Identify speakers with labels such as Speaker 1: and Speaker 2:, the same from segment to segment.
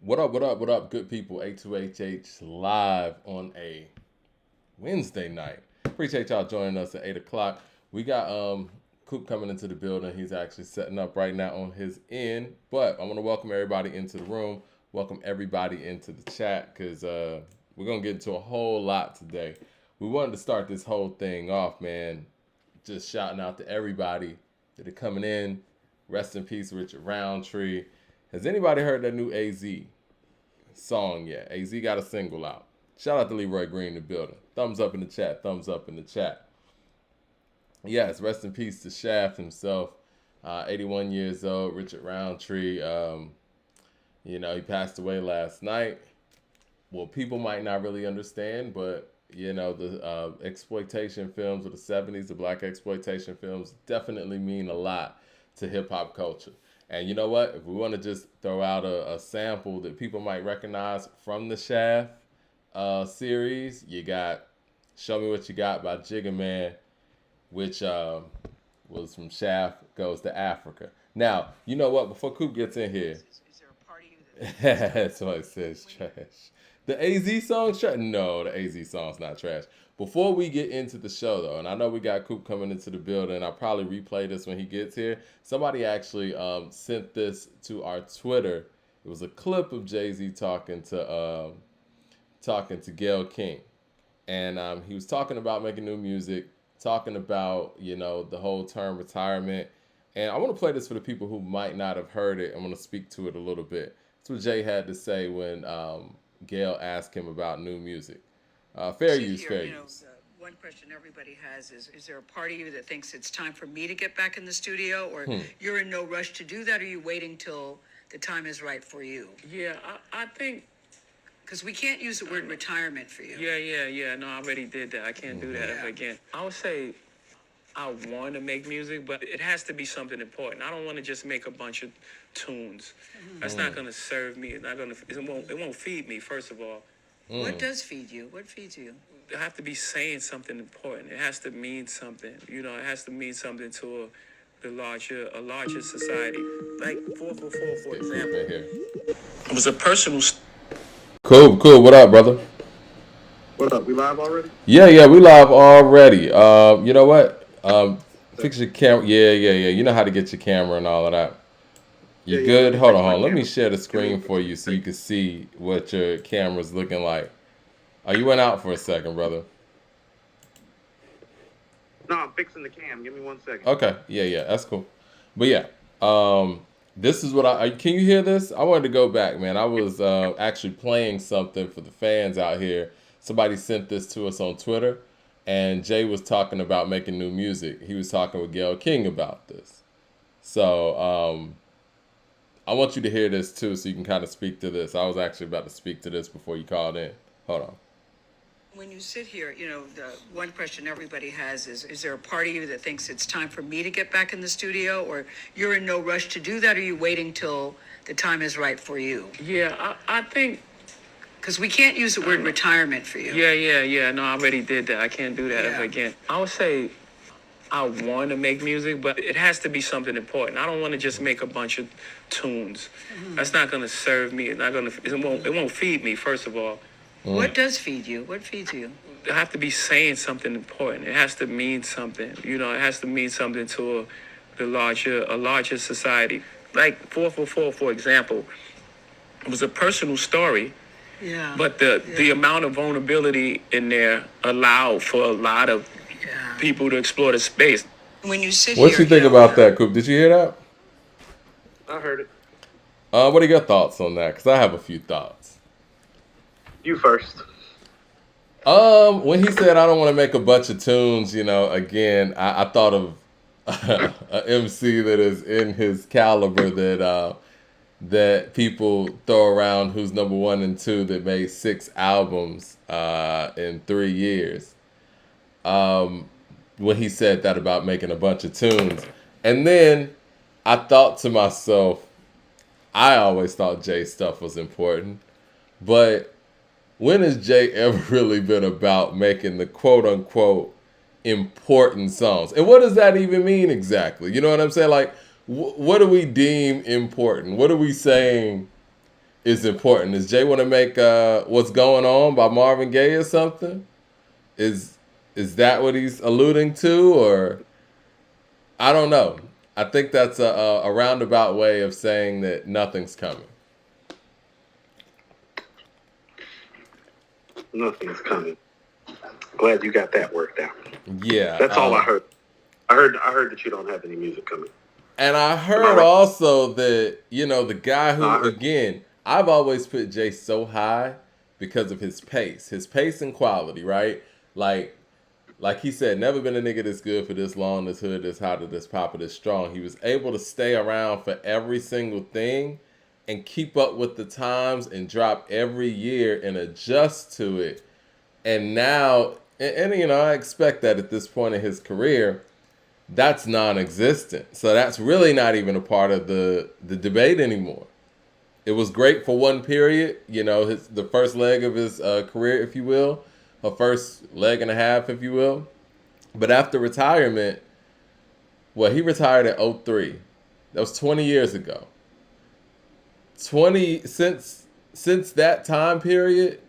Speaker 1: What up, what up, what up, good people? A2HH live on a Wednesday night. Appreciate y'all joining us at 8 o'clock. We got Coop coming into the building. He's actually setting up right now on his end. But I want to welcome everybody into the room. Welcome everybody into the chat because we're going to get into a whole lot today. We wanted to start this whole thing off, man. Just shouting out to everybody that are coming in. Rest in peace, Richard Roundtree. Has anybody heard that new AZ song yet? AZ got a single out. Shout out to Leroy Green in the building. Thumbs up in the chat. Thumbs up in the chat. Yes, rest in peace to Shaft himself. 81 years old, Richard Roundtree. He passed away last night. Well, people might not really understand, but the exploitation films of the 70s, the black exploitation films, definitely mean a lot to hip hop culture. And you know what? If we want to just throw out a sample that people might recognize from the Shaft series, you got Show Me What You Got by Jigga Man, which was from Shaft Goes to Africa. Now, you know what? Before Coop gets in here, is there a part of you that that's why it says trash. The AZ song's trash? No, the AZ song's not trash. Before we get into the show, though, and I know we got Coop coming into the building, I'll probably replay this when he gets here. Somebody actually sent this to our Twitter. It was a clip of Jay-Z talking to Gayle King. And he was talking about making new music, talking about, the whole term retirement. And I want to play this for the people who might not have heard it. I'm going to speak to it a little bit. That's what Jay had to say when Gayle asked him about new music. Fair use.
Speaker 2: One question everybody has is there a part of you that thinks it's time for me to get back in the studio, or you're in no rush to do that, or are you waiting till the time is right for you?
Speaker 3: Yeah, I think...
Speaker 2: Because we can't use the word retirement for you.
Speaker 3: Yeah. No, I already did that. I can't do that ever again. I would say I want to make music, but it has to be something important. I don't want to just make a bunch of tunes. That's not going to serve me. It won't feed me, first of all.
Speaker 2: What does feed you? What feeds you?
Speaker 3: I have to be saying something important. It has to mean something. It has to mean something to a larger society. Like 444, for example. It was a personal...
Speaker 1: Cool. What up, brother?
Speaker 4: What up? We live already?
Speaker 1: Yeah, we live already. You know what? Fix your camera. Yeah. You know how to get your camera and all of that. You good? Hold on. Let me share the screen for you so you can see what your camera's looking like. Oh, you went out for a second, brother.
Speaker 4: No, I'm fixing the cam. Give me 1 second.
Speaker 1: Okay. Yeah, that's cool. But yeah, this is what can you hear this? I wanted to go back, man. I was actually playing something for the fans out here. Somebody sent this to us on Twitter, and Jay was talking about making new music. He was talking with Gayle King about this. So I want you to hear this too, so you can kind of speak to this. I was actually about to speak to this before you called in. Hold on.
Speaker 2: When you sit here, the one question everybody has is there a part of you that thinks it's time for me to get back in the studio, or you're in no rush to do that, or are you waiting till the time is right for you?
Speaker 3: Yeah, I think...
Speaker 2: Because we can't use the word retirement for you.
Speaker 3: Yeah. No, I already did that. I can't do that ever again. I would say I want to make music, but it has to be something important. I don't want to just make a bunch of tunes. That's not going to serve me. It won't feed me, first of all.
Speaker 2: What does feed you? What feeds you?
Speaker 3: I have to be saying something important. It has to mean something. It has to mean something to a larger society. Like 444, for example, it was a personal story.
Speaker 2: Yeah.
Speaker 3: But the amount of vulnerability in there allowed for a lot of people to explore the space.
Speaker 2: When you sit
Speaker 1: what you think about that, Coop? Did you hear that?
Speaker 4: I heard it.
Speaker 1: What are your thoughts on that? Because I have a few thoughts.
Speaker 4: You first.
Speaker 1: When he said I don't want to make a bunch of tunes, again, I thought of an MC that is in his caliber that people throw around, who's number 1 and 2, that made 6 albums in 3 years. When he said that about making a bunch of tunes. And then I thought to myself, I always thought Jay's stuff was important, but when has Jay ever really been about making the quote-unquote important songs? And what does that even mean exactly? You know what I'm saying? Like, what do we deem important? What are we saying is important. Does Jay want to make "What's Going On" by Marvin Gaye or something? Is that what he's alluding to, or I don't know. I think that's a roundabout way of saying that nothing's coming.
Speaker 4: Nothing's coming. Glad you got that worked out.
Speaker 1: Yeah,
Speaker 4: that's all I heard. I heard that you don't have any music coming.
Speaker 1: And I heard also that, you know, the guy who, again, I've always put Jay so high because of his pace and quality, right? Like he said, never been a nigga this good for this long, this hood, this hot, this pop, this strong. He was able to stay around for every single thing and keep up with the times and drop every year and adjust to it. And now, and you know, I expect that at this point in his career, that's non-existent. So that's really not even a part of the debate anymore. It was great for one period, you know, the first leg of his career, if you will, or first leg and a half, if you will. But after retirement, well, he retired in 2003. That was 20 years ago. Since that time period,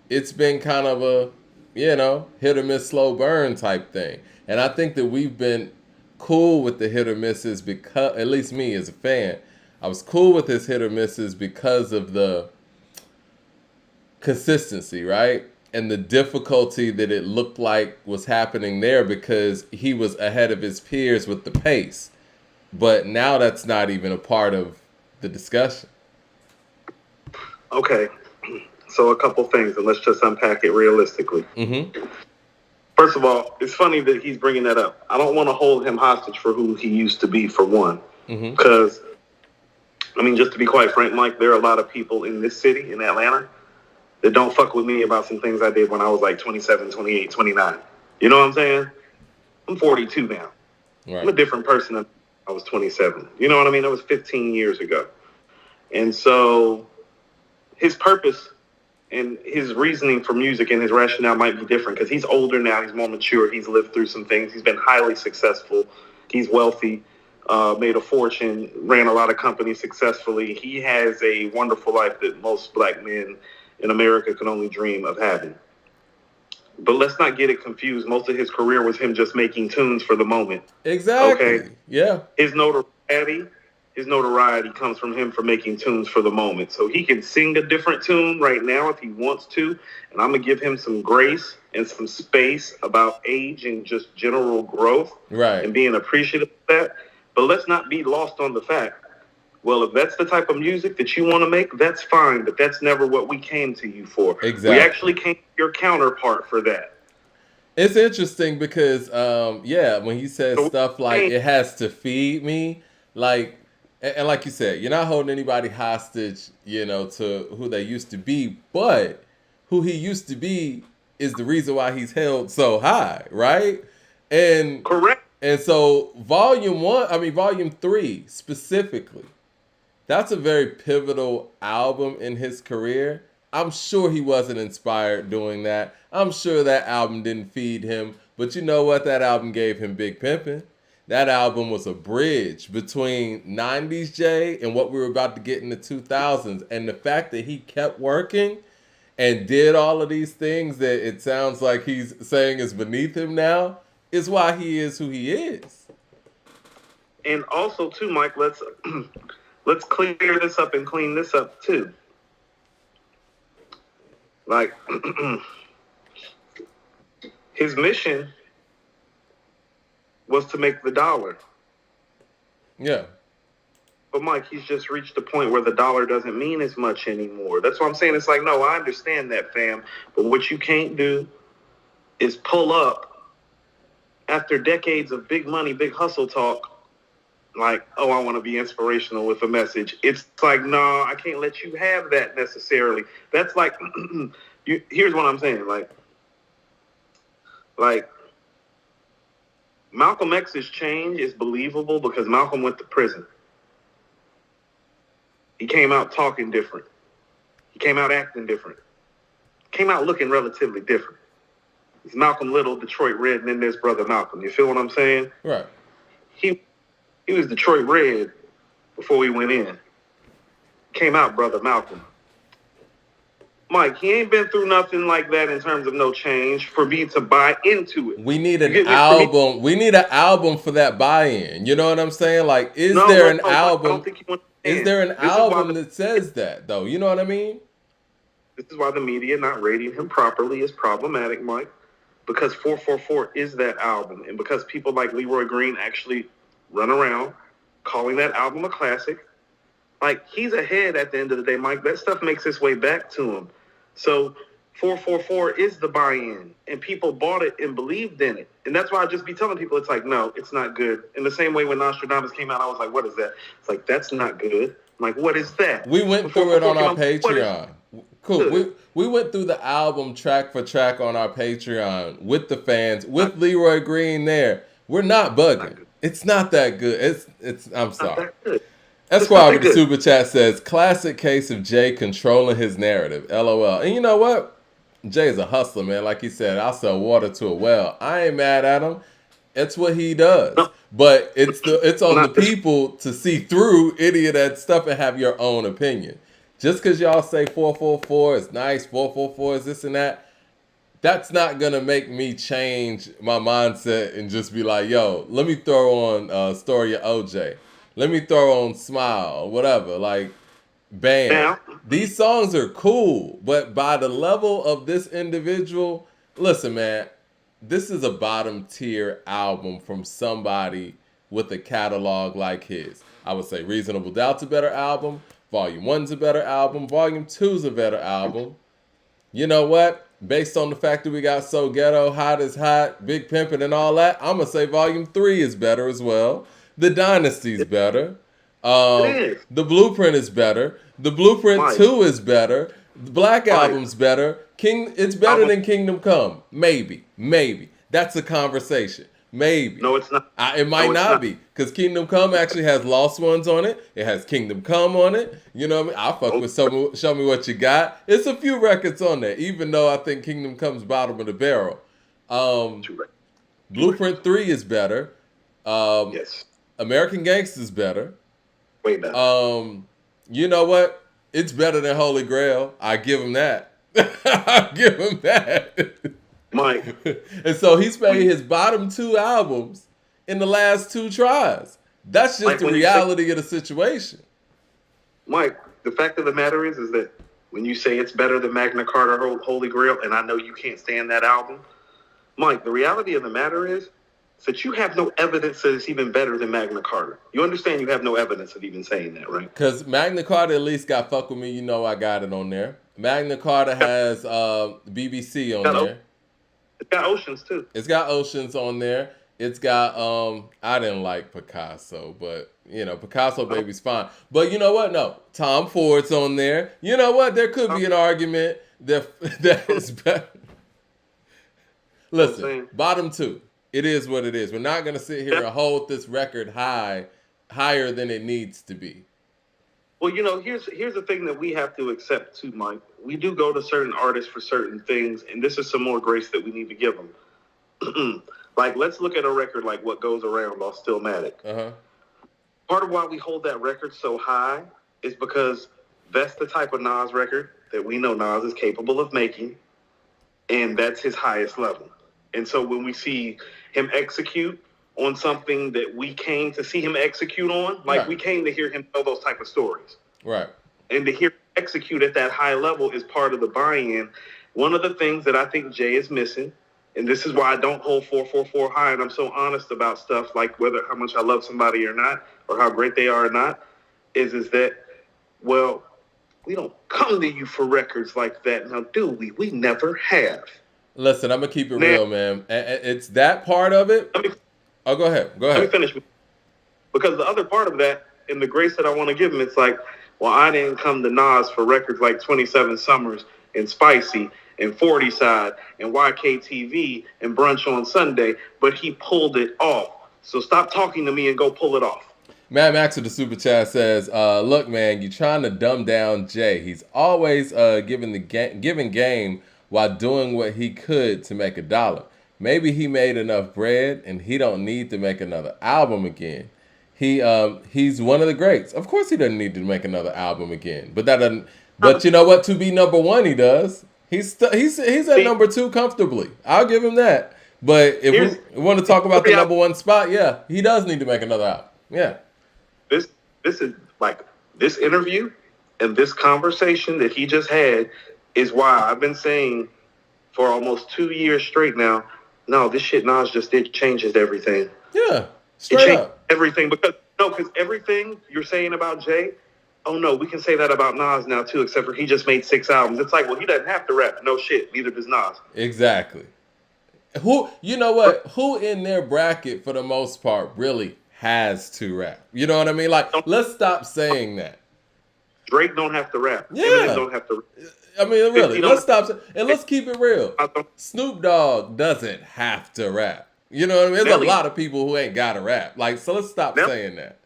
Speaker 1: it's been kind of a, you know, hit or miss, slow burn type thing. And I think that we've been cool with the hit or misses because, at least me as a fan, I was cool with his hit or misses because of the consistency, right? And the difficulty that it looked like was happening there because he was ahead of his peers with the pace. But now that's not even a part of the discussion.
Speaker 4: Okay. So a couple things, and let's just unpack it realistically.
Speaker 1: Mm-hmm.
Speaker 4: First of all, it's funny that he's bringing that up. I don't want to hold him hostage for who he used to be, for one. Because, I mean, just to be quite frank, Mike, there are a lot of people in this city, in Atlanta, that don't fuck with me about some things I did when I was like 27, 28, 29. You know what I'm saying? I'm 42 now. Right. I'm a different person than I was 27. You know what I mean? That was 15 years ago. And so his purpose and his reasoning for music and his rationale might be different because he's older now. He's more mature. He's lived through some things. He's been highly successful. He's wealthy, made a fortune, ran a lot of companies successfully. He has a wonderful life that most black men in America can only dream of having. But let's not get it confused. Most of his career was him just making tunes for the moment.
Speaker 1: Exactly.
Speaker 4: Okay.
Speaker 1: Yeah.
Speaker 4: His notoriety comes from him for making tunes for the moment. So he can sing a different tune right now if he wants to. And I'm going to give him some grace and some space about age and just general growth.
Speaker 1: Right. And
Speaker 4: being appreciative of that. But let's not be lost on the fact, well, if that's the type of music that you want to make, that's fine. But that's never what we came to you for.
Speaker 1: Exactly.
Speaker 4: We actually came to your counterpart for that.
Speaker 1: It's interesting because, when he says stuff like, it has to feed me, like, and like you said, you're not holding anybody hostage, you know, to who they used to be, but who he used to be is the reason why he's held so high, right? And
Speaker 4: correct.
Speaker 1: And so volume 3 specifically, that's a very pivotal album in his career. I'm sure he wasn't inspired doing that. I'm sure that album didn't feed him, but you know what? That album gave him Big Pimpin'. That album was a bridge between 90s Jay and what we were about to get in the 2000s. And the fact that he kept working and did all of these things that it sounds like he's saying is beneath him now is why he is who he is.
Speaker 4: And also, too, Mike, let's clear this up and clean this up, too. Like, his mission was to make the dollar.
Speaker 1: Yeah.
Speaker 4: But Mike, he's just reached a point where the dollar doesn't mean as much anymore. That's what I'm saying. It's like, no, I understand that, fam. But what you can't do is pull up after decades of big money, big hustle talk, like, oh, I want to be inspirational with a message. It's like, no, I can't let you have that necessarily. That's like, here's what I'm saying. Like, Malcolm X's change is believable because Malcolm went to prison. He came out talking different. He came out acting different. Came out looking relatively different. It's Malcolm Little, Detroit Red, and then there's Brother Malcolm. You feel what I'm saying?
Speaker 1: Right.
Speaker 4: He was Detroit Red before we went in. came out, Brother Malcolm. Mike, he ain't been through nothing like that in terms of no change for me to buy into it.
Speaker 1: We need an album. We need an album for that buy-in. You know what I'm saying? Like, is there an album?
Speaker 4: I don't think you understand.
Speaker 1: Is there an album that says that, though? You know what I mean?
Speaker 4: This is why the media not rating him properly is problematic, Mike. Because 444 is that album. And because people like Leroy Green actually run around calling that album a classic, like, he's ahead at the end of the day, Mike. That stuff makes its way back to him. So 444 is the buy-in. And people bought it and believed in it. And that's why I just be telling people, it's like, no, it's not good. In the same way when Nostradamus came out, I was like, what is that? It's like, that's not good. I'm like, what is that?
Speaker 1: We went through it on our Patreon. Cool. We went through the album track for track on our Patreon with the fans, with Leroy Green there. We're not bugging. It's not that good. It's I'm sorry. Esquire with the super chat says, classic case of Jay controlling his narrative. LOL. And you know what? Jay's a hustler, man. Like he said, I'll sell water to a well. I ain't mad at him. It's what he does. But it's on the people to see through any of that stuff and have your own opinion. Just because y'all say 444 is nice, 444 is this and that, that's not going to make me change my mindset and just be like, yo, let me throw on Story of OJ. Let me throw on Smile, whatever. Like, bam.
Speaker 4: Yeah.
Speaker 1: These songs are cool, but by the level of this individual, listen, man, this is a bottom tier album from somebody with a catalog like his. I would say Reasonable Doubt's a better album. Volume 1's a better album. Volume 2's a better album. You know what? Based on the fact that we got So Ghetto, Hot is Hot, Big Pimpin' and all that, I'm going to say Volume 3 is better as well. The Dynasty's better. The Blueprint is better. The Blueprint 2 is better. The Black Album's better. It's better than Kingdom Come. Maybe. That's a conversation. Maybe.
Speaker 4: No, it's not.
Speaker 1: It might not be. Because Kingdom Come actually has Lost Ones on it. It has Kingdom Come on it. You know what I mean? I'll fuck with Show Me What You Got. It's a few records on there, even though I think Kingdom Come's bottom of the barrel. Blueprint 3 is better.
Speaker 4: Yes.
Speaker 1: American Gangster's better.
Speaker 4: Way better.
Speaker 1: You know what? It's better than Holy Grail. I give him that. I give him that.
Speaker 4: Mike.
Speaker 1: And so he's made his bottom 2 albums in the last 2 tries. That's just the reality of the situation.
Speaker 4: Mike, the fact of the matter is that when you say it's better than Magna Carta or Holy Grail, and I know you can't stand that album, Mike, the reality of the matter is that you have no evidence that it's even better than Magna Carta. You understand you have no evidence of even saying that, right?
Speaker 1: Because Magna Carta at least got Fuck With Me, you know I got it on there. Magna Carta has BBC on there.
Speaker 4: It's got Oceans, too.
Speaker 1: It's got Oceans on there. It's got, I didn't like Picasso, but, you know, Picasso Baby's fine. But you know what? No, Tom Ford's on there. You know what? There could be an argument that is better. Listen, bottom 2. It is what it is. We're not going to sit here and hold this record higher than it needs to be.
Speaker 4: Well, you know, here's the thing that we have to accept too, Mike. We do go to certain artists for certain things, and this is some more grace that we need to give them. Like, let's look at a record like What Goes Around off Stillmatic. Part of why we hold that record so high is because that's the type of Nas record that we know Nas is capable of making, and that's his highest level. And so when we see him execute on something that we came to see him execute on, like we came to hear him tell those type of stories.
Speaker 1: Right.
Speaker 4: And to hear him execute at that high level is part of the buy-in. One of the things that I think Jay is missing, and this is why I don't hold 444 high, and I'm so honest about stuff like whether how much I love somebody or not, or how great they are or not, is that, well, we don't come to you for records like that now, do we? We never have.
Speaker 1: Listen, I'm going to keep it real, man. It's that part of it. Oh, go ahead. Let
Speaker 4: me finish. Because the other part of that, and the grace that I want to give him, it's like, well, I didn't come to Nas for records like 27 Summers and Spicy and 40 Side and YKTV and Brunch on Sunday, but he pulled it off. So stop talking to me and go pull it off.
Speaker 1: Mad Max with the super chat says, look, man, you're trying to dumb down Jay. He's always giving game while doing what he could to make $1. Maybe he made enough bread and he don't need to make another album again. he's one of the greats. Of course, he doesn't need to make another album again. But that doesn't. But you know what? To be number one, he does. He's at number two comfortably. I'll give him that. But if we want to talk about the number one spot, yeah, he does need to make another album. Yeah.
Speaker 4: This is like this interview and this conversation that he just had is why I've been saying for almost 2 years straight now, no, this shit Nas just did changes everything.
Speaker 1: Yeah, straight up.
Speaker 4: Everything because everything you're saying about Jay, oh no, we can say that about Nas now too, except for he just made 6 albums. It's like, well, he doesn't have to rap. No shit, neither does Nas.
Speaker 1: Exactly. You know what? Who in their bracket for the most part really has to rap? You know what I mean? Like, let's stop saying that.
Speaker 4: Drake don't have to rap.
Speaker 1: Yeah.
Speaker 4: Eminem don't have to rap.
Speaker 1: I mean, really, let's stop and let's keep it real. Snoop Dogg doesn't have to rap. You know what I mean? There's a lot of people who ain't got to rap. Like, so let's stop saying that.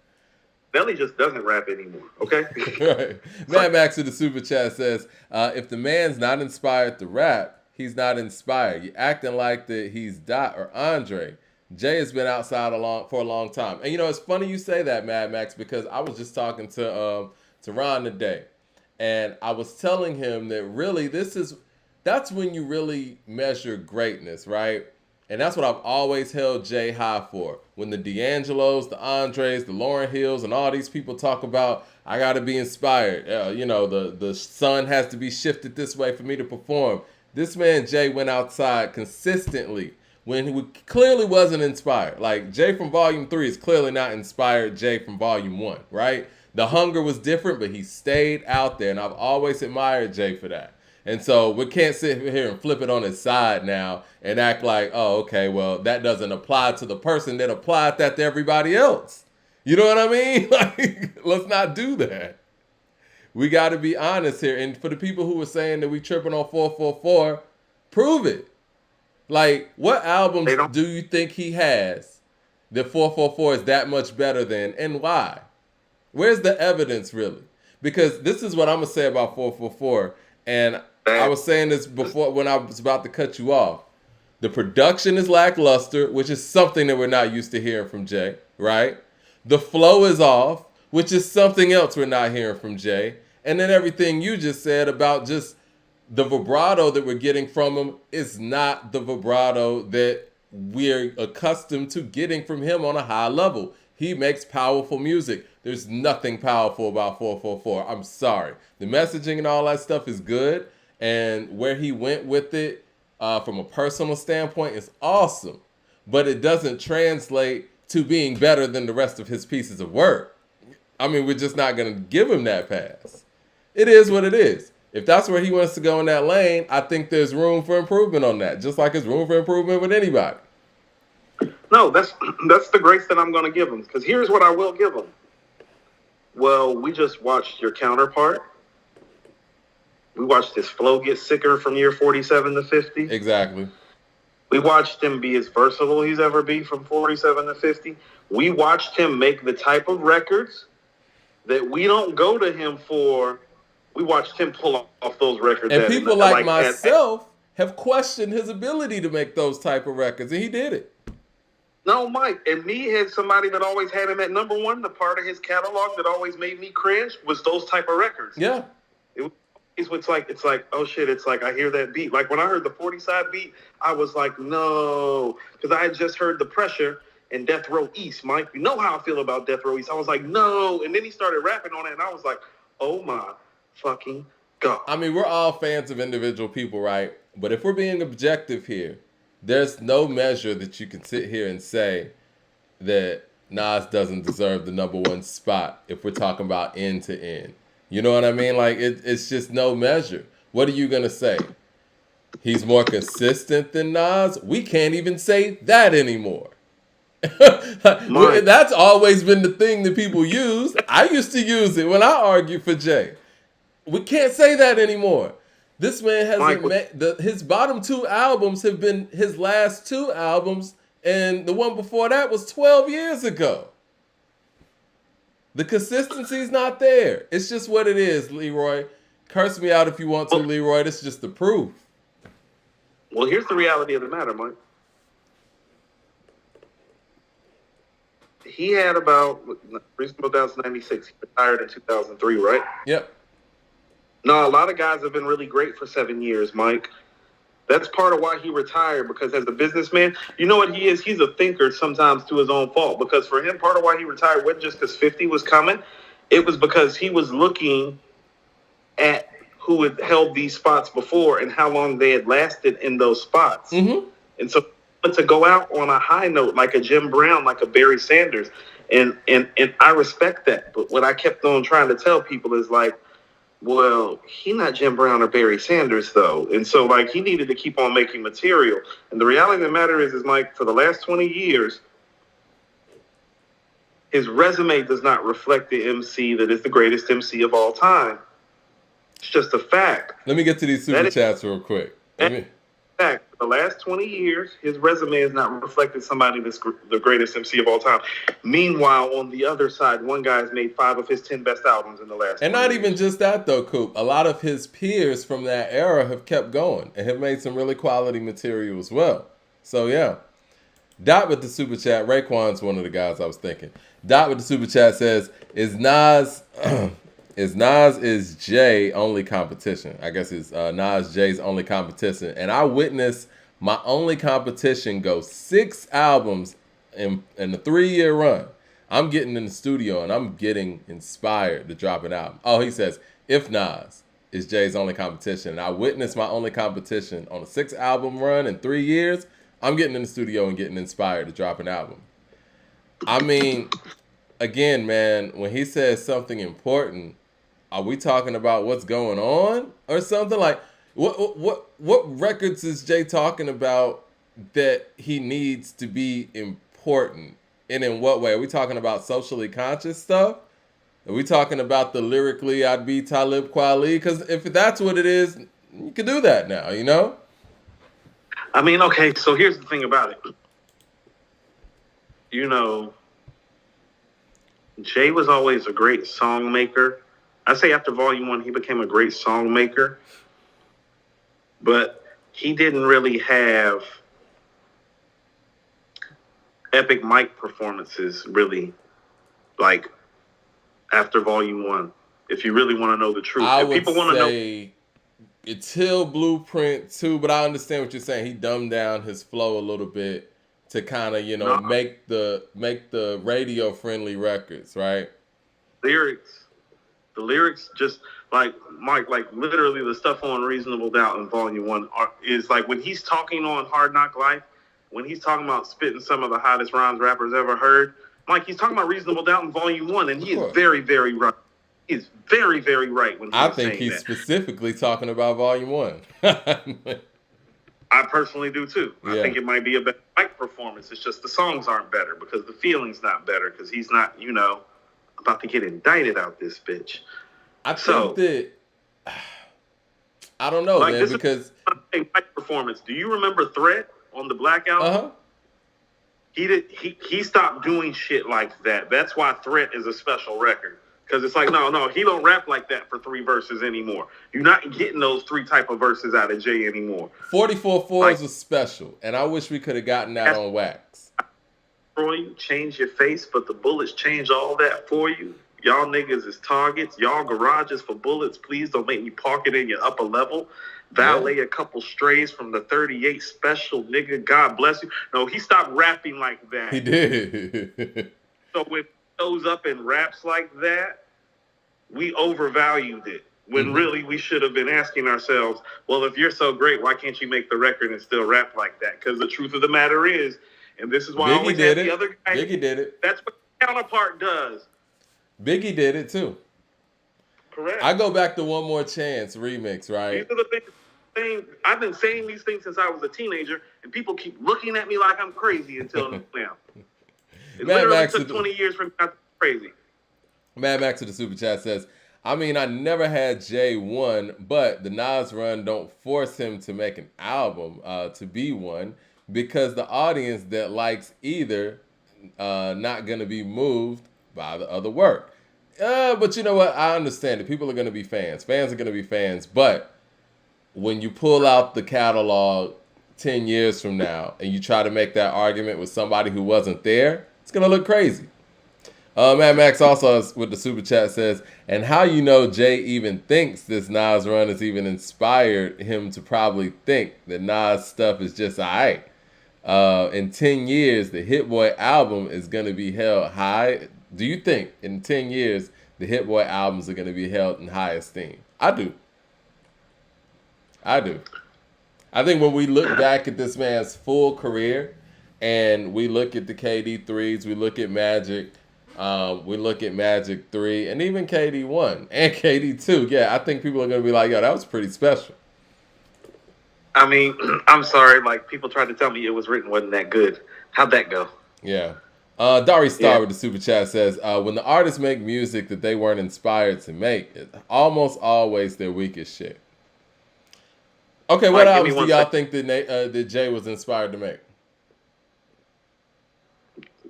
Speaker 4: Nelly just doesn't rap anymore, okay?
Speaker 1: Right. Mad Max in the super chat says, if the man's not inspired to rap, he's not inspired. You acting like that he's Dot or Andre. Jay has been outside for a long time. And you know, it's funny you say that, Mad Max, because I was just talking to Ron today. And I was telling him that really that's when you really measure greatness, right? And that's what I've always held Jay high for. When the D'Angelos, the Andres, the Lauryn Hills, and all these people talk about, I got to be inspired. The sun has to be shifted this way for me to perform. This man, Jay, went outside consistently when he clearly wasn't inspired. Like, Jay from Volume 3 is clearly not inspired Jay from Volume 1, right? The hunger was different, but he stayed out there, and I've always admired Jay for that. And so we can't sit here and flip it on his side now and act like, oh, okay, well, that doesn't apply to the person that applied that to everybody else. You know what I mean? Like, let's not do that. We got to be honest here. And for the people who were saying that we tripping on 444, prove it. Like, what albums do you think he has that 444 is that much better than, and why? Where's the evidence, really? Because this is what I'm going to say about 444, and I was saying this before when I was about to cut you off. The production is lackluster, which is something that we're not used to hearing from Jay, right? The flow is off, which is something else we're not hearing from Jay. And then everything you just said about just the vibrato that we're getting from him is not the vibrato that we're accustomed to getting from him on a high level. He makes powerful music. There's nothing powerful about 444. I'm sorry. The messaging and all that stuff is good. And where he went with it from a personal standpoint is awesome. But it doesn't translate to being better than the rest of his pieces of work. I mean, we're just not going to give him that pass. It is what it is. If that's where he wants to go in that lane, I think there's room for improvement on that. Just like there's room for improvement with anybody.
Speaker 4: No, that's the grace that I'm going to give him. Because here's what I will give him. Well, we just watched your counterpart. We watched his flow get sicker from year 47 to 50.
Speaker 1: Exactly.
Speaker 4: We watched him be as versatile he's ever been from 47 to 50. We watched him make the type of records that we don't go to him for. We watched him pull off those records.
Speaker 1: And people like myself have questioned his ability to make those type of records, and he did it.
Speaker 4: No, Mike, and me had somebody that always had him at number one. The part of his catalog that always made me cringe was those type of records.
Speaker 1: Yeah.
Speaker 4: It's like, oh shit, it's like I hear that beat. Like when I heard the 40 side beat, I was like, no, because I had just heard The Pressure and Death Row East, Mike. You know how I feel about Death Row East. I was like, no. And then he started rapping on it, and I was like, oh my fucking God.
Speaker 1: I mean, we're all fans of individual people, right? But if we're being objective here, there's no measure that you can sit here and say that Nas doesn't deserve the number one spot if we're talking about end to end. You know what I mean? Like, it's just no measure. What are you going to say? He's more consistent than Nas? We can't even say that anymore. That's always been the thing that people use. I used to use it when I argued for Jay. We can't say that anymore. This man hasn't made his bottom two albums have been his last two albums, and the one before that was 12 years ago. The consistency's not there. It's just what it is, Leroy. Curse me out if you want to, Leroy. This is just the proof.
Speaker 4: Well, here's the reality of the matter, Mike. he had about Reasonable Doubt's 96. He retired in 2003, right?
Speaker 1: Yep.
Speaker 4: No, a lot of guys have been really great for 7 years, Mike. That's part of why he retired, because as a businessman, you know what he is? He's a thinker sometimes to his own fault. Because for him, part of why he retired wasn't just because 50 was coming. It was because he was looking at who had held these spots before and how long they had lasted in those spots.
Speaker 1: Mm-hmm.
Speaker 4: And so to go out on a high note like a Jim Brown, like a Barry Sanders, and I respect that. But what I kept on trying to tell people is like, well, he not Jim Brown or Barry Sanders, though. And so, like, he needed to keep on making material. And the reality of the matter is Mike, for the last 20 years, his resume does not reflect the MC that is the greatest MC of all time. It's just a fact.
Speaker 1: Let me get to these super chats real quick.
Speaker 4: Fact. For the last 20 years, his resume has not reflected somebody that's the greatest MC of all time. Meanwhile, on the other side, one guy's made 5 of his 10 best albums in the last.
Speaker 1: And not even just that though, Coop. A lot of his peers from that era have kept going and have made some really quality material as well. So yeah. Dot with the super chat. Raekwon's one of the guys I was thinking. Dot with the super chat says, "Is Nas Jay only competition?" I guess it's Nas Jay's only competition. And I witnessed my only competition go 6 albums in a 3-year run. I'm getting in the studio and I'm getting inspired to drop an album. Oh, he says, if Nas is Jay's only competition, and I witnessed my only competition on a 6-album run in 3 years, I'm getting in the studio and getting inspired to drop an album. I mean, again, man, when he says something important, are we talking about what's going on or something? Like, what records is Jay talking about that he needs to be important? And in what way? Are we talking about socially conscious stuff? Are we talking about the lyrically I'd be Talib Kweli? Because if that's what it is, you can do that now, you know?
Speaker 4: I mean, okay, so here's the thing about it. You know, Jay was always a great song maker. I say after Volume 1, he became a great song maker. But he didn't really have epic mic performances, really, like, after Volume 1. If you really want to know the truth.
Speaker 1: I
Speaker 4: if
Speaker 1: would
Speaker 4: people want to
Speaker 1: say until Blueprint 2, but I understand what you're saying. He dumbed down his flow a little bit to kind of, make the radio friendly records, right?
Speaker 4: The lyrics just like Mike, like literally the stuff on Reasonable Doubt in Volume 1 is like when he's talking on Hard Knock Life, when he's talking about spitting some of the hottest rhymes rappers ever heard, Mike, he's talking about Reasonable Doubt in Volume 1, and he is very, very right. He's very, very right when he's saying that.
Speaker 1: I think he's specifically talking about Volume 1.
Speaker 4: I personally do too. Yeah. I think it might be a better mic performance. It's just the songs aren't better because the feeling's not better because he's not, about to get indicted out this bitch.
Speaker 1: I think that I don't know, like, man, because
Speaker 4: mic performance. Do you remember Threat on the Black Album? He stopped doing shit like that. That's why Threat is a special record. Because it's like, no, he don't rap like that for 3 verses anymore. You're not getting those 3 type of verses out of Jay anymore.
Speaker 1: 44 Fours was special, and I wish we could have gotten that on wax.
Speaker 4: You change your face, but the bullets change all that for you. Y'all niggas is targets. Y'all garages for bullets. Please don't make me park it in your upper level. Valet a couple strays from the 38 special, nigga. God bless you. No, he stopped rapping like that.
Speaker 1: He did.
Speaker 4: So when he goes up and raps like that, we overvalued it. When really we should have been asking ourselves, well, if you're so great, why can't you make the record and still rap like that? Because the truth of the matter is, and this is why I always have the other guy.
Speaker 1: Biggie did it.
Speaker 4: That's what the counterpart does.
Speaker 1: Biggie did it too.
Speaker 4: Correct.
Speaker 1: I go back to One More Chance remix, right?
Speaker 4: These are the things. I've been saying these things since I was a teenager, and people keep looking at me like I'm crazy until now. It literally took 20 years for me not to be crazy.
Speaker 1: Mad Max to the super chat says, I mean, I never had Jay one, but the Nas run don't force him to make an album to be one because the audience that likes either not going to be moved by the other work. But you know what? I understand it. People are going to be fans. Fans are going to be fans. But when you pull out the catalog 10 years from now and you try to make that argument with somebody who wasn't there, it's going to look crazy. Matt Max also with the super chat says, and how you know Jay even thinks this Nas run has even inspired him to probably think that Nas stuff is just alright. In 10 years, the Hit Boy album is going to be held high. Do you think in 10 years, the Hit Boy albums are going to be held in high esteem? I do. I do. I think when we look back at this man's full career and we look at the KD 3s, we look at Magic, we look at Magic 3, and even KD 1 and KD 2, yeah, I think people are going to be like, yo, that was pretty special.
Speaker 4: I mean, I'm sorry, like, people tried to tell me it was written wasn't that good. How'd that go?
Speaker 1: Yeah. Dari Star with the super chat says, when the artists make music that they weren't inspired to make, it's almost always their weakest shit. Okay, what albums do y'all think that Jay was inspired to make?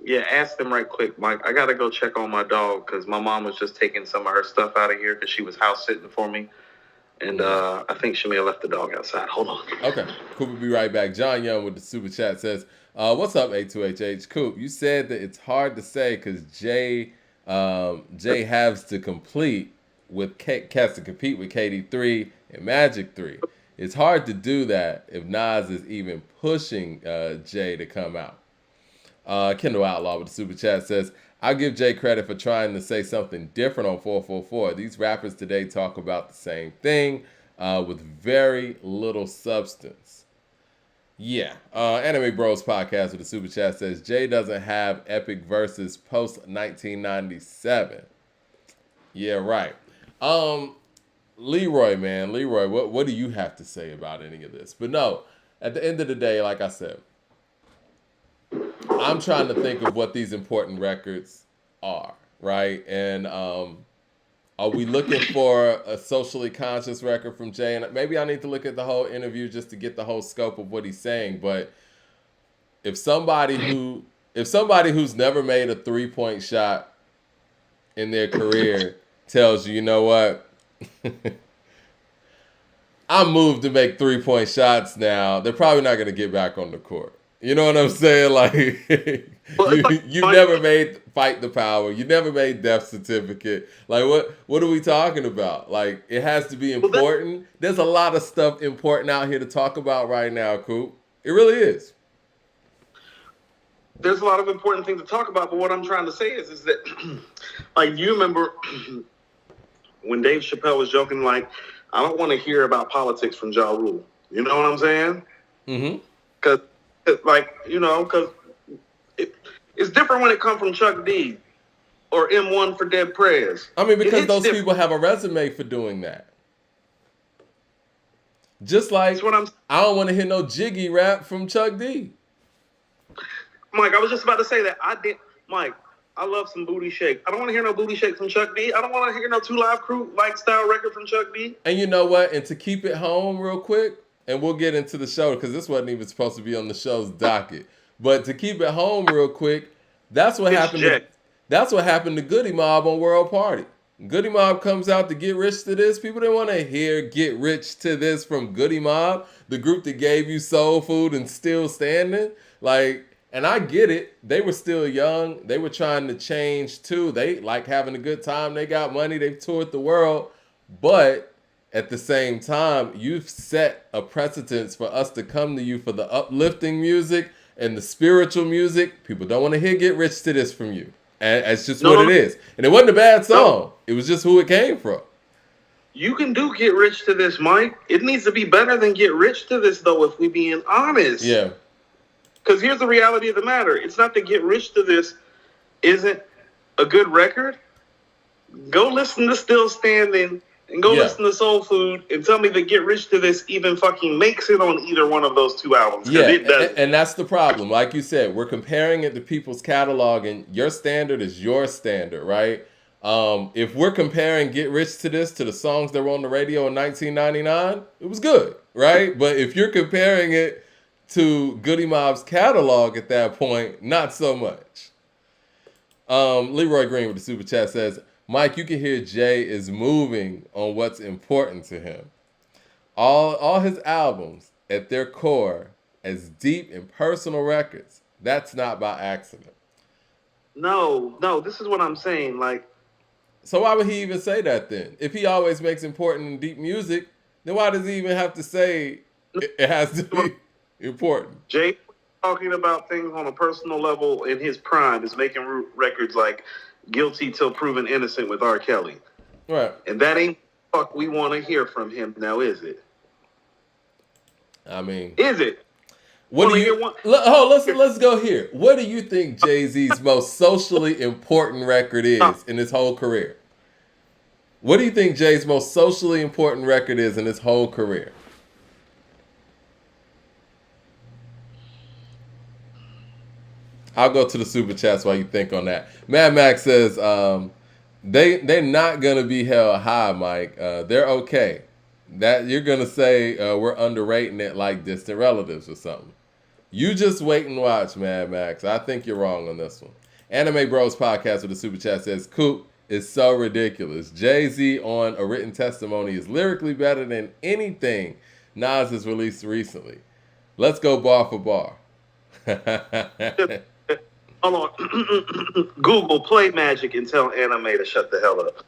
Speaker 4: Yeah, ask them right quick, Mike. I got to go check on my dog because my mom was just taking some of her stuff out of here because she was house sitting for me. And I think she may have left the dog outside. Hold on.
Speaker 1: Okay, Coop will be right back. John Young with the super chat says, what's up, A2HH? Coop, you said that it's hard to say because Jay has to complete with has to compete with KD3 and Magic 3. It's hard to do that if Nas is even pushing Jay to come out. Kendall Outlaw with the super chat says, I'll give Jay credit for trying to say something different on 444. These rappers today talk about the same thing with very little substance. Yeah. Anime Bros Podcast with the super chat says, Jay doesn't have epic verses post 1997. Yeah, right. Leroy, man. Leroy, what do you have to say about any of this? But no, at the end of the day, like I said, I'm trying to think of what these important records are, right? And are we looking for a socially conscious record from Jay? And maybe I need to look at the whole interview just to get the whole scope of what he's saying. But if somebody who's never made a 3-point shot in their career tells you, you know what? I'm moved to make 3-point shots now, they're probably not going to get back on the court. You know what I'm saying? Like, you never made Fight the Power. You never made Death Certificate. Like, what are we talking about? Like, it has to be important. There's a lot of stuff important out here to talk about right now, Coop. It really is.
Speaker 4: There's a lot of important things to talk about, but what I'm trying to say is that, like, you remember when Dave Chappelle was joking, like, I don't want to hear about politics from Ja Rule. You know what I'm saying? Mm-hmm. Because it's different when it comes from Chuck D or M1 for Dead Prez.
Speaker 1: I mean, because those people have a resume for doing that. Just like I don't want to hear no jiggy rap from Chuck D.
Speaker 4: Mike, I was just about to say that. Mike, I love some booty shake. I don't want to hear no booty shake from Chuck D. I don't want to hear no 2 Live Crew like style record from Chuck D.
Speaker 1: And you know what? And to keep it home real quick, and we'll get into the show because this wasn't even supposed to be on the show's docket. But to keep it home real quick, that's what happened. That's what happened to Goody Mob on World Party. Goody Mob comes out to Get Rich to This. People didn't want to hear Get Rich to This from Goody Mob, the group that gave you Soul Food and Still Standing. Like, and I get it. They were still young. They were trying to change too. They like having a good time. They got money. They toured the world. But at the same time, you've set a precedence for us to come to you for the uplifting music and the spiritual music. People don't want to hear Get Rich to This from you. And it's just what it is. And it wasn't a bad song. It was just who it came from.
Speaker 4: You can do Get Rich to This, Mike. It needs to be better than Get Rich to This, though, if we being honest.
Speaker 1: Yeah.
Speaker 4: Because here's the reality of the matter. It's not that Get Rich to This isn't a good record. Go listen to Still Standing and go listen to Soul Food and tell me that Get Rich to This even fucking makes it on either one of those 2 albums.
Speaker 1: Yeah,
Speaker 4: it doesn't.
Speaker 1: And that's the problem. Like you said, we're comparing it to people's catalog, and your standard is your standard, right? If we're comparing Get Rich to This to the songs that were on the radio in 1999, it was good, right? But if you're comparing it to Goody Mob's catalog at that point, not so much. Leroy Green with the super chat says, Mike, you can hear Jay is moving on what's important to him. All his albums, at their core, as deep and personal records, that's not by accident.
Speaker 4: No. This is what I'm saying. Like,
Speaker 1: So why would he even say that then? If he always makes important and deep music, then why does he even have to say it has to be important?
Speaker 4: Jay talking about things on a personal level in his prime is making records like "Guilty Till Proven Innocent" with R. Kelly,
Speaker 1: Right.
Speaker 4: and that ain't fuck we want to hear from him now, is it?
Speaker 1: I mean,
Speaker 4: Is it?
Speaker 1: what do you? Let's go here. What do you think Jay-Z's most socially important record is in his whole career? What do you think Jay's most socially important record is in his whole career? I'll go to the super chats while you think on that. Mad Max says they're not gonna be held high, Mike. They're okay. That you're gonna say we're underrating it like Distant Relatives or something. You just wait and watch, Mad Max. I think you're wrong on this one. Anime Bros Podcast with the super chat says Coop is so ridiculous. Jay-Z on A Written Testimony is lyrically better than anything Nas has released recently. Let's go bar for bar.
Speaker 4: Hold on. Google play Magic and tell Anime to shut the hell up.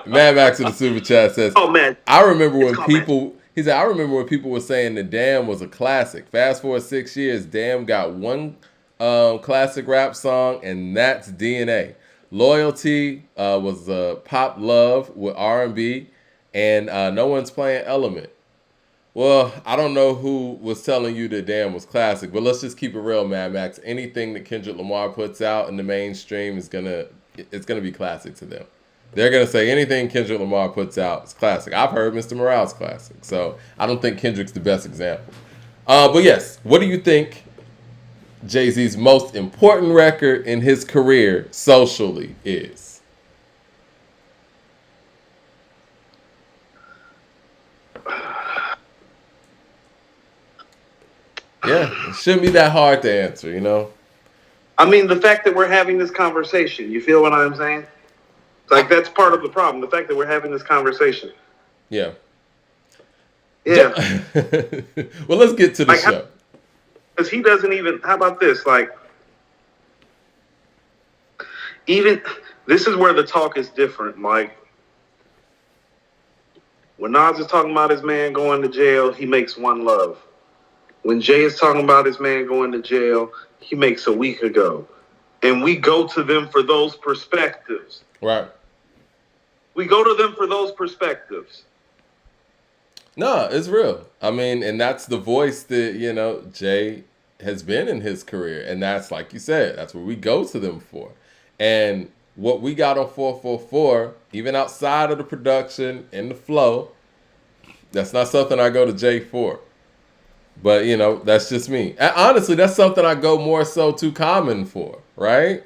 Speaker 1: Mad Max in the super chat says,
Speaker 4: "Oh man,
Speaker 1: I remember when people." He said, "I remember when people were saying the Damn was a classic. Fast forward 6 years, Damn got one classic rap song, and that's DNA. Loyalty was Pop Love with R&B, and No One's Playing Element." Well, I don't know who was telling you that Damn was classic, but let's just keep it real, Mad Max. Anything that Kendrick Lamar puts out in the mainstream is gonna be classic to them. They're gonna say anything Kendrick Lamar puts out is classic. I've heard Mr. Morale's classic, so I don't think Kendrick's the best example. But yes, what do you think Jay-Z's most important record in his career socially is? Yeah, it shouldn't be that hard to answer, you know?
Speaker 4: I mean, the fact that we're having this conversation, you feel what I'm saying? Like, that's part of the problem. The fact that we're having this conversation.
Speaker 1: Yeah.
Speaker 4: Yeah.
Speaker 1: Well, let's get to the show.
Speaker 4: Because he doesn't even, how about this? Like, even, this is where the talk is different, Mike. When Nas is talking about his man going to jail, he makes One Love. When Jay is talking about his man going to jail, he makes A Week Ago. And we go to them for those perspectives.
Speaker 1: Right.
Speaker 4: We go to them for those perspectives.
Speaker 1: No, it's real. I mean, and that's the voice that, you know, Jay has been in his career. And that's, like you said, that's what we go to them for. And what we got on 444, even outside of the production and the flow, that's not something I go to Jay for. But, you know, that's just me. And honestly, that's something I go more so to Common for, right?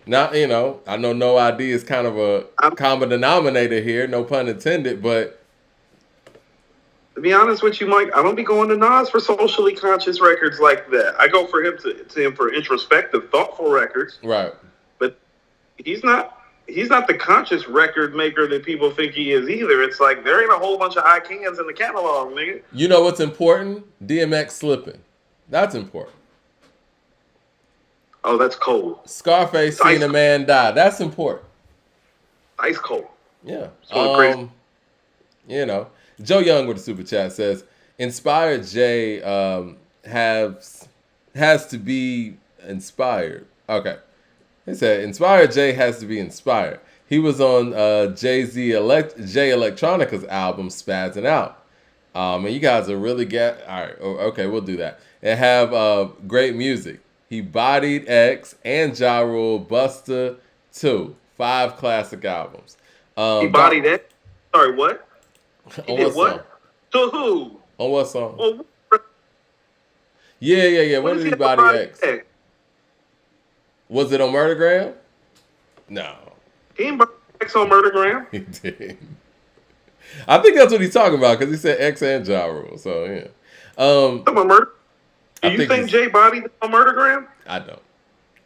Speaker 1: Now, you know, I know No ID is kind of a common denominator here, no pun intended, but...
Speaker 4: To be honest with you, Mike, I don't be going to Nas for socially conscious records like that. I go for him to him for introspective, thoughtful records.
Speaker 1: Right.
Speaker 4: But he's not the conscious record maker that people think he is either. It's like there ain't a whole bunch of eye cans in the catalog, nigga.
Speaker 1: You know what's important? DMX slipping. That's important.
Speaker 4: Oh, that's cold.
Speaker 1: Scarface seeing a man die. That's important.
Speaker 4: Ice cold.
Speaker 1: Yeah.
Speaker 4: Crazy.
Speaker 1: You know, Joe Young with the super chat says, "Inspired Jay has to be inspired." Okay. He said, "Inspired Jay has to be inspired. He was on Jay Electronica's album Spazzing Out. And you guys are really all right. Okay, we'll do that. And have great music. He bodied X and Ja Rule, Busta 2. 5 classic albums."
Speaker 4: He bodied X? Sorry, what? He did what? To who?
Speaker 1: On what song?
Speaker 4: Well,
Speaker 1: yeah. When did he body X? Was it on Murdergram? No.
Speaker 4: He didn't body X on Murdergram.
Speaker 1: He did. I think that's what he's talking about because he said X and Ja Rule. So, yeah.
Speaker 4: Murder? Do you think Jay bodied on Murdergram?
Speaker 1: I don't.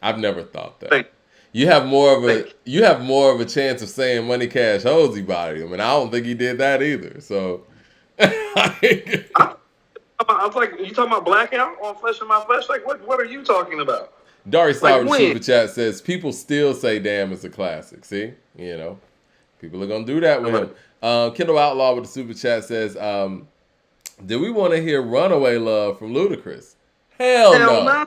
Speaker 1: I've never thought that. You have more of a chance of saying Money Cash Hosey bodied him, and I don't think he did that either. So,
Speaker 4: I was like, you talking about Blackout on Flesh of My Flesh? Like, what are you talking about?
Speaker 1: Dari Star with the
Speaker 4: when?
Speaker 1: super chat says people still say "Damn" is a classic. See, people are gonna do that with him. Kendall Outlaw with the super chat says, "Do we want to hear Runaway Love from Ludacris?" Hell no.
Speaker 4: No.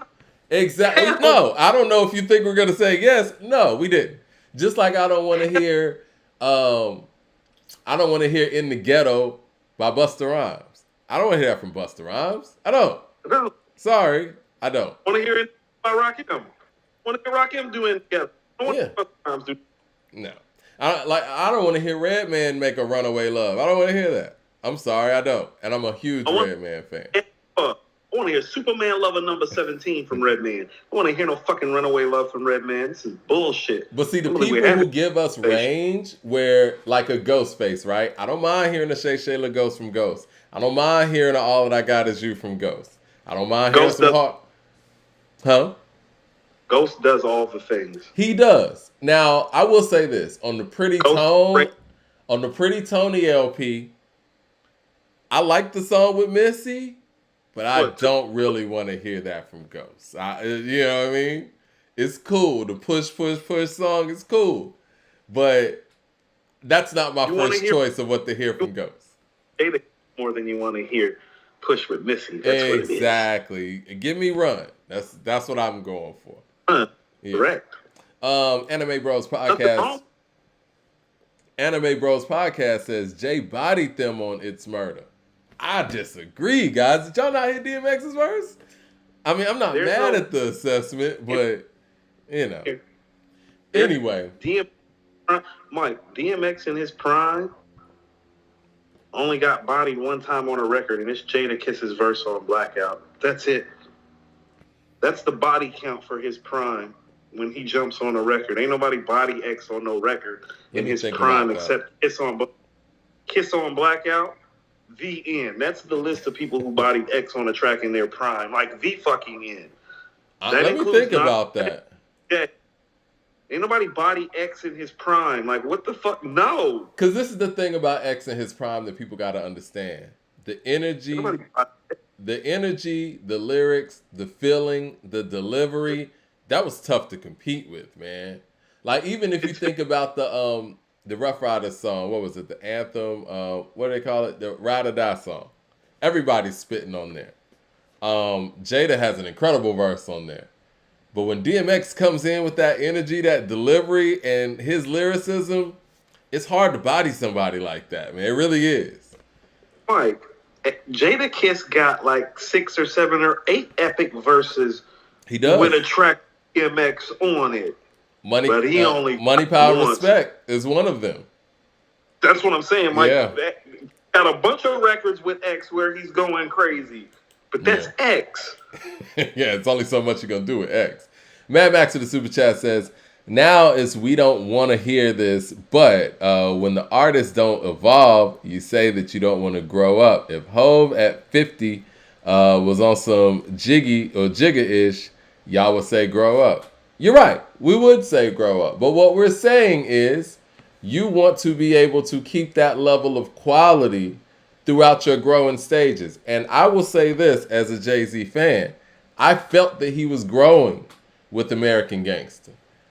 Speaker 1: Exactly. No, I don't know if you think we're gonna say yes. No, we didn't. Just like I don't want to hear, "In the Ghetto" by Busta Rhymes. I don't want to hear that from Busta Rhymes. I don't.
Speaker 4: No.
Speaker 1: Sorry, I don't.
Speaker 4: Want to hear it by Rakim? Want to hear Rakim do it together? I want to hear Times do.
Speaker 1: No. I don't want to hear Redman make a Runaway Love. I don't want to hear that. I'm sorry, I don't. And I'm a huge Redman fan.
Speaker 4: I want to hear Superman Lover number 17 from Redman. I want to hear no fucking Runaway Love from Redman. This is bullshit.
Speaker 1: But see, the people who give us range, where like a Ghostface, right? I don't mind hearing the Shay Shayla Ghost from Ghost. I don't mind hearing the All That I Got Is You from Ghost. I don't mind hearing some hard. Huh?
Speaker 4: Ghost does all the things.
Speaker 1: He does. Now, I will say this. On the Pretty Tony LP, I like the song with Missy, but I don't really want to hear that from Ghost. You know what I mean? It's cool. The push song is cool. But that's not my first choice of what to hear from Ghost.
Speaker 4: More than you want to hear Push with Missy. That's what it is.
Speaker 1: Exactly. Give me Run. That's what I'm going for.
Speaker 4: Correct.
Speaker 1: Anime Bros Podcast. Anime Bros Podcast says Jay bodied them on It's Murder. I disagree, guys. Did y'all not hear DMX's verse? I mean, I'm not mad at the assessment, but Anyway.
Speaker 4: Mike, DMX in his prime only got bodied one time on a record, and it's Jada Kiss's verse on Blackout. That's it. That's the body count for his prime when he jumps on a record. Ain't nobody body X on no record in his prime except Kiss on Blackout. The end. That's the list of people who bodied X on a track in their prime. Like the fucking end.
Speaker 1: Let me think about that.
Speaker 4: Yeah. Ain't nobody body X in his prime. Like, what the fuck? No.
Speaker 1: Because this is the thing about X in his prime that people got to understand. The energy, the lyrics, the feeling, the delivery, that was tough to compete with, man. Like, even if you think about the Rough Riders song, what was it? The anthem, what do they call it? The Ride or Die song. Everybody's spitting on there. Jada has an incredible verse on there. But when DMX comes in with that energy, that delivery, and his lyricism, it's hard to body somebody like that, man. It really is.
Speaker 4: Mike, Jada Kiss got like 6 or 7 or 8 epic verses.
Speaker 1: He does.
Speaker 4: With a track DMX on it.
Speaker 1: Money, Power, Respect is one of them.
Speaker 4: That's what I'm saying, Mike. Yeah. Got a bunch of records with X where he's going crazy. But that's X.
Speaker 1: Yeah, it's only so much you're going to do with X. Mad Max to the super chat says, now is we don't want to hear this, but when the artists don't evolve, you say that you don't want to grow up. If Hove at 50 was on some Jiggy or Jigga-ish, y'all would say grow up. You're right. We would say grow up. But what we're saying is you want to be able to keep that level of quality throughout your growing stages. And I will say this as a Jay-Z fan. I felt that he was growing with American Gangster.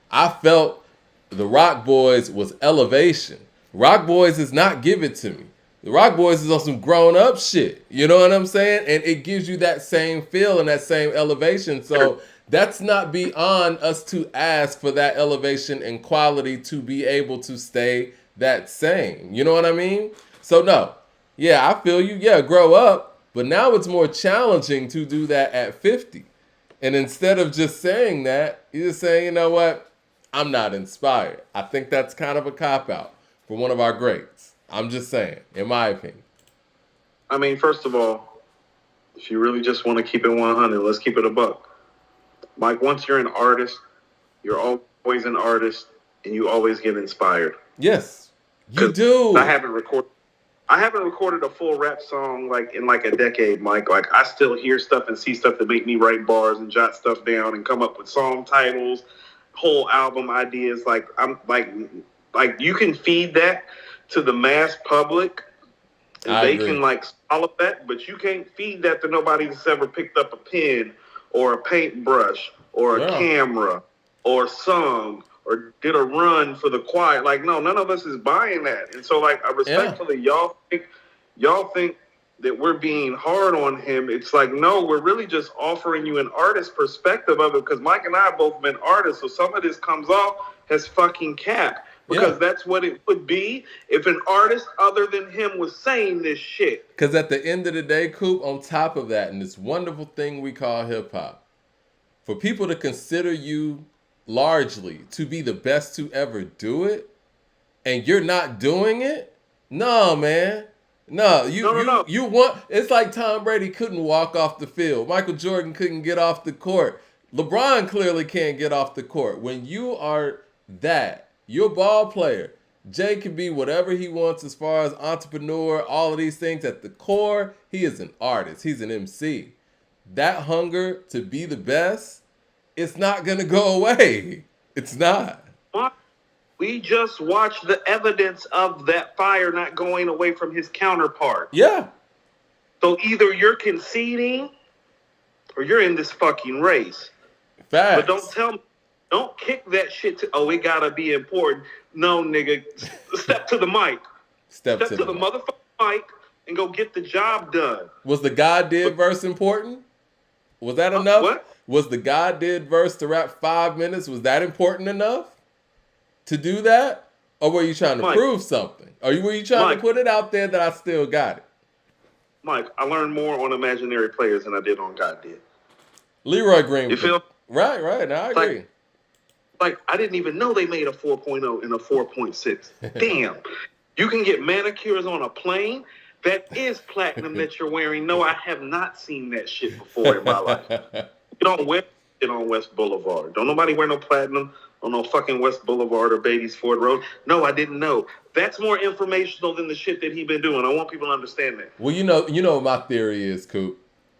Speaker 1: I felt the Rock Boys was elevation. Rock Boys is not Give It To Me. The Rock Boys is on some grown-up shit. You know what I'm saying? And it gives you that same feel and that same elevation. So that's not beyond us to ask for that elevation and quality to be able to stay that same. You know what I mean? So no. Yeah, I feel you. Yeah, grow up. But now it's more challenging to do that at 50. And instead of just saying that, you're just saying, you know what? I'm not inspired. I think that's kind of a cop-out for one of our greats. I'm just saying, in my opinion.
Speaker 4: I mean, first of all, if you really just want to keep it 100, let's keep it a buck. Mike, once you're an artist, you're always an artist, and you always get inspired.
Speaker 1: Yes, you do.
Speaker 4: I haven't recorded a full rap song in a decade, Mike. Like, I still hear stuff and see stuff that make me write bars and jot stuff down and come up with song titles, whole album ideas. You can feed that to the mass public, and they can swallow that, but you can't feed that to nobody that's ever picked up a pen or a paintbrush or a camera or sung or did a run for the choir. Like, no, none of us is buying that. And so, like, I respectfully, y'all think that we're being hard on him. It's like, no, we're really just offering you an artist perspective of it, because Mike and I have both been artists, so some of this comes off as fucking cap. Because that's what it would be if an artist other than him was saying this shit.
Speaker 1: Because at the end of the day, Coop, on top of that, and this wonderful thing we call hip-hop, for people to consider you largely to be the best to ever do it, and you're not doing it, no, man. No, you want. It's like Tom Brady couldn't walk off the field. Michael Jordan couldn't get off the court. LeBron clearly can't get off the court. When you are that, you're a ball player. Jay can be whatever he wants as far as entrepreneur, all of these things. At the core, he is an artist. He's an MC. That hunger to be the best, it's not going to go away. It's not.
Speaker 4: We just watched the evidence of that fire not going away from his counterpart.
Speaker 1: Yeah.
Speaker 4: So either you're conceding or you're in this fucking race.
Speaker 1: Facts.
Speaker 4: But don't kick that shit to, it gotta be important. No, nigga, step to the mic. Step to the motherfucking mic and go get the job done.
Speaker 1: Was the God Did verse important? Was that enough?
Speaker 4: What?
Speaker 1: Was the God Did verse to rap 5 minutes? Was that important enough to do that? Or were you trying to prove something? Or were you trying to put it out there that I still got it?
Speaker 4: Mike, I learned more on imaginary players than I did on God Did.
Speaker 1: Leroy Green.
Speaker 4: You feel?
Speaker 1: Right. Now I agree.
Speaker 4: Like, I didn't even know they made a 4.0 and a 4.6. Damn. You can get manicures on a plane. That is platinum that you're wearing. No, I have not seen that shit before in my life. You don't wear it on West Boulevard. Don't nobody wear no platinum on no fucking West Boulevard or Beatty's Ford Road. No, I didn't know. That's more informational than the shit that he been doing. I want people to understand that.
Speaker 1: Well, you know what my theory is, Coop.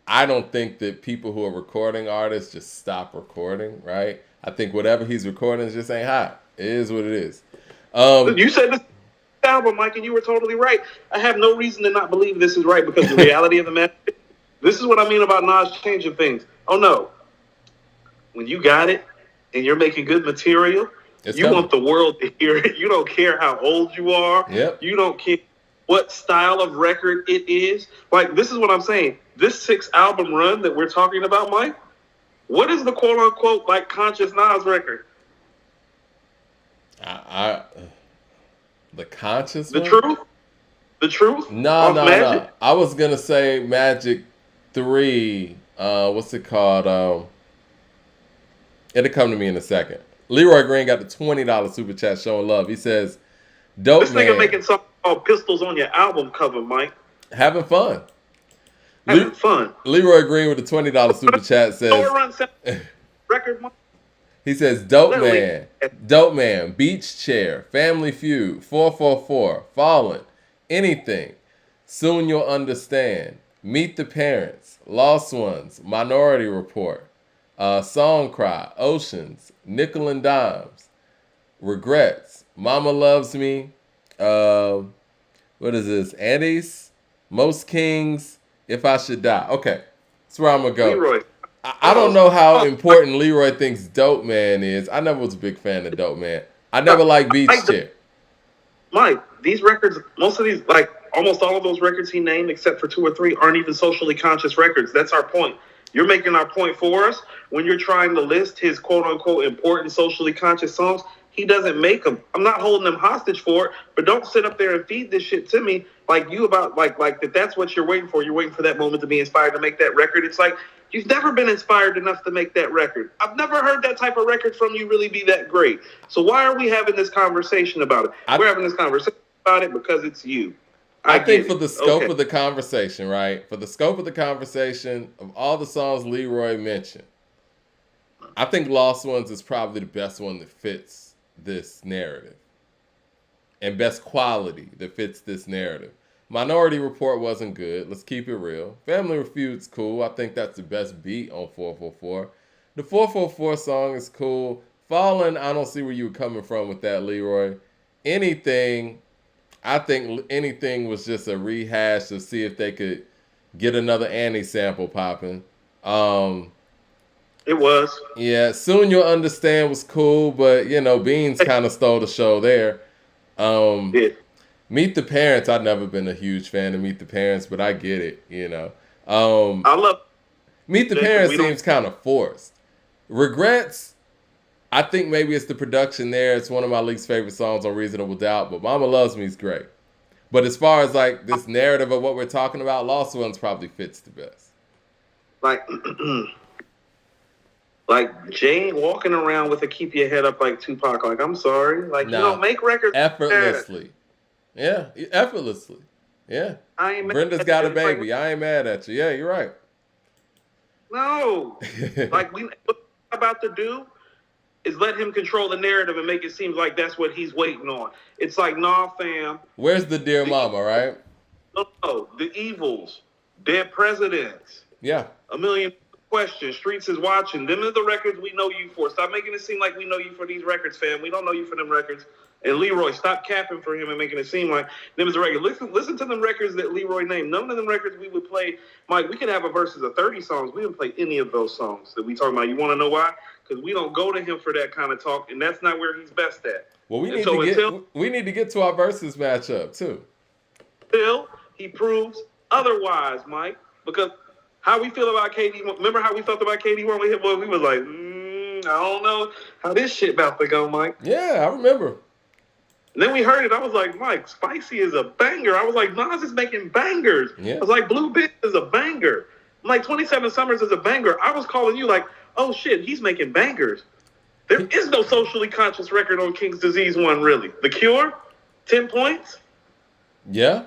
Speaker 1: I don't think that people who are recording artists just stop recording, right? I think whatever he's recording just ain't hot. It is what it is.
Speaker 4: You said this album, Mike, and you were totally right. I have no reason to not believe this is right, because the reality of the matter, this is what I mean about Nas changing things. Oh, no. When you got it and you're making good material, you want the world to hear it. You don't care how old you are.
Speaker 1: Yep.
Speaker 4: You don't care what style of record it is. Like, this is what I'm saying. This 6-album run that we're talking about, Mike, what is the quote-unquote, like, conscious Nas record?
Speaker 1: The conscious
Speaker 4: The
Speaker 1: one?
Speaker 4: truth? The truth?
Speaker 1: No. I was going to say Magic 3. What's it called? It'll come to me in a second. Leroy Green got the $20 super chat showing love. He says, dope
Speaker 4: this
Speaker 1: man.
Speaker 4: This nigga making something called Pistols on your album cover, Mike.
Speaker 1: Having fun.
Speaker 4: Fun.
Speaker 1: Leroy Green with the $20 super chat says,
Speaker 4: record.
Speaker 1: He says, dope man, beach chair, Family Feud, 444, Fallen, anything, soon you'll understand, Meet the Parents, Lost Ones, Minority Report, Song Cry, Oceans, Nickel and Dimes, Regrets, Mama Loves Me, what is this, Andes, Most Kings, If I Should Die. Okay, that's where I'm going to go.
Speaker 4: Leroy.
Speaker 1: I don't know how important Leroy thinks Dope Man is. I never was a big fan of Dope Man. I never liked Beach Chair.
Speaker 4: Mike, these records, most of these, like almost all of those records he named, except for 2 or 3, aren't even socially conscious records. That's our point. You're making our point for us when you're trying to list his quote-unquote important socially conscious songs. He doesn't make them. I'm not holding him hostage for it, but don't sit up there and feed this shit to me like you about like that's what you're waiting for. You're waiting for that moment to be inspired to make that record. It's like you've never been inspired enough to make that record. I've never heard that type of record from you really be that great. So why are we having this conversation about it? We're having this conversation about it because it's you.
Speaker 1: I think for the scope of the conversation, right? For the scope of the conversation of all the songs Leroy mentioned, I think Lost Ones is probably the best one that fits this narrative and best quality that fits this narrative. Minority Report wasn't good. Let's keep it real. Family Feud's cool. I think that's the best beat on 444. The 444 song is cool. Fallen, I don't see where you were coming from with that, Leroy. Anything, I think anything was just a rehash to see if they could get another Annie sample popping.
Speaker 4: It was.
Speaker 1: Yeah, Soon You'll Understand was cool, but Beans kind of stole the show there. Um,
Speaker 4: Yeah.
Speaker 1: Meet the Parents, I've never been a huge fan of Meet the Parents, but I get it. Um,
Speaker 4: I love
Speaker 1: Meet the
Speaker 4: Jay because
Speaker 1: Parents
Speaker 4: we don't.
Speaker 1: seems kind of forced. Regrets, I think maybe it's the production there. It's one of my least favorite songs on Reasonable Doubt, but Mama Loves Me is great. But as far as like this narrative of what we're talking about, Lost Ones probably fits the best.
Speaker 4: Like, like Jay walking around with a keep your head up like Tupac. Like, I'm sorry. Like, you don't
Speaker 1: Now,
Speaker 4: make records.
Speaker 1: effortlessly. Yeah, effortlessly. Yeah.
Speaker 4: I ain't mad
Speaker 1: Brenda's
Speaker 4: at
Speaker 1: got
Speaker 4: you.
Speaker 1: a
Speaker 4: It's like,
Speaker 1: baby. I ain't mad at you. Yeah, you're right.
Speaker 4: no. Like, what we're about to do is let him control the narrative and make it seem like that's what he's waiting on. It's like, nah, fam.
Speaker 1: Where's the Dear Mama, right?
Speaker 4: No, the evils, dead presidents,
Speaker 1: Yeah.
Speaker 4: a million questions. Streets is watching. Them are the records we know you for. Stop making it seem like we know you for these records, fam. We don't know you for them records. And Leroy, stop capping for him and making it seem like them is the record. Listen to them records that Leroy named. None of them records we would play. Mike, we could have a verses of 30 songs. We wouldn't play any of those songs that we talking about. You want to know why? Because we don't go to him for that kind of talk, and that's not where he's best at.
Speaker 1: Well, we
Speaker 4: And
Speaker 1: need
Speaker 4: so
Speaker 1: we need to get to our versus matchup too.
Speaker 4: until he proves otherwise, Mike. Because how we feel about KD, remember how we felt about KD when we hit boy? We was like, I don't know how this shit about to go, Mike.
Speaker 1: Yeah, I remember.
Speaker 4: And then we heard it. I was like, Mike, Spicy is a banger. I was like, Nas is making bangers.
Speaker 1: Yeah.
Speaker 4: I was like, Blue Bitch is a banger. I'm like, 27 Summers is a banger. I was calling you like, oh shit, he's making bangers. There is no socially conscious record on King's Disease 1, really. The Cure, 10 points.
Speaker 1: Yeah.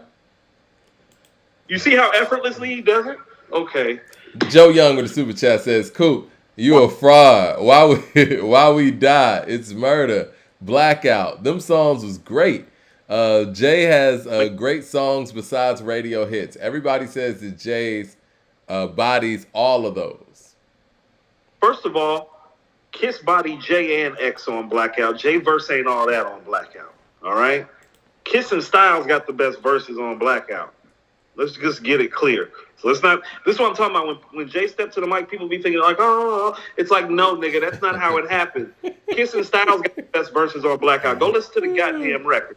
Speaker 4: You see how effortlessly he does it? Okay.
Speaker 1: Joe Young with the super chat says, "Coop, you a fraud. Why we die? It's murder. Blackout. Them songs was great. Jay has great songs besides radio hits. Everybody says that Jay's bodies all of those.
Speaker 4: First of all, Kiss body J and X on Blackout. J verse ain't all that on Blackout. All right? Kiss and Styles got the best verses on Blackout. Let's just get it clear. So let's not. This is what I'm talking about. When Jay stepped to the mic, people be thinking like, oh, it's like, no, nigga, that's not how it happened. Kiss and Styles got the best verses on Blackout. Go listen to the goddamn record.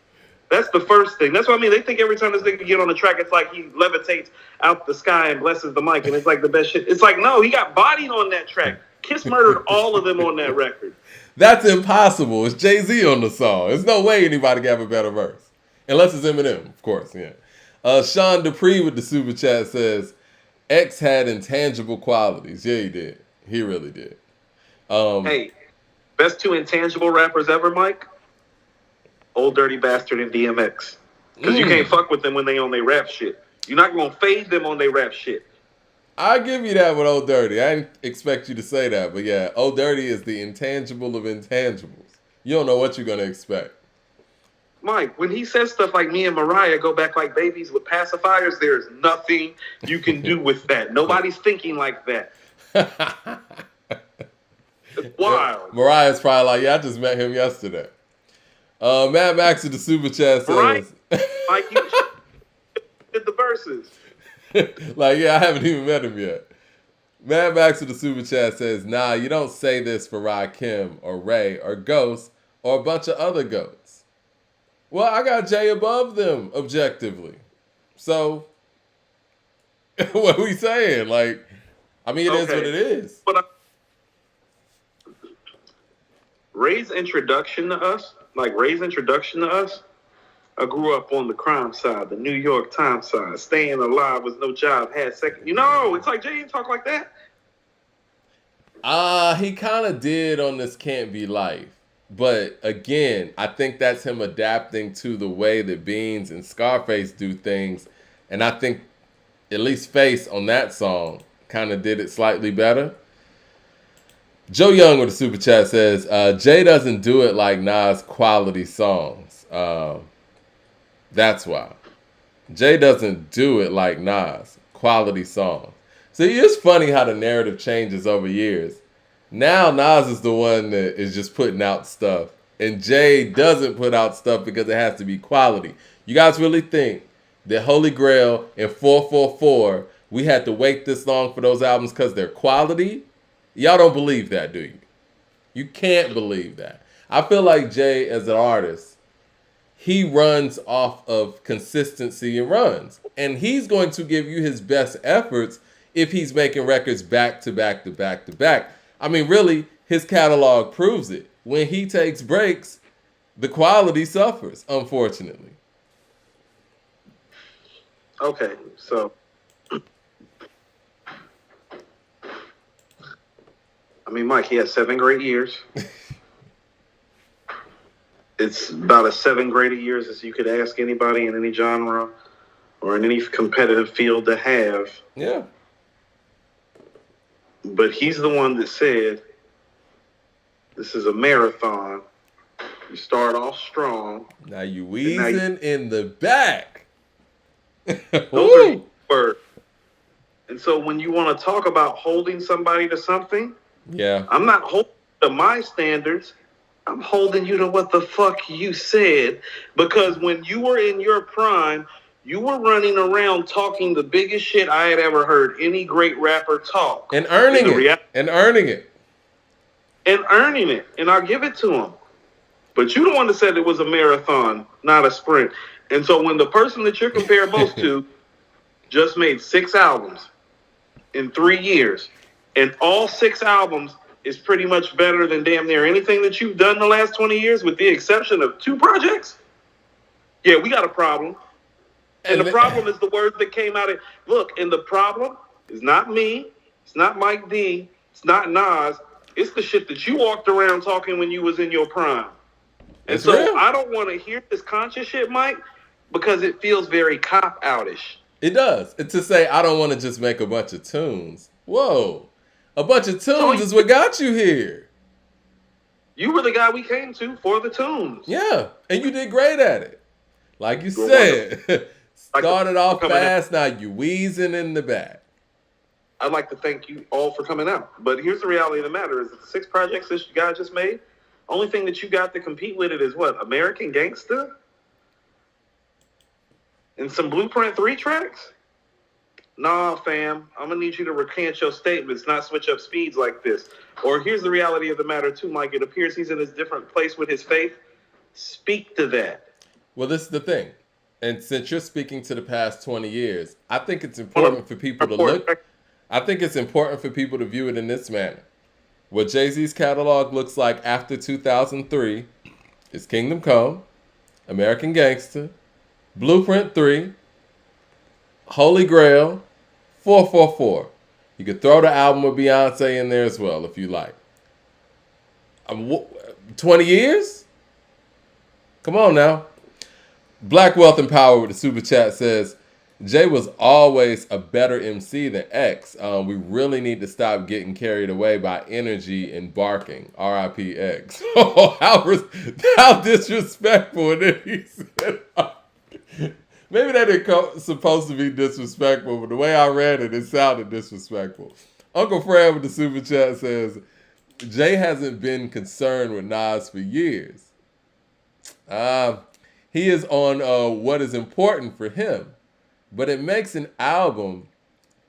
Speaker 4: That's the first thing. That's what I mean. They think every time this nigga get on the track, it's like he levitates out the sky and blesses the mic, and it's like the best shit. It's like, no, he got bodied on that track. Kiss murdered all of them on that record.
Speaker 1: That's impossible. It's Jay-Z on the song. There's no way anybody can have a better verse. Unless it's Eminem, of course, yeah. Sean Dupree with the super chat says, X had intangible qualities. Yeah, he did. He really did.
Speaker 4: Hey, best two intangible rappers ever, Mike? Old Dirty Bastard and DMX. Because you can't fuck with them when they on their rap shit. You're not going to fade them on their rap shit.
Speaker 1: I give you that with Old Dirty. I didn't expect you to say that, but yeah, Old Dirty is the intangible of intangibles. You don't know what you're going to expect.
Speaker 4: Mike, when he says stuff like me and Mariah go back like babies with pacifiers, there's nothing you can do with that. Nobody's thinking like that. It's wild.
Speaker 1: Mariah's probably like, yeah, I just met him yesterday. Mad Max with the super chat says,
Speaker 4: Mike, you did the verses.
Speaker 1: like, yeah, I haven't even met him yet. Mad Max with the super chat says, nah, you don't say this for Rakim or Ray or Ghost or a bunch of other goats. Well, I got Jay above them, objectively. So, what are we saying? Like, I mean, it is what it is.
Speaker 4: But Ray's introduction to us, I grew up on the crime side, the New York Times side, staying alive with no job, had second. It's like Jay ain't talk like that.
Speaker 1: He kind of did on this Can't Be Life. But again, I think that's him adapting to the way that Beans and Scarface do things. And I think at least Face on that song kind of did it slightly better. Joe Young with the super chat says, Jay doesn't do it like Nas quality songs. That's why. Jay doesn't do it like Nas quality songs. See, it's funny how the narrative changes over years. Now Nas is the one that is just putting out stuff. And Jay doesn't put out stuff because it has to be quality. You guys really think that Holy Grail and 444, we had to wait this long for those albums because they're quality? Y'all don't believe that, do you? You can't believe that. I feel like Jay, as an artist, he runs off of consistency and runs. And he's going to give you his best efforts if he's making records back to back to back to back. I mean, really, his catalog proves it. When he takes breaks, the quality suffers, unfortunately.
Speaker 4: Okay, so I mean, Mike, he has 7 great years. It's about as 7 great years as you could ask anybody in any genre or in any competitive field to have.
Speaker 1: Yeah.
Speaker 4: But he's the one that said, this is a marathon. You start off strong.
Speaker 1: Now you wheezing in the back.
Speaker 4: Those are words. And so when you want to talk about holding somebody to something,
Speaker 1: yeah,
Speaker 4: I'm not holding to my standards. I'm holding you to what the fuck you said. Because when you were in your prime, you were running around talking the biggest shit I had ever heard any great rapper talk.
Speaker 1: And earning it. And earning it.
Speaker 4: And earning it. And I'll give it to him. But you the one that said it was a marathon, not a sprint. And so when the person that you're comparing both to just made 6 albums in 3 years, and all 6 albums is pretty much better than damn near anything that you've done in the last 20 years, with the exception of 2 projects, yeah, we got a problem. And the problem is the words that came out of, look, and the problem is not me, it's not Mike D, it's not Nas, it's the shit that you walked around talking when you was in your prime. And so real. I don't want to hear this conscious shit, Mike, because it feels very cop-outish.
Speaker 1: It does. It's to say, I don't want to just make a bunch of tunes. Whoa. A bunch of tunes is what got you here.
Speaker 4: You were the guy we came to for the tunes.
Speaker 1: Yeah, and you did great at it. Like you said, started off fast, now you wheezing in the back.
Speaker 4: I'd like to thank you all for coming out. But here's the reality of the matter is the 6 projects this guy just made, only thing that you got to compete with it is what? American Gangsta? And some Blueprint 3 tracks? Nah, fam, I'm going to need you to recant your statements, not switch up speeds like this. Or here's the reality of the matter, too, Mike. It appears he's in a different place with his faith. Speak to that.
Speaker 1: Well, this is the thing. And since you're speaking to the past 20 years, I think it's important for people to look. I think it's important for people to view it in this manner. What Jay-Z's catalog looks like after 2003 is Kingdom Come, American Gangster, Blueprint 3, Holy Grail, 444. You could throw the album with Beyonce in there as well if you like. 20 years? Come on now. Black Wealth and Power with the super chat says, Jay was always a better MC than X. We really need to stop getting carried away by energy and barking. R.I.P. X. How disrespectful. And then he said, maybe that ain't supposed to be disrespectful, but the way I read it, it sounded disrespectful. Uncle Fred with the super chat says, Jay hasn't been concerned with Nas for years. He is on what is important for him. But it makes an album.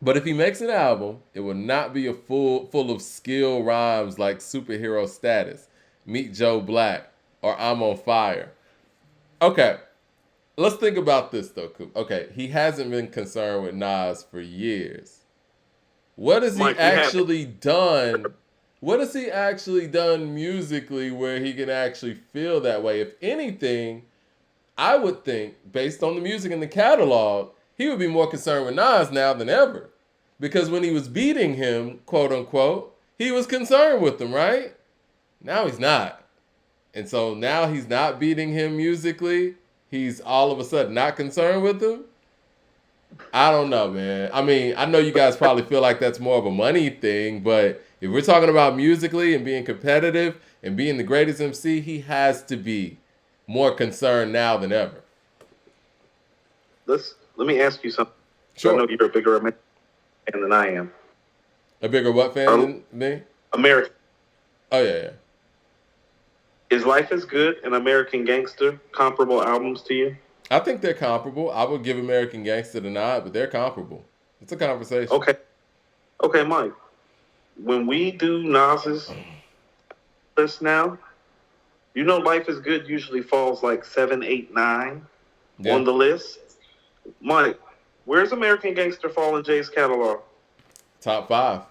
Speaker 1: But if he makes an album, it will not be full of skill rhymes like Superhero Status, Meet Joe Black, or I'm on Fire. Okay, let's think about this though, Coop. Okay, he hasn't been concerned with Nas for years. What has he actually done? What has he actually done musically where he can actually feel that way? If anything, I would think, based on the music and the catalog, he would be more concerned with Nas now than ever. Because when he was beating him, quote unquote, he was concerned with him, right? Now he's not. And so now he's not beating him musically. He's all of a sudden not concerned with him. I don't know, man. I mean, I know you guys probably feel like that's more of a money thing, but if we're talking about musically and being competitive and being the greatest MC, he has to be more concerned now than ever.
Speaker 4: Let me ask you something.
Speaker 1: Sure.
Speaker 4: I know you're a bigger American fan than I am.
Speaker 1: A bigger what fan than me?
Speaker 4: American.
Speaker 1: Oh, yeah.
Speaker 4: Is Life is Good and American Gangster comparable albums to you?
Speaker 1: I think they're comparable. I would give American Gangster the nod, but they're comparable. It's a conversation.
Speaker 4: Okay, Mike. when we do Nas's list now, you know, Life is Good usually falls like 7, 8, 9 on the list. Mike, where's American Gangster fall in Jay's catalog?
Speaker 1: Top 5.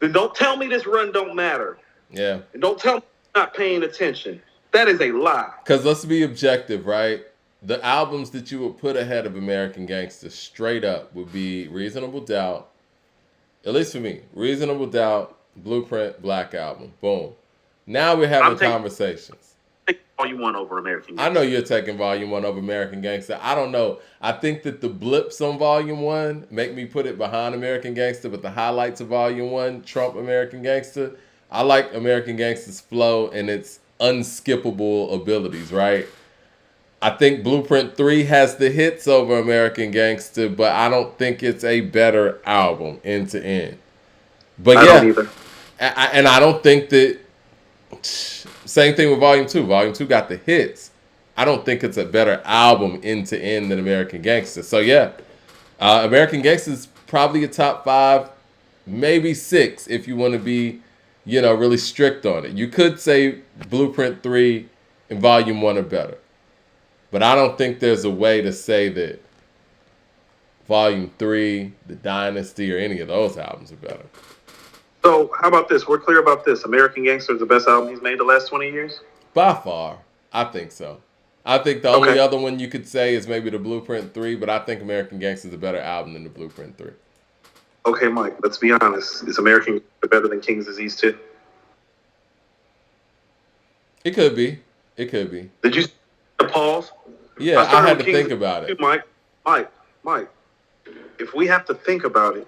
Speaker 4: Then don't tell me this run don't matter.
Speaker 1: Yeah.
Speaker 4: And don't tell me I'm not paying attention. That is a lie.
Speaker 1: Because let's be objective, right? The albums that you would put ahead of American Gangster straight up would be Reasonable Doubt, at least for me, Reasonable Doubt, Blueprint, Black Album. Boom. Now we're having conversations.
Speaker 4: Volume 1 over American Gangster.
Speaker 1: I know you're taking Volume 1 over American Gangster. I don't know. I think that the blips on Volume 1 make me put it behind American Gangster, but the highlights of Volume 1 trump American Gangster. I like American Gangster's flow and its unskippable abilities, right? I think Blueprint 3 has the hits over American Gangster, but I don't think it's a better album end to end. But
Speaker 4: I don't either.
Speaker 1: And I don't think that. Same thing with Volume 2. Volume 2 got the hits. I don't think it's a better album end to end than American Gangster. So yeah, American Gangster is probably a top 5, maybe 6 if you want to be, really strict on it. You could say Blueprint 3 and Volume 1 are better. But I don't think there's a way to say that Volume 3, The Dynasty, or any of those albums are better.
Speaker 4: So, how about this? We're clear about this. American Gangster is the best album he's made the last 20 years?
Speaker 1: By far. I think so. I think the only other one you could say is maybe the Blueprint 3, but I think American Gangster is a better album than the Blueprint 3.
Speaker 4: Okay, Mike, let's be honest. Is American Gangster better than King's Disease 2?
Speaker 1: It could be. It could be.
Speaker 4: Did you see the pause?
Speaker 1: Yeah, I had to think about it.
Speaker 4: Mike, if we have to think about it,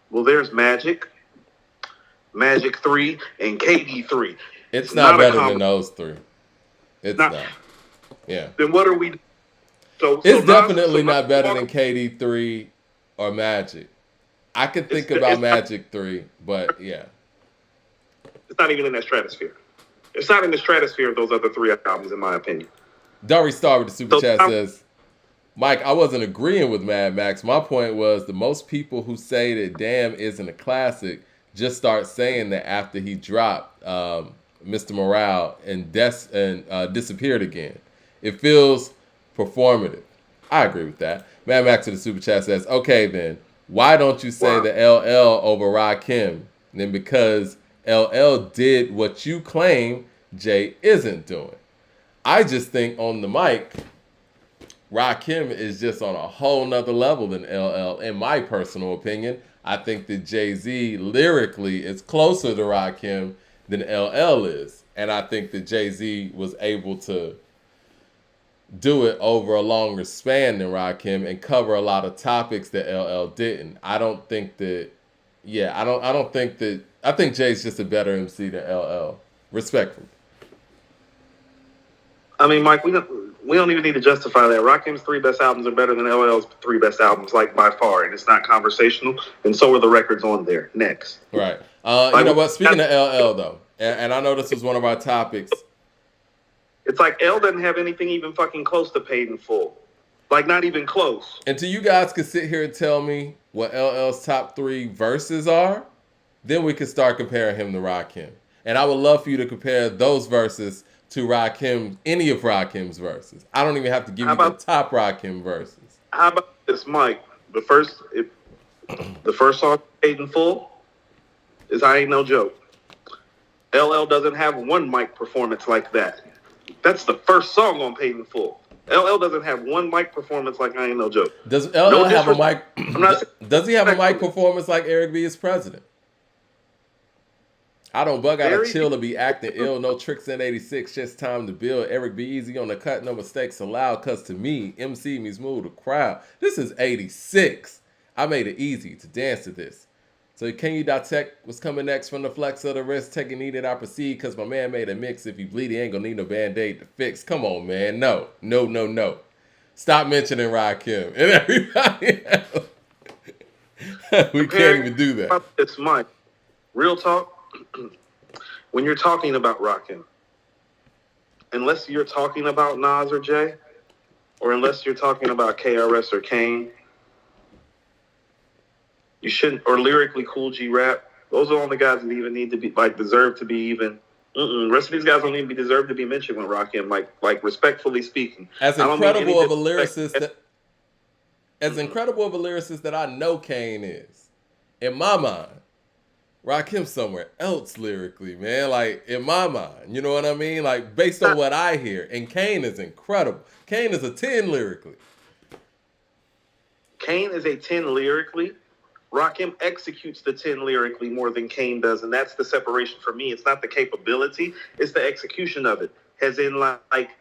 Speaker 4: well, there's Magic 3, and KD 3.
Speaker 1: It's not better than those 3. It's not. Yeah.
Speaker 4: Then what are we?
Speaker 1: It's definitely not better than KD 3 or Magic. I could think about Magic 3, but yeah.
Speaker 4: It's not even in that stratosphere. It's not in the stratosphere of those other 3 albums, in my opinion.
Speaker 1: Dory Star with the super chat says, Mike, I wasn't agreeing with Mad Max. My point was the most people who say that Damn isn't a classic just start saying that after he dropped Mr. Morale and disappeared again. It feels performative. I agree with that. Mad Max with the super chat says, okay then, why don't you say the LL over Rakim? Then because LL did what you claim Jay isn't doing. I just think on the mic, Rakim is just on a whole nother level than LL, in my personal opinion. I think that Jay-Z lyrically is closer to Rakim than LL is. And I think that Jay-Z was able to do it over a longer span than Rakim and cover a lot of topics that LL didn't. I think Jay's just a better MC than LL. Respectfully.
Speaker 4: I mean, Mike, we don't even need to justify that. Rakim's 3 best albums are better than LL's 3 best albums, like by far, and it's not conversational. And so are the records on there. Next,
Speaker 1: right? You know what? Speaking of LL though, and I know this was one of our topics.
Speaker 4: It's like L doesn't have anything even fucking close to Paid in Full, like not even close.
Speaker 1: Until you guys could sit here and tell me what LL's top 3 verses are, then we could start comparing him to Rakim. And I would love for you to compare those verses to Rakim, any of Rakim's verses. I don't even have to give you the top Rakim verses.
Speaker 4: How about this, Mike? The first song, Paid in Full, is I Ain't No Joke. LL doesn't have one mic performance like that. That's the first song on Paid in Full. LL doesn't have one mic performance like I Ain't No Joke.
Speaker 1: Does LL have a mic? Does he have a mic performance like Eric B. is president? I don't bug out a chill to be acting ill. No tricks in 86. Just time to build. Eric be easy on the cut. No mistakes allowed. Cause to me, MC means move the crowd. This is 86. I made it easy to dance to this. So can you dissect what's coming next from the flex of the wrist? Taking needed, I proceed. Cause my man made a mix. If you bleed, he ain't gonna need no band-aid to fix. Come on, man. No. Stop mentioning Rakim and everybody else. We can't even do that.
Speaker 4: It's Mike. Real talk. When you're talking about Rakim, unless you're talking about Nas or Jay, or unless you're talking about KRS or Kane, you shouldn't, or lyrically Cool G Rap, Those are the only guys that even need to be like deserve to be even. Rest of these guys don't even deserve to be mentioned when Rakim. Like respectfully speaking,
Speaker 1: As incredible of a lyricist that I know Kane is, in my mind, Rakim's somewhere else lyrically, man. Like, in my mind, you know what I mean? Like, based on what I hear. And Kane is incredible. Kane is a 10 lyrically.
Speaker 4: Kane is a 10 lyrically. Rakim executes the 10 lyrically more than Kane does, and that's the separation for me. It's not the capability, it's the execution of it. As in, like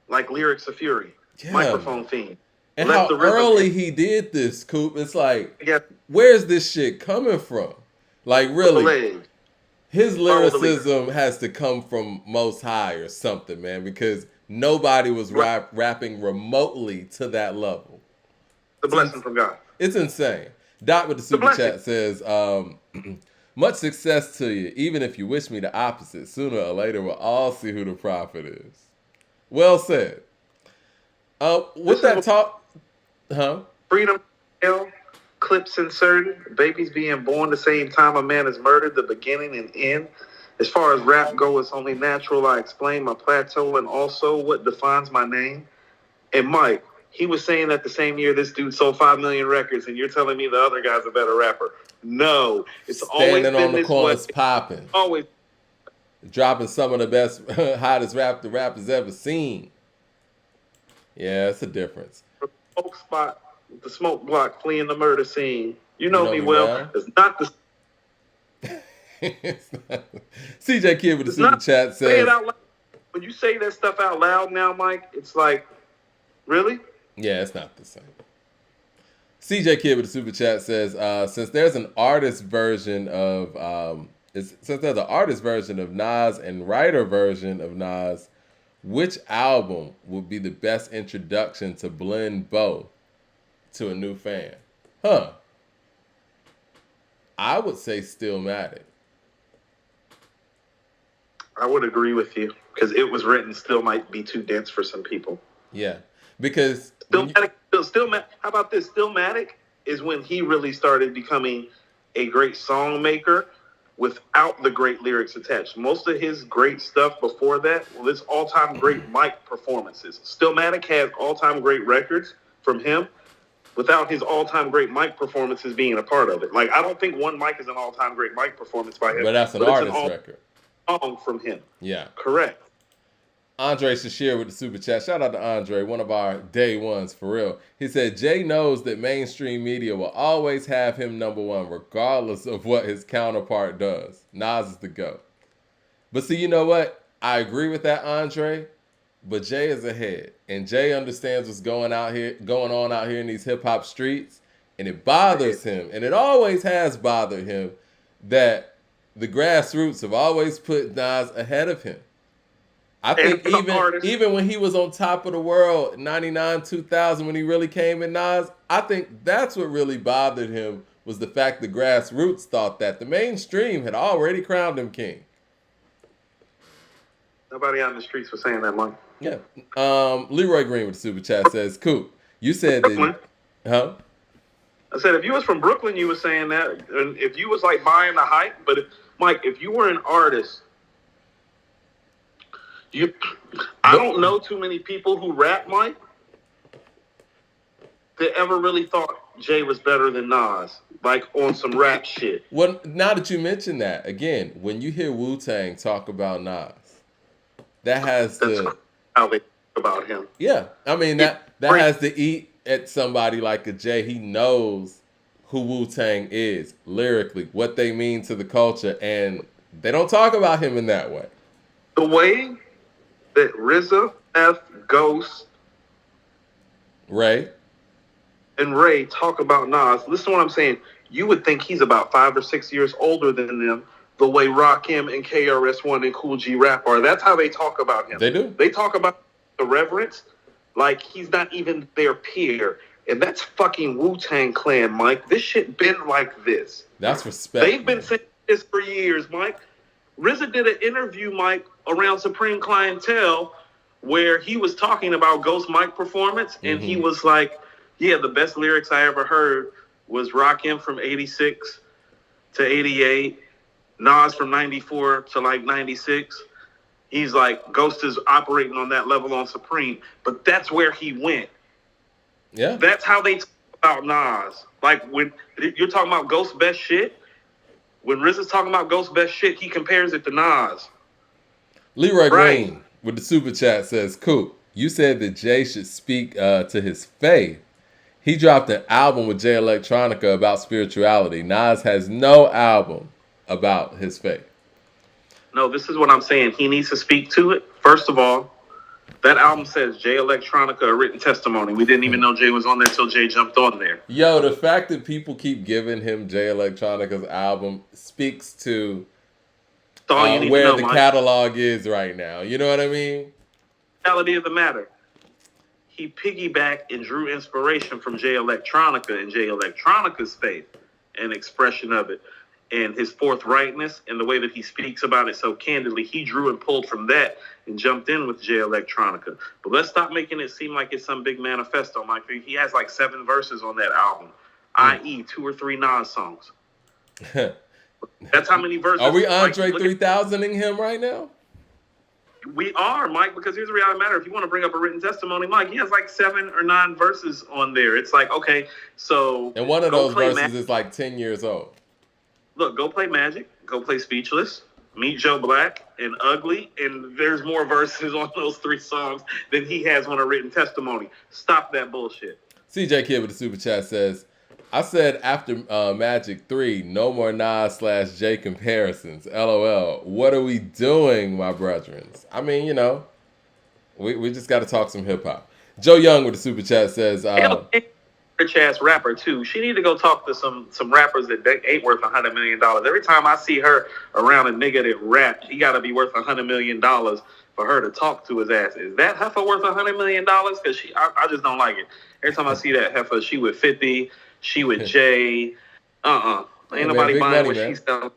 Speaker 4: Lyrics of Fury, yeah, Microphone Fiend.
Speaker 1: And how early he did this, Coop. It's like, where's this shit coming from? Like, really, his lyricism has to come from Most High or something, man, because nobody was rapping remotely to that level.
Speaker 4: The blessing from God.
Speaker 1: It's insane. Doc with the super chat says, much success to you. Even if you wish me the opposite, sooner or later we'll all see who the prophet is. Well said. With that talk,
Speaker 4: Freedom, clips inserted, babies being born the same time a man is murdered, the beginning and end. As far as rap go, it's only natural I explain my plateau and also what defines my name. And Mike, he was saying that the same year this dude sold 5 million records, and you're telling me the other guy's a better rapper. No. It's always been
Speaker 1: on the
Speaker 4: this
Speaker 1: corners
Speaker 4: way.
Speaker 1: Popping.
Speaker 4: Always.
Speaker 1: Dropping some of the best, hottest rap the rappers ever seen. Yeah, it's a difference.
Speaker 4: The smoke spot, the smoke block, fleeing the murder scene. You know me well. It's not the...
Speaker 1: CJ Kid with the super chat says...
Speaker 4: Say it out loud. When you say that stuff out loud now, Mike, it's like, really?
Speaker 1: Yeah, it's not the same. CJ Kid with the super chat says, since there's an artist version of Nas and writer version of Nas, which album would be the best introduction to blend both to a new fan? I would say Stillmatic.
Speaker 4: I would agree with you because it was written still might be too dense for some people.
Speaker 1: Yeah, because
Speaker 4: Stillmatic. How about this? Stillmatic is when he really started becoming a great song maker without the great lyrics attached. Most of his great stuff before that, well, it's all-time great mic performances. Stillmatic has all-time great records from him without his all-time great mic performances being a part of it. Like, I don't think One Mic is an all-time great mic performance by him.
Speaker 1: But that's an artist record.
Speaker 4: Song from him.
Speaker 1: Yeah.
Speaker 4: Correct.
Speaker 1: Andre Shashir with the super chat. Shout out to Andre, one of our day ones for real. He said, Jay knows that mainstream media will always have him number one, regardless of what his counterpart does. Nas is the GOAT. But see, you know what? I agree with that, Andre. But Jay is ahead. And Jay understands what's going on out here in these hip-hop streets. And it bothers him. And it always has bothered him that the grassroots have always put Nas ahead of him. I think even when he was on top of the world, 99, 2000, when he really came in Nas, I think that's what really bothered him was the fact the grassroots thought that. The mainstream had already crowned him king.
Speaker 4: Nobody out in the streets was saying that, Mike.
Speaker 1: Yeah. Leroy Green with the super chat says, Coop, you said that... Huh?
Speaker 4: I said if you was from Brooklyn, you was saying that. And if you was like buying the hype, but Mike, if you were an artist... I don't know too many people who rap, Mike, that ever really thought Jay was better than Nas, like on some rap shit.
Speaker 1: Well, now that you mention that, again, when you hear Wu-Tang talk about Nas, that has to...
Speaker 4: how they talk about him.
Speaker 1: Yeah, I mean, that has to eat at somebody like a Jay. He knows who Wu-Tang is, lyrically, what they mean to the culture, and they don't talk about him in that way.
Speaker 4: The way... that RZA, F, Ghost,
Speaker 1: Ray
Speaker 4: talk about Nas. Listen to what I'm saying. You would think he's about 5 or 6 years older than them, the way Rakim and KRS-One and Cool G Rap are. That's how they talk about him.
Speaker 1: They do.
Speaker 4: They talk about the reverence like he's not even their peer. And that's fucking Wu-Tang Clan, Mike. This shit been like this.
Speaker 1: That's respect.
Speaker 4: They've been saying this for years, Mike. RZA did an interview, Mike, around Supreme Clientele where he was talking about Ghost Mike performance, and he was like, yeah, the best lyrics I ever heard was Rakim from 86 to 88, Nas from 94 to like 96. He's like, Ghost is operating on that level on Supreme, but that's where he went.
Speaker 1: Yeah.
Speaker 4: That's how they talk about Nas. Like, when you're talking about Ghost's best shit, when Riz is talking about Ghost's best shit, he compares it to Nas.
Speaker 1: Leroy Green with the super chat says, Coop, you said that Jay should speak to his faith. He dropped an album with Jay Electronica about spirituality. Nas has no album about his faith.
Speaker 4: No, this is what I'm saying. He needs to speak to it. First of all, that album says Jay Electronica, a written testimony. We didn't even know Jay was on there until Jay jumped on there.
Speaker 1: Yo, the fact that people keep giving him Jay Electronica's album speaks to where the catalog is right now. You know what I mean?
Speaker 4: Reality of the matter. He piggybacked and drew inspiration from Jay Electronica and Jay Electronica's faith and expression of it. And his forthrightness and the way that he speaks about it so candidly, he drew and pulled from that and jumped in with Jay Electronica. But let's stop making it seem like it's some big manifesto. Like, he has like 7 verses on that album, i.e. 2 or 3 Nas songs. That's how many verses.
Speaker 1: Are we Andre 3000ing him right now?
Speaker 4: We are, Mike, because here's the reality of the matter. If you want to bring up a written testimony, Mike, he has like 7 or 9 verses on there. It's like, okay, so...
Speaker 1: And one of those verses is like 10 years old.
Speaker 4: Look, go play Magic, go play Speechless, Meet Joe Black, and Ugly, and there's more verses on those 3 songs than he has on a written testimony. Stop that bullshit.
Speaker 1: CJ Kid with the super chat says, I said after Magic 3, no more Nas/Jay comparisons. LOL. What are we doing, my brethren? I mean, you know, we just got to talk some hip hop. Joe Young with the super chat says,
Speaker 4: rich ass rapper too. She need to go talk to some rappers that ain't worth $100 million. Every time I see her around a nigga that rap, he got to be worth $100 million for her to talk to his ass. Is that heifer worth $100 million? Because I just don't like it. Every time I see that heifer, she with 50, she with Jay. Ain't nobody buying what she's selling.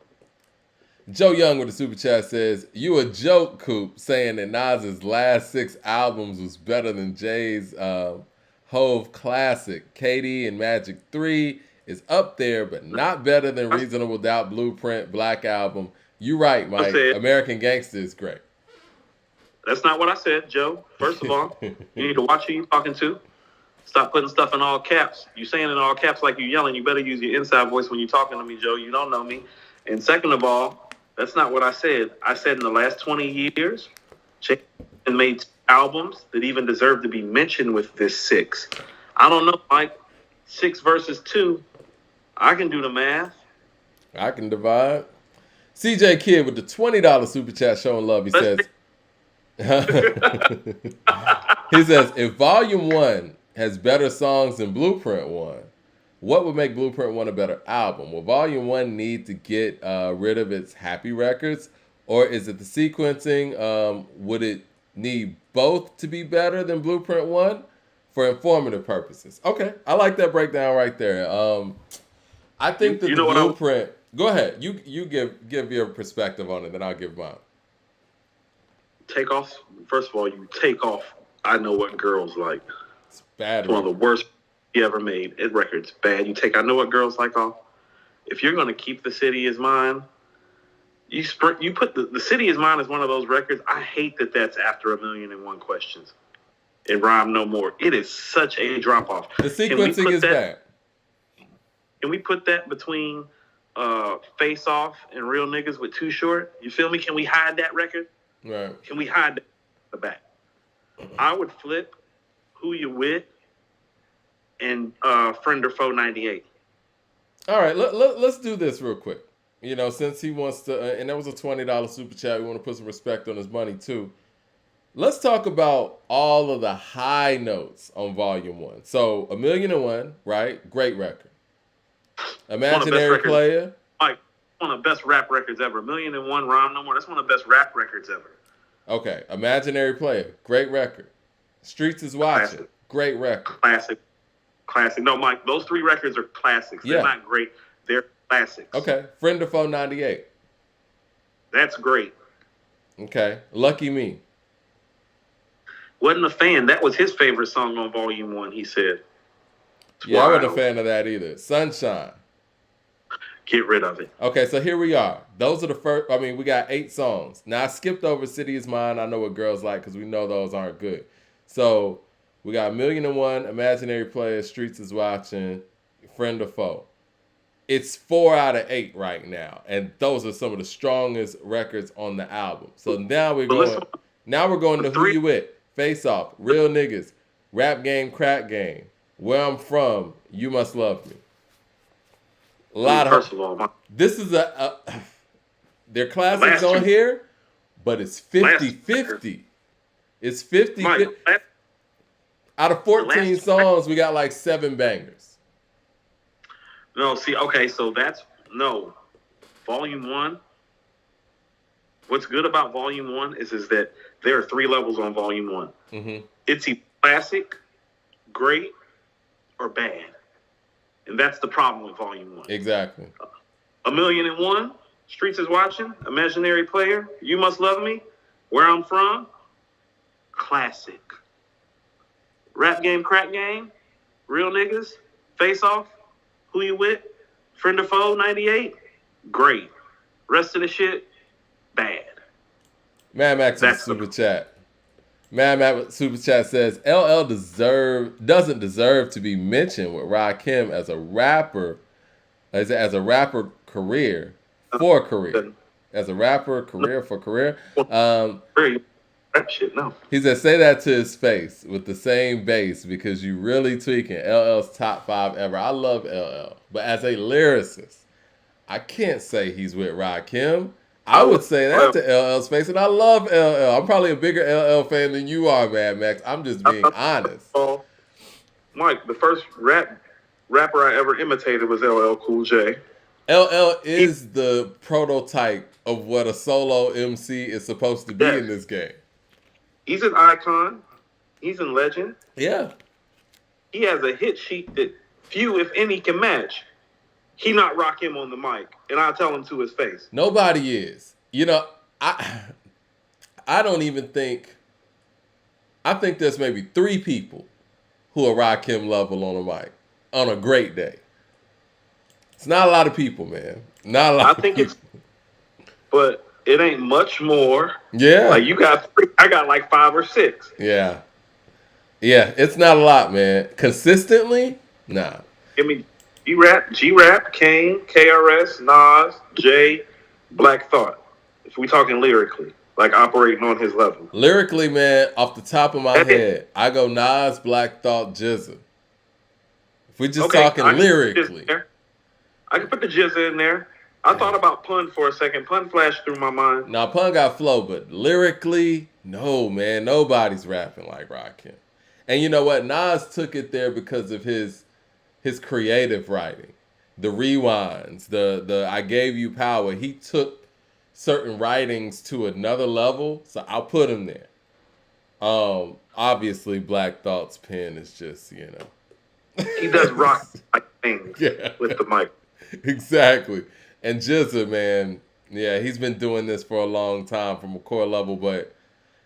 Speaker 1: Joe Young with the super chat says, you a joke, Coop, saying that Nas's last 6 albums was better than Jay's Hove classic. KD and Magic 3 is up there, but not better than Reasonable Doubt, Blueprint, Black Album. You right, Mike. American Gangster is great.
Speaker 4: That's not what I said, Joe. First of all, you need to watch who you're talking to. Stop putting stuff in all caps. You saying in all caps like you yelling. You better use your inside voice when you're talking to me, Joe. You don't know me. And second of all, that's not what I said. I said in the last 20 years, Jay made albums that even deserve to be mentioned with this 6. I don't know, Mike. 6 versus 2. I can do the math.
Speaker 1: I can divide. CJ Kid with the $20 super chat showing love. He says, if Volume 1 has better songs than Blueprint 1, what would make Blueprint 1 a better album? Will Volume 1 need to get rid of its happy records? Or is it the sequencing? Would it need both to be better than Blueprint 1 for informative purposes? Okay, I like that breakdown right there. I think that the Blueprint... Go ahead. You give your perspective on it, then I'll give mine.
Speaker 4: Take off. First of all, you take off I Know What Girls Like.
Speaker 1: It's bad.
Speaker 4: It's one of the worst he ever made. His record's bad. You take I Know What Girls Like off. If you're going to keep The City Is Mine, you put the City Is Mine as one of those records. I hate that that's after 1,000,001 Questions. It rhymed no more. It is such a drop-off.
Speaker 1: The sequencing is bad.
Speaker 4: Can we put that between Face Off and Real Niggas with Too Short? You feel me? Can we hide that record?
Speaker 1: Right.
Speaker 4: Can we hide that in the back? I would flip Who You With and Friend or Foe 98.
Speaker 1: All right, let's do this real quick. You know, since he wants to, and that was a $20 super chat, we want to put some respect on his money too. Let's talk about all of the high notes on Volume 1. So, 1,000,001, right? Great record. Imaginary Player.
Speaker 4: Mike, one of the best rap records ever. 1,000,001 Rhyme No More. That's one of the best rap records ever.
Speaker 1: Okay, Imaginary Player. Great record. Streets Is Watching.
Speaker 4: Classic.
Speaker 1: Great record.
Speaker 4: Classic. No, Mike, those 3 records are classics. They're not great. They're classics.
Speaker 1: Okay, Friend or Foe 98.
Speaker 4: That's great.
Speaker 1: Okay, Lucky Me.
Speaker 4: Wasn't a fan. That was his favorite song on Volume 1, he said.
Speaker 1: I wasn't a fan of that either. Sunshine.
Speaker 4: Get rid of it.
Speaker 1: Okay, so here we are. Those are the first. I mean, we got 8 songs. Now I skipped over "City Is Mine." I know what girls like because we know those aren't good. So we got "1,000,001," "Imaginary Player," "Streets Is Watching," "Friend or Foe." It's 4 out of 8 right now, and those are some of the strongest records on the album. So now we're going. Now we're going to "Who You With," "Face Off," "Real Niggas," "Rap Game," "Crack Game," "Where I'm From," "You Must Love Me." A lot
Speaker 4: First of all,
Speaker 1: this is their classics on here, but it's 50-50. It's 50-50. Out of 14 songs, we got like 7 bangers.
Speaker 4: No, see, okay, so Volume 1. What's good about Volume 1 is that there are 3 levels on Volume 1.
Speaker 1: Mm-hmm.
Speaker 4: It's either classic, great, or bad. And that's the problem with Volume 1.
Speaker 1: Exactly.
Speaker 4: 1,000,001, Streets Is Watching, Imaginary Player, You Must Love Me, Where I'm From, classic. Rap Game, Crack Game, Real Niggas, Face Off, Who You With, Friend or Foe, 98, great. Rest of the shit, bad.
Speaker 1: Mad Max in the super chat. Mad Max super chat says LL doesn't deserve to be mentioned with Rakim as a rapper, as a rapper career for career, as a rapper career for career.
Speaker 4: Rap shit, no.
Speaker 1: He said, say that to his face with the same bass because you really tweaking. LL's top 5 ever. I love LL, but as a lyricist, I can't say he's with Rakim. I would say that to LL's face, and I love LL. I'm probably a bigger LL fan than you are, Mad Max. I'm just being honest.
Speaker 4: Mike, the first rapper I ever imitated was LL Cool J.
Speaker 1: LL is the prototype of what a solo MC is supposed to be in this game.
Speaker 4: He's an icon. He's a legend.
Speaker 1: Yeah.
Speaker 4: He has a hit sheet that few, if any, can match. He not Rakim on the mic, and I'll tell him to his face.
Speaker 1: Nobody is. You know, I don't even think. I think there's maybe 3 people who are Rakim level on the mic on a great day. It's not a lot of people, man. Not a lot.
Speaker 4: I think it's, but it ain't much more.
Speaker 1: Yeah.
Speaker 4: Like you got 3, I got like 5 or 6.
Speaker 1: Yeah. Yeah, it's not a lot, man. Consistently, nah.
Speaker 4: Give me G-Rap, Kane, KRS, Nas, Jay, Black Thought. If we talking lyrically, like operating on his level.
Speaker 1: Lyrically, man, off the top of my head, I go Nas, Black Thought, Jizza. If we just talking lyrically.
Speaker 4: I can put the Jizza in there. I thought about Pun for a second. Pun flashed through my mind.
Speaker 1: Now, Pun got flow, but lyrically, no, man. Nobody's rapping like Rakim. And you know what? Nas took it there because of his creative writing. The rewinds, the I Gave You Power. He took certain writings to another level, so I'll put him there. Obviously, Black Thought's pen is just, you know.
Speaker 4: He does rock things with the mic.
Speaker 1: Exactly. And Jizza, man, yeah, he's been doing this for a long time from a core level, but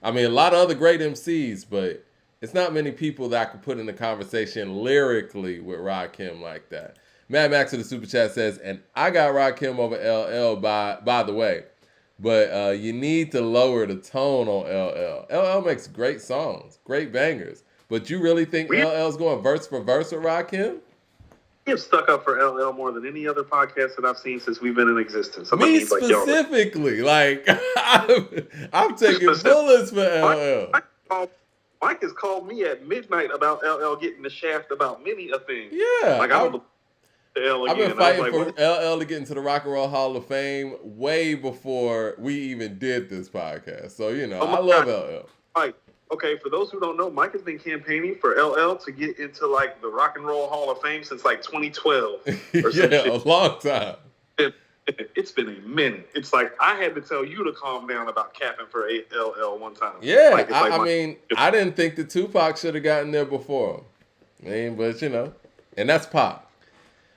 Speaker 1: I mean, a lot of other great MCs, but it's not many people that I could put in the conversation lyrically with Rakim like that. Mad Max in the super chat says, and I got Rakim over LL by the way, but you need to lower the tone on LL. LL makes great songs, great bangers, but you really think LL's going verse for verse with Rakim?
Speaker 4: He have stuck up for LL more than any other podcast that I've seen since we've been in existence.
Speaker 1: Me specifically, like I'm taking bullets for LL.
Speaker 4: Mike has called me at midnight about LL getting the shaft about many a thing.
Speaker 1: Yeah,
Speaker 4: like I've
Speaker 1: been fighting for LL to get into the Rock and Roll Hall of Fame way before we even did this podcast. So you know, I love LL.
Speaker 4: Mike. Okay, for those who don't know, Mike has been campaigning for LL to get into like the Rock and Roll Hall of Fame since like 2012. Or
Speaker 1: a long time.
Speaker 4: It's been a minute. It's like I had to tell you to calm down about capping for LL one time.
Speaker 1: Yeah, I mean, I didn't think that Tupac should have gotten there before him. I mean, but you know, and that's Pop.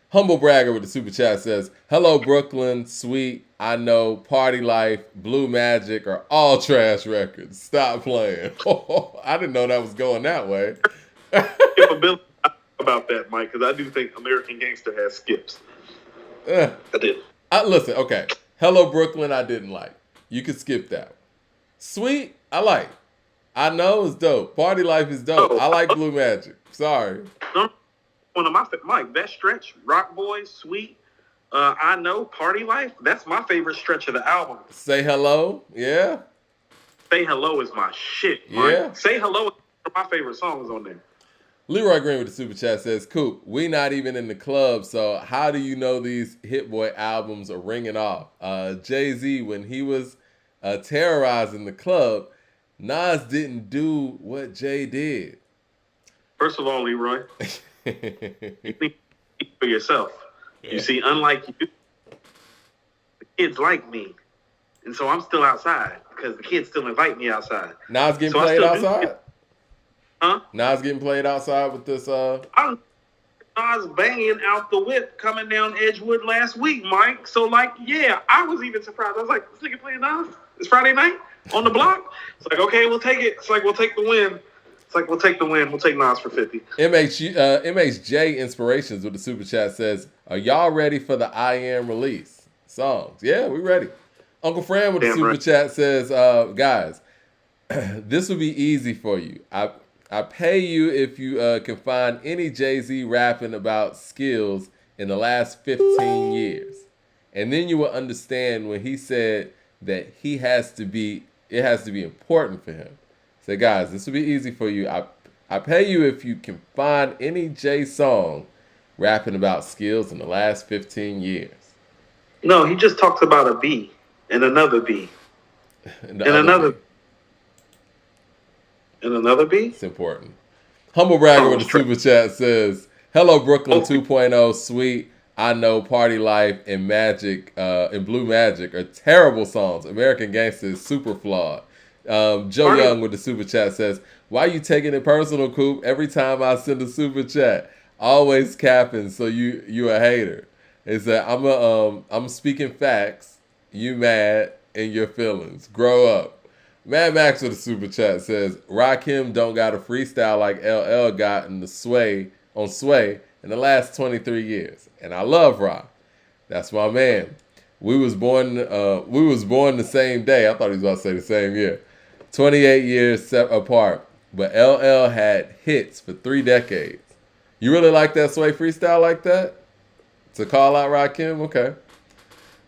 Speaker 1: Humble Bragger with the super chat says, hello, Brooklyn, Sweet, I Know, Party Life, Blue Magic are all trash records. Stop playing. I didn't know that was going that way.
Speaker 4: If a bill about that, Mike, because I do think American Gangster has skips. I did.
Speaker 1: Listen, okay. Hello Brooklyn, I didn't like. You could skip that. Sweet, I like. I know it's dope. Party Life is dope. I like Blue Magic. Sorry.
Speaker 4: One of my Mike, that stretch, Rock Boys, Sweet, I Know, Party Life, that's my favorite stretch of the album.
Speaker 1: Say Hello, yeah.
Speaker 4: Say Hello is my shit, Mike.
Speaker 1: Yeah.
Speaker 4: Say Hello is one of my favorite songs on there.
Speaker 1: Leroy Green with the super chat says, Coop, we not even in the club, so how do you know these Hit Boy albums are ringing off? Jay-Z, when he was terrorizing the club, Nas didn't do what Jay did.
Speaker 4: First of all, Leroy, you think for yourself. Yeah. You see, unlike you, the kids like me. And so I'm still outside because the kids still invite me outside.
Speaker 1: Nas getting played outside?
Speaker 4: Huh?
Speaker 1: Nas getting played outside with this.
Speaker 4: I'm Nas banging out the whip coming down Edgewood last week, Mike. So, like, yeah, I was even surprised. I was like, this nigga playing Nas? It's Friday night on the block? It's like, okay, we'll take it. It's like, we'll take the win. It's like, we'll take the win. We'll take Nas for 50.
Speaker 1: MHJ Inspirations with the super chat says, are y'all ready for the I Am release songs? Yeah, we ready. Uncle Fran with the super chat says, guys, this will be easy for you. I pay you if you can find any Jay-Z rapping about skills in the last 15 years. And then you will understand when he said that it has to be important for him. Say, guys, this will be easy for you. I pay you if you can find any Jay song rapping about skills in the last 15 years.
Speaker 4: No, he just talks about a B and another B. And another B. And another B?
Speaker 1: It's important. Humble Bragger with the super chat says, hello, Brooklyn 2.0, Sweet, I Know, Party Life, and Magic, and Blue Magic are terrible songs. American Gangster is super flawed. Joe Young with the super chat says, why you taking it personal, Coop? Every time I send a super chat, always capping, so you a hater. It's that I'm speaking facts, you mad, and your feelings. Grow up. Mad Max with the super chat says, Rakim don't got a freestyle like LL got in the Sway in the last 23 years. And I love Rock. That's my man. We was born the same day. I thought he was about to say the same year. 28 years apart. But LL had hits for 3 decades. You really like that Sway freestyle like that? To call out Rakim? Okay.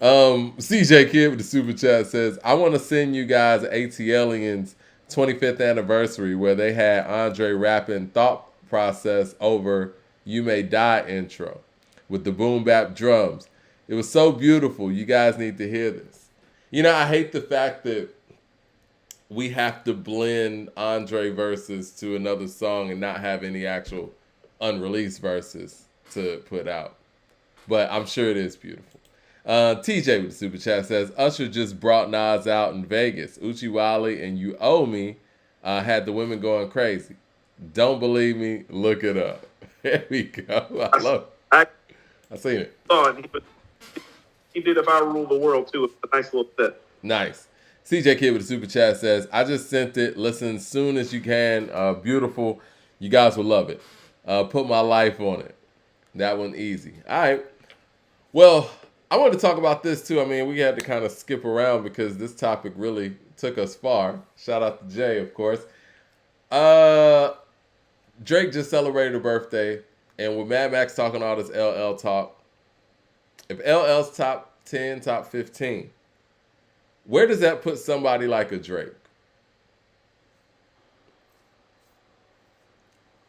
Speaker 1: CJ Kid with the super chat says, I want to send you guys ATLians 25th anniversary where they had Andre rapping Thought Process over You May Die intro with the boom bap drums. It was so beautiful. You guys need to hear this. You know, I hate the fact that we have to blend Andre verses to another song and not have any actual unreleased verses to put out. But I'm sure it is beautiful. TJ with the super chat says, Usher just brought Nas out in Vegas. Uchi Wally and You Owe Me had the women going crazy. Don't believe me? Look it up. There we go. I love it. I seen it.
Speaker 4: He did If I Rule the World too. It's a nice little set.
Speaker 1: Nice. CJ Kid with the super chat says, I just sent it. Listen as soon as you can. Beautiful. You guys will love it. Put my life on it. That one easy. All right. Well, I wanted to talk about this too. I mean, we had to kind of skip around because this topic really took us far. Shout out to Jay, of course. Drake just celebrated a birthday, and with Mad Max talking all this LL talk, if LL's top 10, top 15, where does that put somebody like a Drake?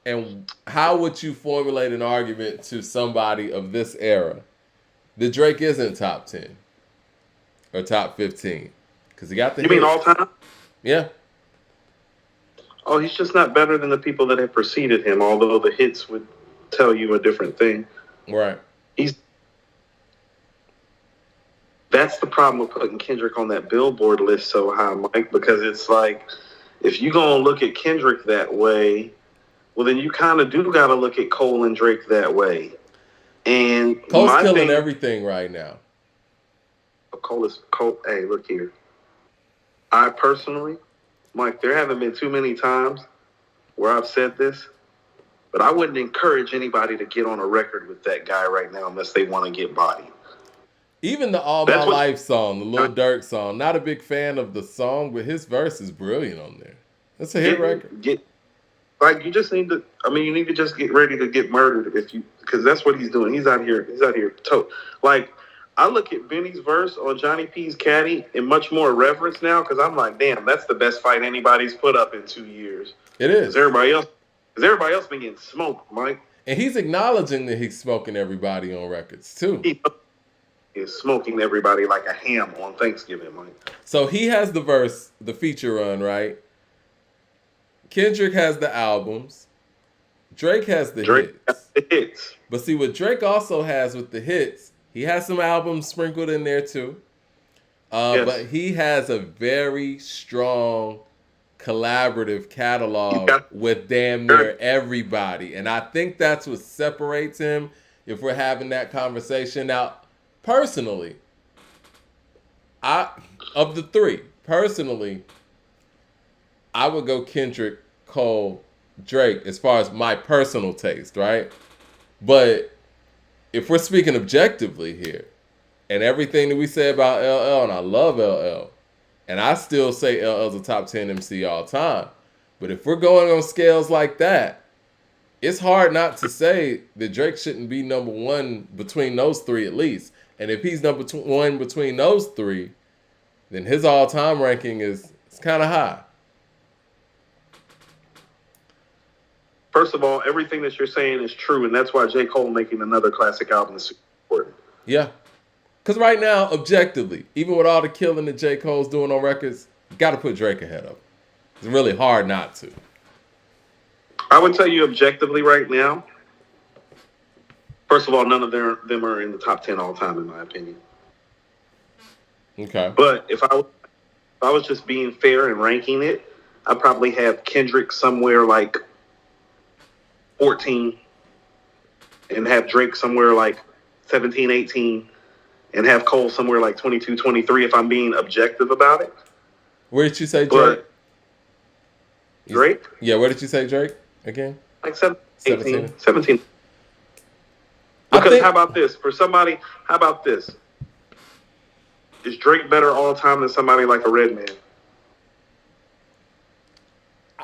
Speaker 1: And how would you formulate an argument to somebody of this era that Drake isn't top 10 or top 15? Because he got the hits.
Speaker 4: You mean all time?
Speaker 1: Yeah.
Speaker 4: Oh, he's just not better than the people that have preceded him, although the hits would tell you a different thing.
Speaker 1: Right.
Speaker 4: That's the problem with putting Kendrick on that Billboard list so high, Mike, because it's like, if you're going to look at Kendrick that way, well, then you kind of do got to look at Cole and Drake that way. And
Speaker 1: Cole's killing everything right now.
Speaker 4: Cole. Hey, look here. I personally, Mike, there haven't been too many times where I've said this, but I wouldn't encourage anybody to get on a record with that guy right now unless they want to get bodied.
Speaker 1: Even the All My
Speaker 4: That's what
Speaker 1: Life song, the Lil Durk song. Not a big fan of the song, but his verse is brilliant on there. That's a hit record.
Speaker 4: Like you just need to. I mean, you need to just get ready to get murdered because that's what he's doing. He's out here. Like I look at Benny's verse on Johnny P's Caddy in much more reverence now because I'm like, damn, that's the best fight anybody's put up in 2 years.
Speaker 1: It is.
Speaker 4: Because everybody else been getting smoked, Mike.
Speaker 1: And he's acknowledging that he's smoking everybody on records too.
Speaker 4: He is smoking everybody like a ham on Thanksgiving, Mike.
Speaker 1: So he has the verse, the feature run, right? Kendrick has the albums. Drake has the hits. But see, what Drake also has with the hits, he has some albums sprinkled in there too.
Speaker 4: Yes.
Speaker 1: But he has a very strong collaborative catalog with damn near everybody. And I think that's what separates him if we're having that conversation. Now, personally, of the three, I would go Kendrick, Cole, Drake as far as my personal taste, right? But if we're speaking objectively here, and everything that we say about LL, and I love LL, and I still say LL's a top 10 MC all time. But if we're going on scales like that, it's hard not to say that Drake shouldn't be number one between those three at least. And if he's number one between those three, then his all-time ranking is kind of high.
Speaker 4: First of all, everything that you're saying is true, and that's why J. Cole making another classic album is super important.
Speaker 1: Yeah. Because right now, objectively, even with all the killing that J. Cole's doing on records, you got to put Drake ahead of him. It's really hard not to.
Speaker 4: I would tell you objectively right now, first of all, none of them are in the top 10 all time, in my opinion.
Speaker 1: Okay.
Speaker 4: But if I was just being fair and ranking it, I'd probably have Kendrick somewhere like 14 and have Drake somewhere like 17, 18 and have Cole somewhere like 22, 23 if I'm being objective about it.
Speaker 1: Where did you say Drake?
Speaker 4: Drake?
Speaker 1: Yeah, where did you say Drake again?
Speaker 4: Like 17. Because how about this? How about this? Is Drake better all time than somebody like a Redman?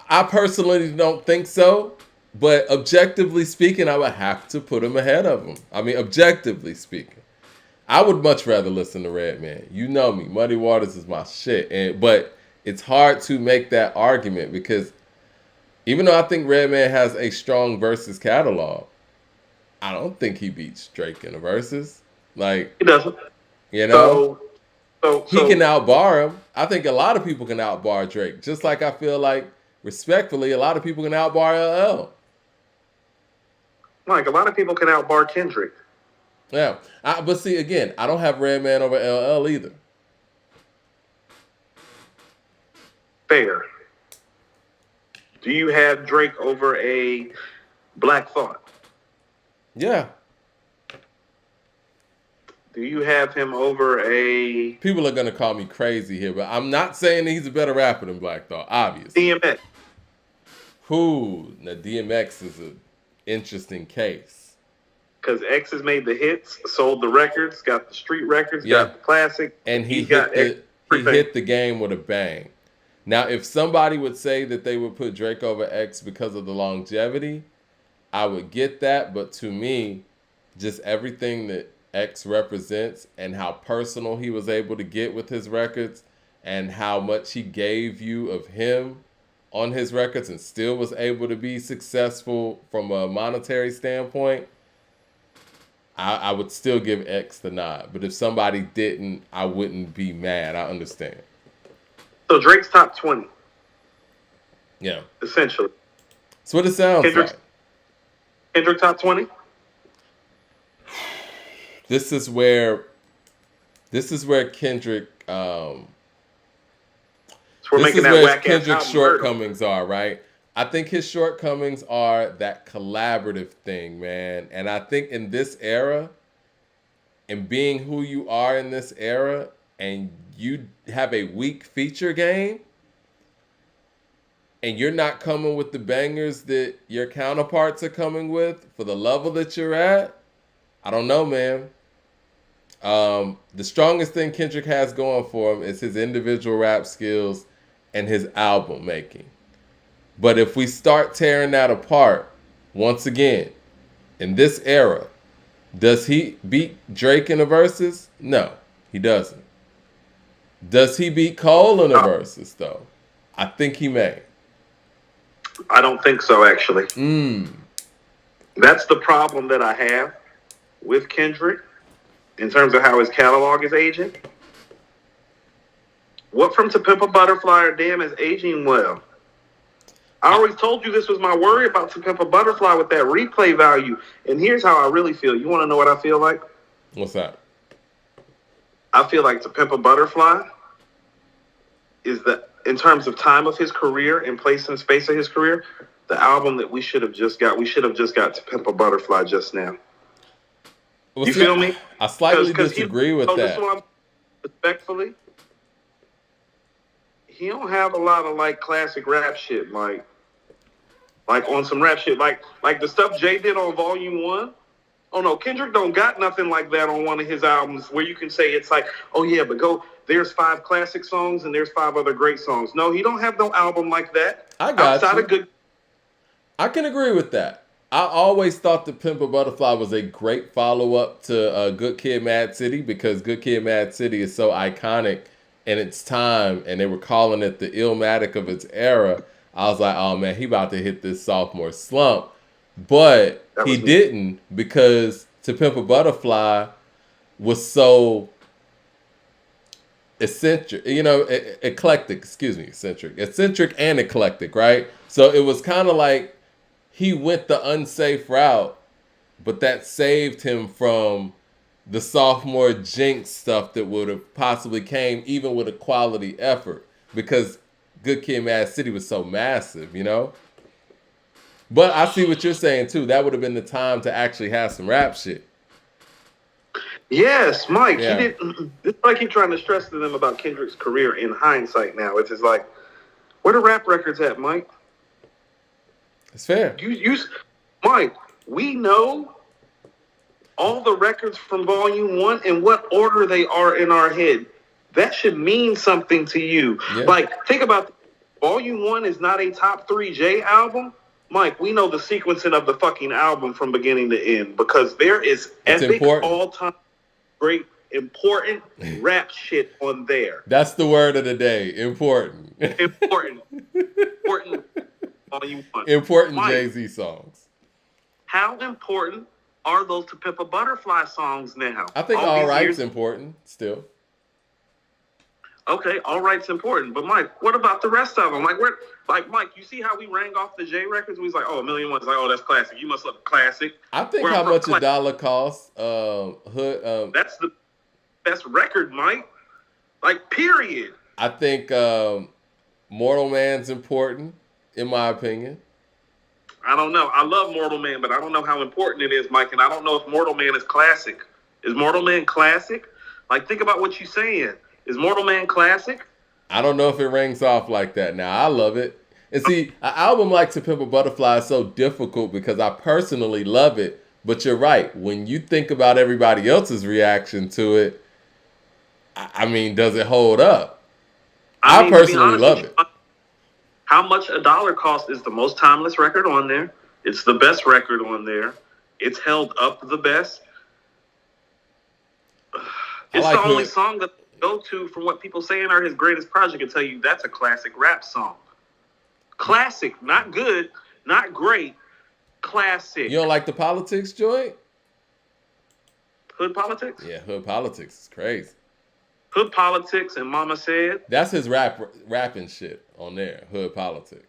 Speaker 1: I personally don't think so. But objectively speaking, I would have to put him ahead of him. I mean, objectively speaking. I would much rather listen to Redman. You know me. Muddy Waters is my shit. But it's hard to make that argument because even though I think Redman has a strong versus catalog, I don't think he beats Drake in the verses. Like,
Speaker 4: he doesn't.
Speaker 1: You know?
Speaker 4: So
Speaker 1: he can outbar him. I think a lot of people can outbar Drake. Just like I feel like, respectfully, a lot of people can outbar LL.
Speaker 4: Like, a lot of people can outbar Kendrick.
Speaker 1: Yeah. But see, again, I don't have Redman over LL either.
Speaker 4: Fair. Do you have Drake over a Black Thought?
Speaker 1: Yeah.
Speaker 4: Do you have him over a...
Speaker 1: People are going to call me crazy here, but I'm not saying that he's a better rapper than Black Thought, obviously.
Speaker 4: DMX.
Speaker 1: Now DMX is an interesting case.
Speaker 4: Because X has made the hits, sold the records, got the street records, got the classic.
Speaker 1: And he hit the game with a bang. Now, if somebody would say that they would put Drake over X because of the longevity, I would get that. But to me, just everything that X represents and how personal he was able to get with his records and how much he gave you of him on his records and still was able to be successful from a monetary standpoint, I would still give X the nod. But if somebody didn't, I wouldn't be mad. I understand.
Speaker 4: So Drake's top 20.
Speaker 1: Yeah.
Speaker 4: Essentially.
Speaker 1: That's what it sounds like.
Speaker 4: Kendrick top 20?
Speaker 1: This is where Kendrick Kendrick's shortcomings are, right? I think his shortcomings are that collaborative thing, man. And I think in this era, and being who you are in this era, and you have a weak feature game, and you're not coming with the bangers that your counterparts are coming with for the level that you're at, I don't know, man. The strongest thing Kendrick has going for him is his individual rap skills and his album making. But if we start tearing that apart, once again, in this era, does he beat Drake in the verses? No, he doesn't. Does he beat Cole in the verses, though? I think he may.
Speaker 4: I don't think so, actually. That's the problem that I have with Kendrick in terms of how his catalog is aging. What from To Pimp a Butterfly or Damn is aging well. I always told you this was my worry about To Pimp a Butterfly with that replay value. And here's how I really feel. You want to know what I feel like?
Speaker 1: What's that?
Speaker 4: I feel like To Pimp a Butterfly is that, in terms of time of his career and place and space of his career, the album that we should have just got. We should have just got To Pimp a Butterfly just now.
Speaker 1: Well,
Speaker 4: you feel me?
Speaker 1: I slightly disagree with that.
Speaker 4: This one, respectfully, he don't have a lot of like classic rap shit, like on some rap shit, like the stuff Jay did on Volume 1. Oh no, Kendrick don't got nothing like that on one of his albums where you can say it's like, oh yeah, but there's 5 classic songs and there's 5 other great songs. No, he don't have no album like that.
Speaker 1: I got
Speaker 4: outside
Speaker 1: you.
Speaker 4: Of good.
Speaker 1: I can agree with that. I always thought The Pimp a Butterfly was a great follow-up to Good Kid, Mad City, because Good Kid, Mad City is so iconic in its time, and they were calling it the Illmatic of its era. I was like, oh man, he about to hit this sophomore slump. But he didn't, because To Pimp a Butterfly was so eccentric, eclectic and eclectic, right? So it was kind of like he went the unsafe route, but that saved him from the sophomore jinx stuff that would have possibly came even with a quality effort, because Good Kid, Mad City was so massive, But I see what you're saying too. That would have been the time to actually have some rap shit.
Speaker 4: Yes, Mike. Yeah. He did. It's like he's trying to stress to them about Kendrick's career in hindsight. Now it's just like, where the rap records at, Mike?
Speaker 1: It's fair.
Speaker 4: Mike. We know all the records from Volume 1 and what order they are in our head. That should mean something to you. Yeah. Like, think about Volume 1 is not a top 3 J album. Mike, we know the sequencing of the fucking album from beginning to end, because there is epic, all-time, great, important rap shit on there.
Speaker 1: That's the word of the day. Important.
Speaker 4: Important. Volume 1.
Speaker 1: Important Jay-Z songs.
Speaker 4: How important are those To Pimp a Butterfly songs now?
Speaker 1: I think All Right's important still.
Speaker 4: Okay, All Right's important. But Mike, what about the rest of them? Mike, you see how we rang off the J records? We was like, oh, 1,000,001. Like, oh, that's classic. You must love classic.
Speaker 1: I think how much a dollar costs. Hood.
Speaker 4: That's the best record, Mike. Like, period.
Speaker 1: I think Mortal Man's important, in my opinion.
Speaker 4: I don't know. I love Mortal Man, but I don't know how important it is, Mike. And I don't know if Mortal Man is classic. Is Mortal Man classic? Like, think about what you're saying. Is Mortal Man classic?
Speaker 1: I don't know if it rings off like that now. I love it. And see, an album like To Pimp a Butterfly is so difficult because I personally love it. But you're right. When you think about everybody else's reaction to it, I mean, does it hold up? I personally love it.
Speaker 4: How much a dollar cost is the most timeless record on there. It's the best record on there. It's held up the best. It's the only song that go to from what people saying are his greatest project and tell you that's a classic rap song. Classic, not good, not great, classic.
Speaker 1: You don't like the Politics joint?
Speaker 4: Hood Politics?
Speaker 1: Yeah, Hood Politics is crazy.
Speaker 4: Hood Politics and Mama Said.
Speaker 1: That's his rapping shit on there, Hood Politics.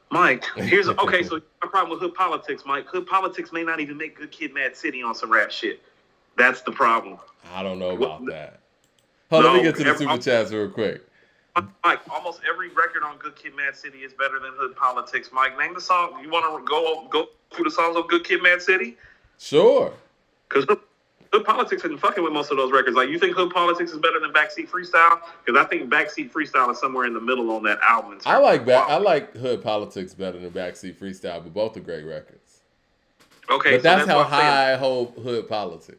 Speaker 4: Mike, here's okay. So my problem with Hood Politics, Mike. Hood Politics may not even make Good Kid, Mad City on some rap shit. That's the problem.
Speaker 1: I don't know about that. Let me get to the super chats real quick.
Speaker 4: Mike, almost every record on Good Kid, Mad City is better than Hood Politics. Mike, name the song. You want to go through the songs of Good Kid, Mad City?
Speaker 1: Sure.
Speaker 4: Because Hood Politics isn't fucking with most of those records. Like, you think Hood Politics is better than Backseat Freestyle? Because I think Backseat Freestyle is somewhere in the middle on that album.
Speaker 1: I like Hood Politics better than Backseat Freestyle, but both are great records.
Speaker 4: Okay,
Speaker 1: But
Speaker 4: so
Speaker 1: that's
Speaker 4: that's
Speaker 1: how
Speaker 4: what I'm saying.
Speaker 1: high hold hood politics.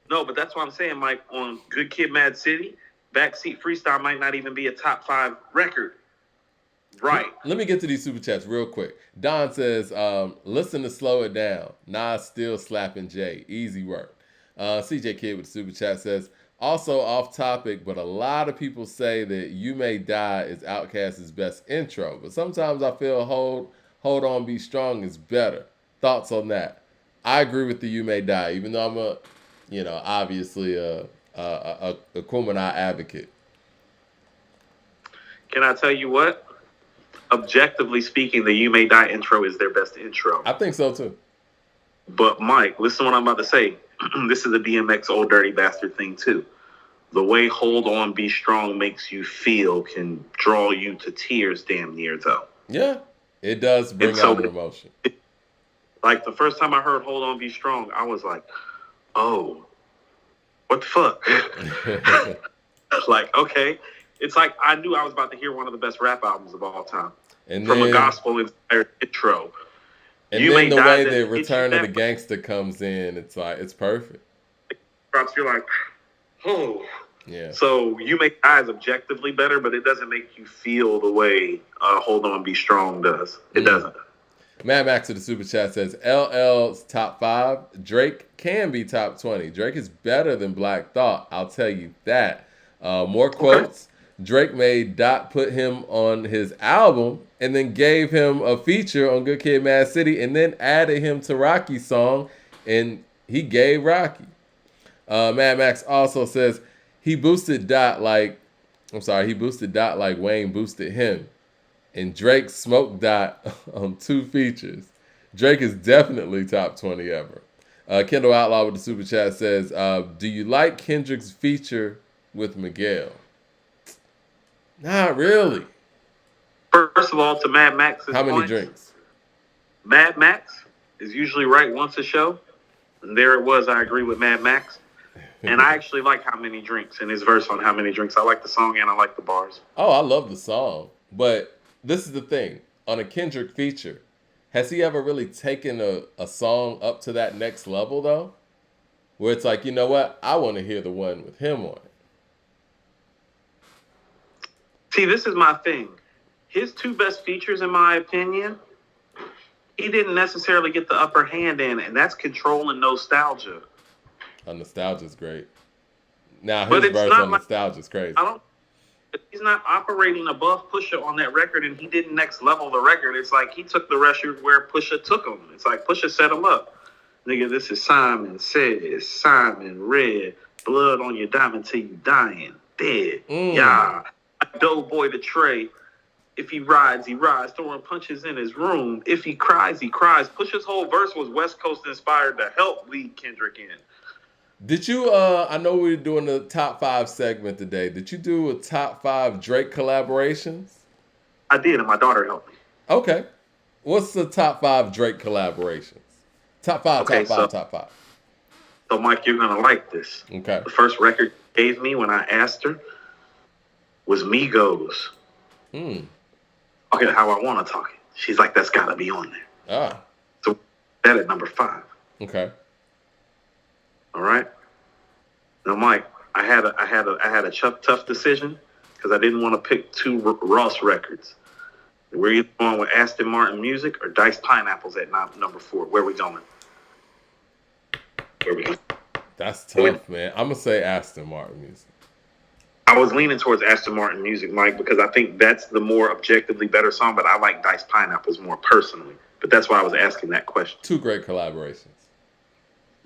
Speaker 4: No, but that's what I'm saying, Mike. On Good Kid, Mad City, Backseat Freestyle might not even be a top 5 record. Right.
Speaker 1: Let me get to these super chats real quick. Don says, listen to Slow It Down. Nas still slapping Jay. Easy work. CJ Kid with the super chat says, also off topic, but a lot of people say that You May Die is Outkast's best intro. But sometimes I feel Hold On Be Strong is better. Thoughts on that? I agree with the You May Die, even though I'm obviously a Kumina advocate.
Speaker 4: Can I tell you what? Objectively speaking, the You May Die intro is their best intro.
Speaker 1: I think so too.
Speaker 4: But Mike, listen to what I'm about to say. This is a DMX Old Dirty Bastard thing too. The way Hold On Be Strong makes you feel can draw you to tears damn near though.
Speaker 1: Yeah, it does bring out an emotion.
Speaker 4: Like the first time I heard Hold On Be Strong, I was like, oh, what the fuck? Like, okay. It's like I knew I was about to hear one of the best rap albums of all time.
Speaker 1: And
Speaker 4: from
Speaker 1: then,
Speaker 4: a gospel-inspired intro.
Speaker 1: And then the way that Return of the Gangster comes in, it's like, it's perfect.
Speaker 4: You're like, oh.
Speaker 1: Yeah.
Speaker 4: So You May Die is objectively better, but it doesn't make you feel the way Hold On Be Strong does. It doesn't.
Speaker 1: Mad Max of the Super Chat says, LL's top 5. Drake can be top 20. Drake is better than Black Thought. I'll tell you that. More quotes. Okay. Drake made Dot put him on his album and then gave him a feature on Good Kid, Mad City and then added him to Rocky's song and he gave Rocky. Mad Max also says he boosted Dot like Wayne boosted him. And Drake smoked Dot on 2 features. Drake is definitely top 20 ever. Kendall Outlaw with the Super Chat says, do you like Kendrick's feature with Miguel? Not really.
Speaker 4: First of all, to Mad Max's
Speaker 1: How many drinks?
Speaker 4: Mad Max is usually right once a show. And there it was. I agree with Mad Max. And I actually like How Many Drinks and his verse on How Many Drinks. I like the song and I like the bars.
Speaker 1: Oh, I love the song. But this is the thing. On a Kendrick feature, has he ever really taken a song up to that next level, though? Where it's like, you know what? I want to hear the one with him on it.
Speaker 4: See, this is my thing. His 2 best features, in my opinion, he didn't necessarily get the upper hand in, and that's Control and Nostalgia.
Speaker 1: Nostalgia's great. Now, his verse on Nostalgia's crazy.
Speaker 4: He's not operating above Pusha on that record, and he didn't next level the record. It's like he took the record where Pusha took him. It's like Pusha set him up. Nigga, this is Simon Says, Simon Red, blood on your diamond till you dying, dead. Yeah. Doughboy the Trey. If he rides, throwing punches in his room. If he cries, he cries. Pusha's whole verse was West Coast inspired to help lead Kendrick in.
Speaker 1: Did you, I know we were doing the top 5 segment today. Did you do a top 5 Drake collaborations?
Speaker 4: I did, and my daughter helped me.
Speaker 1: Okay. What's the top 5 Drake collaborations? Top 5.
Speaker 4: So, Mike, you're going to like this.
Speaker 1: Okay.
Speaker 4: The first record she gave me when I asked her was Migos. Okay, how I want to talk it. She's like, that's got to be on there. So that at number 5.
Speaker 1: Okay.
Speaker 4: All right. Now, Mike, I had a tough decision because I didn't want to pick 2 Ross records. We're either going with Aston Martin Music or Diced Pineapples at number 4. Where are we going?
Speaker 1: That's tough, man. I'm gonna say Aston Martin Music.
Speaker 4: I was leaning towards Aston Martin Music, Mike, because I think that's the more objectively better song, but I like Diced Pineapples more personally. But that's why I was asking that question.
Speaker 1: 2 great collaborations.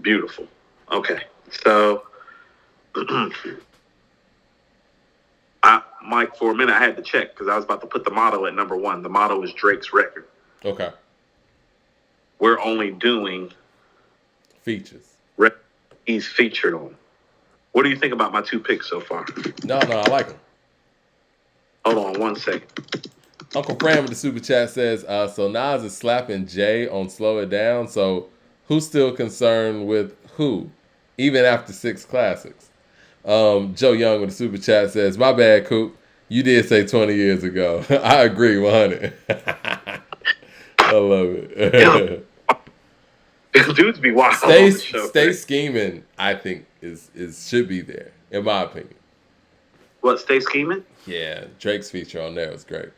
Speaker 4: Beautiful. Okay. So, Mike, for a minute I had to check because I was about to put the motto at number 1. The motto is Drake's record.
Speaker 1: Okay.
Speaker 4: We're only doing
Speaker 1: features.
Speaker 4: He's featured on. What do you think about my 2 picks so far?
Speaker 1: No, I like them.
Speaker 4: Hold on 1 second.
Speaker 1: Uncle Fran with the Super Chat says, so Nas is slapping Jay on Slow It Down, so who's still concerned with who? Even after 6 classics. Joe Young with the Super Chat says, my bad, Coop. You did say 20 years ago. I agree, 100. I love it.
Speaker 4: Dudes be wild on
Speaker 1: Stay
Speaker 4: the show.
Speaker 1: Stay Scheming, I think is should be there, in my opinion.
Speaker 4: What, Stay Scheming?
Speaker 1: Yeah, Drake's feature on there was great.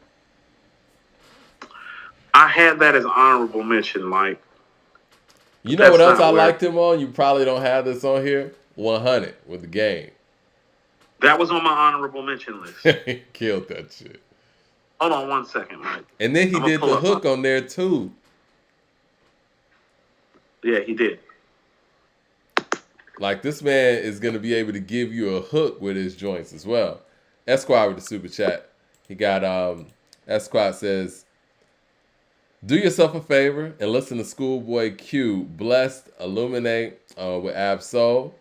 Speaker 4: I had that as an honorable mention, Mike.
Speaker 1: You know what else I
Speaker 4: where...
Speaker 1: liked him on? You probably don't have this on here. 100 with the Game.
Speaker 4: That was on my honorable mention list.
Speaker 1: He killed that shit.
Speaker 4: Hold on 1 second, Mike.
Speaker 1: And then he did the hook on there too.
Speaker 4: Yeah, he did.
Speaker 1: Like, this man is going to be able to give you a hook with his joints as well. Esquire with the super chat. He got, Esquire says, do yourself a favor and listen to Schoolboy Q, Blessed, Illuminate with Ab Soul,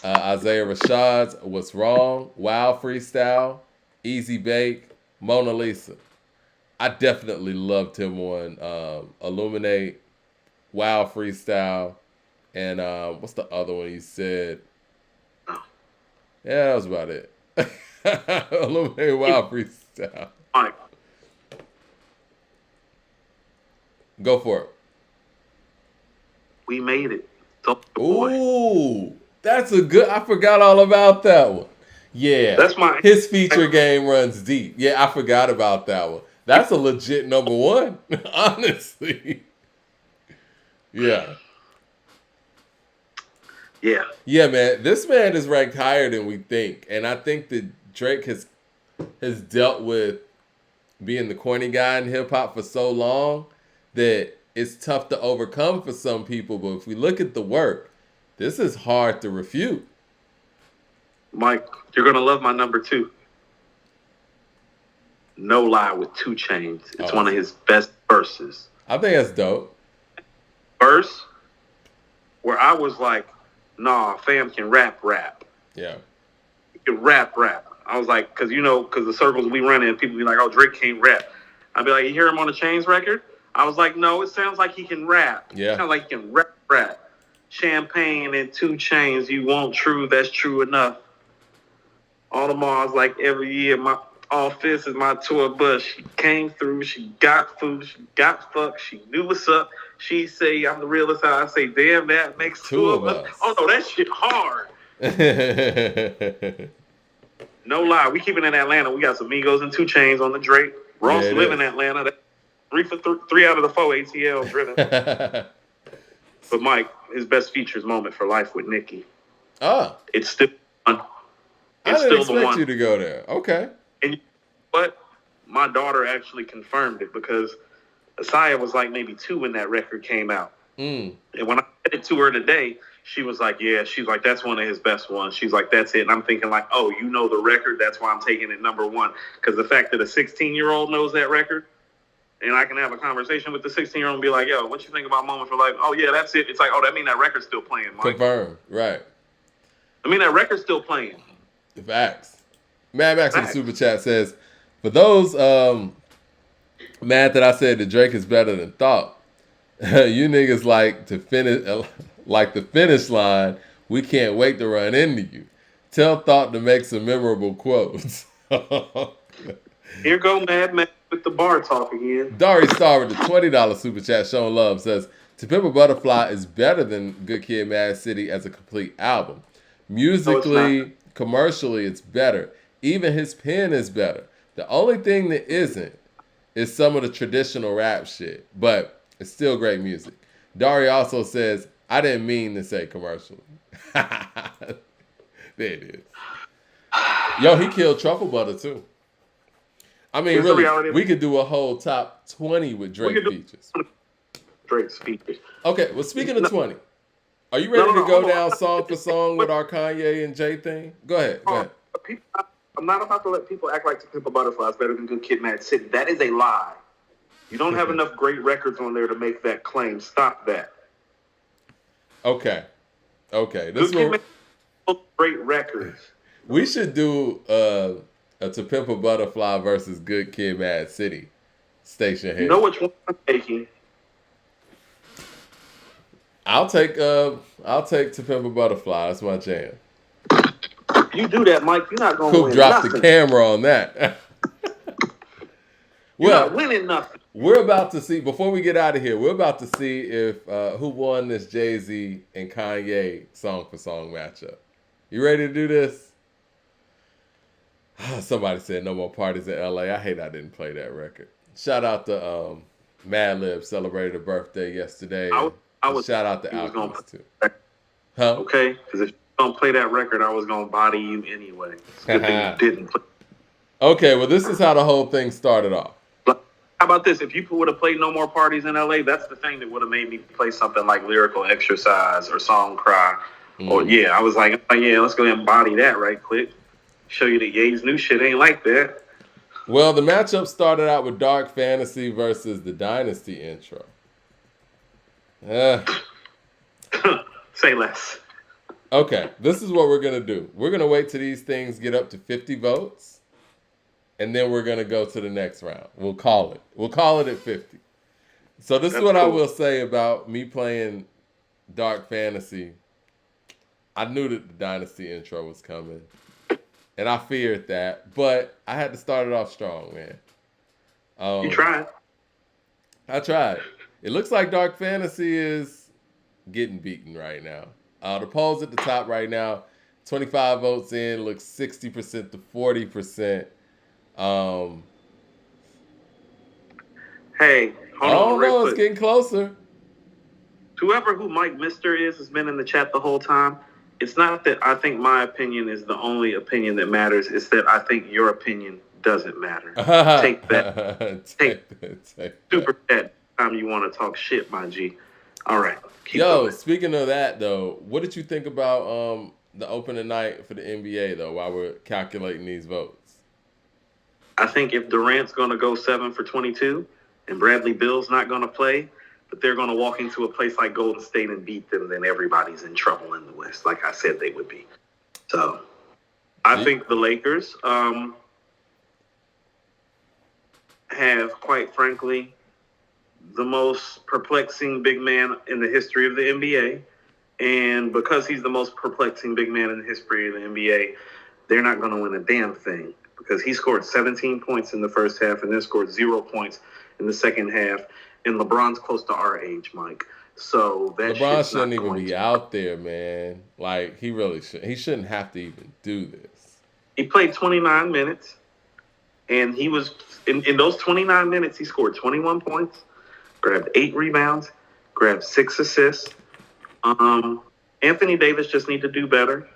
Speaker 1: Isaiah Rashad's What's Wrong, Wow Freestyle, Easy Bake, Mona Lisa. I definitely loved him on Illuminate, Wow Freestyle, and what's the other one he said? Yeah, that was about it. Illuminate, Wow Freestyle.
Speaker 4: Mike.
Speaker 1: Go for it.
Speaker 4: We made it.
Speaker 1: Ooh, that's a good. I forgot all about that one. Yeah,
Speaker 4: that's my.
Speaker 1: His feature game runs deep. Yeah, I forgot about that one. That's a legit number one, honestly. Yeah.
Speaker 4: Yeah.
Speaker 1: Yeah, man. This man is ranked higher than we think, and I think that Drake has dealt with being the corny guy in hip hop for so long that it's tough to overcome for some people. But if we look at the work, this is hard to refute.
Speaker 4: Mike, you're gonna love my number 2. No Lie with 2 Chainz. It's one of his best verses.
Speaker 1: I think that's dope.
Speaker 4: Verse where I was like, nah, fam can rap.
Speaker 1: Yeah.
Speaker 4: He can rap. I was like, because the circles we run in, people be like, oh, Drake can't rap. I'd be like, you hear him on the Chainz record? I was like, no, it sounds like he can rap.
Speaker 1: Yeah.
Speaker 4: It sounds like he can rap. Champagne and 2 Chainz, you want true, that's true enough. All the Mars, like every year, my office is my tour bus. She came through, she got food, she got fucked, she knew what's up. She say, I'm the realest. I say, damn, that makes 2 of us. Oh, no, that shit hard. No lie. We keep it in Atlanta. We got some Migos and 2 Chainz on the Drake. Ross live in Atlanta. That 3 out of the 4 ATL driven. But Mike, his best features moment for life with Nicki.
Speaker 1: Oh.
Speaker 4: It's still one.
Speaker 1: I didn't expect you to go there. Okay.
Speaker 4: And but my daughter actually confirmed it because Asaya was like maybe 2 when that record came out. And when I said it to her today, she was like, yeah, she's like, that's one of his best ones. She's like, that's it. And I'm thinking like, oh, you know the record. That's why I'm taking it number 1. Because the fact that a 16-year-old knows that record, and I can have a conversation with the 16-year-old and be like, yo, what you think about Moment for Life? Oh, yeah, that's it. It's like, oh, that mean that record's still playing, Mike.
Speaker 1: Confirmed. Right.
Speaker 4: I mean, that record's still playing.
Speaker 1: Facts. Mad Max in the super chat says, for those mad that I said that Drake is better than Thought, you niggas like to finish like the finish line. We can't wait to run into you. Tell Thought to make some memorable quotes.
Speaker 4: Here go Mad Max with the bar talk again.
Speaker 1: Dari Star with the $20 super chat showing love says, To Pimp a Butterfly is better than Good Kid, Mad City as a complete album. Musically, commercially, it's better. Even his pen is better. The only thing that isn't is some of the traditional rap shit, but it's still great music. Dari also says, I didn't mean to say commercially. There it is. Yo, he killed Truffle Butter too. I mean, really, we could do a whole top 20 with Drake features.
Speaker 4: Drake's features.
Speaker 1: Okay, well, speaking of 20, are you ready to go down song for song with our Kanye and Jay thing? Go ahead.
Speaker 4: I'm not about to let people act like To Pimp a Butterfly is better than Good Kid, Mad City. That is a lie. You don't have enough great records on there to make that claim. Stop that.
Speaker 1: Okay.
Speaker 4: This is great records.
Speaker 1: We should do a To Pimp a Butterfly versus Good Kid, Mad City station here.
Speaker 4: You know which one I'm taking?
Speaker 1: I'll take To Pimp a Butterfly. That's my jam.
Speaker 4: You do that, Mike. You're not going to win
Speaker 1: dropped
Speaker 4: nothing.
Speaker 1: The camera on that.
Speaker 4: You're not winning nothing.
Speaker 1: We're about to see, before we get out of here, we're about to see if who won this Jay-Z and Kanye song for song matchup. You ready to do this? Somebody said no more parties in LA. I hate I didn't play that record. Shout out to Madlib, celebrated a birthday yesterday.
Speaker 4: I was
Speaker 1: shout out to Alchemist too. Huh?
Speaker 4: Okay, because if you don't play that record, I was gonna body you anyway. It's a good thing you didn't play.
Speaker 1: Okay, well this is how the whole thing started off.
Speaker 4: How about this? If you would have played No More Parties in LA, that's the thing that would have made me play something like Lyrical Exercise or Song Cry. Or I was like, yeah, let's go ahead and body that right quick. Show you that Ye's new shit ain't like that.
Speaker 1: Well, the matchup started out with Dark Fantasy versus the Dynasty intro.
Speaker 4: Say less.
Speaker 1: Okay, this is what we're going to do. We're going to wait till these things get up to 50 votes. And then we're going to go to the next round. We'll call it. We'll call it at 50. So this is what I will say about me playing Dark Fantasy. I knew that the Dynasty intro was coming. And I feared that. But I had to start it off strong, man.
Speaker 4: You tried.
Speaker 1: I tried. It looks like Dark Fantasy is getting beaten right now. The polls at the top right now, 25 votes in, looks 60% to 40%.
Speaker 4: Hey, hold on.
Speaker 1: No, it's getting closer.
Speaker 4: Whoever who Mike Mister is has been in the chat the whole time. It's not that I think my opinion is the only opinion that matters. It's that I think your opinion doesn't matter. Take that. Take super chat time you want to talk shit, my G. All right.
Speaker 1: Keep going. Speaking of that, though, what did you think about the opening night for the NBA, though, while we're calculating these votes?
Speaker 4: I think if Durant's going to go 7 for 22 and Bradley Beal's not going to play, but they're going to walk into a place like Golden State and beat them, then everybody's in trouble in the West, like I said they would be. So I think the Lakers have, quite frankly, the most perplexing big man in the history of the NBA. And because he's the most perplexing big man in the history of the NBA, they're not going to win a damn thing. Because he scored 17 points in the first half and then scored 0 points in the second half. And LeBron's close to our age, Mike. So that
Speaker 1: LeBron shouldn't even be out there, man. Like, he really shouldn't. He shouldn't have to even do this.
Speaker 4: He played 29 minutes. And he was, in those 29 minutes, he scored 21 points, grabbed 8 rebounds, grabbed 6 assists. Anthony Davis just need to do better.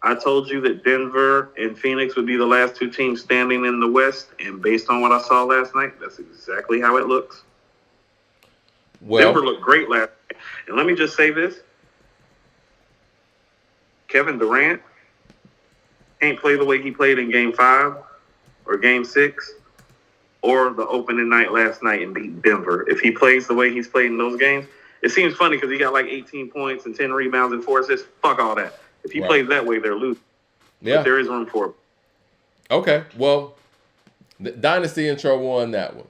Speaker 4: I told you that Denver and Phoenix would be the last 2 teams standing in the West, and based on what I saw last night, that's exactly how it looks. Well, Denver looked great last night. And let me just say this. Kevin Durant can't play the way he played in Game 5 or Game 6 or the opening night last night and beat Denver. If he plays the way he's played in those games, it seems funny because he got like 18 points and 10 rebounds and 4 assists. Fuck all that. If he plays that way, they're losing. Yeah. But there is room for it.
Speaker 1: Okay, well, the Dynasty intro won that one.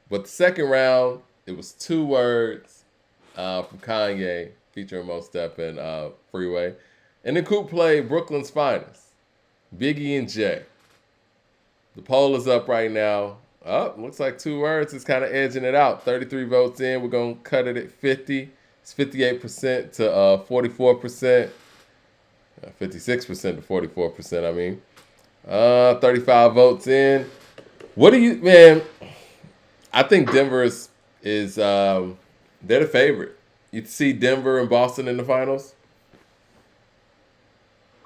Speaker 1: But the second round, it was 2 words from Kanye featuring Mos Def and Freeway. And then Coop played Brooklyn's Finest, Biggie and Jay. The poll is up right now. Looks like 2 words is kind of edging it out. 33 votes in. We're going to cut it at 50. It's 58% to 44%. 56% to 44%, I mean. 35 votes in. What do you, man? I think Denver is they're the favorite. You see Denver and Boston in the finals?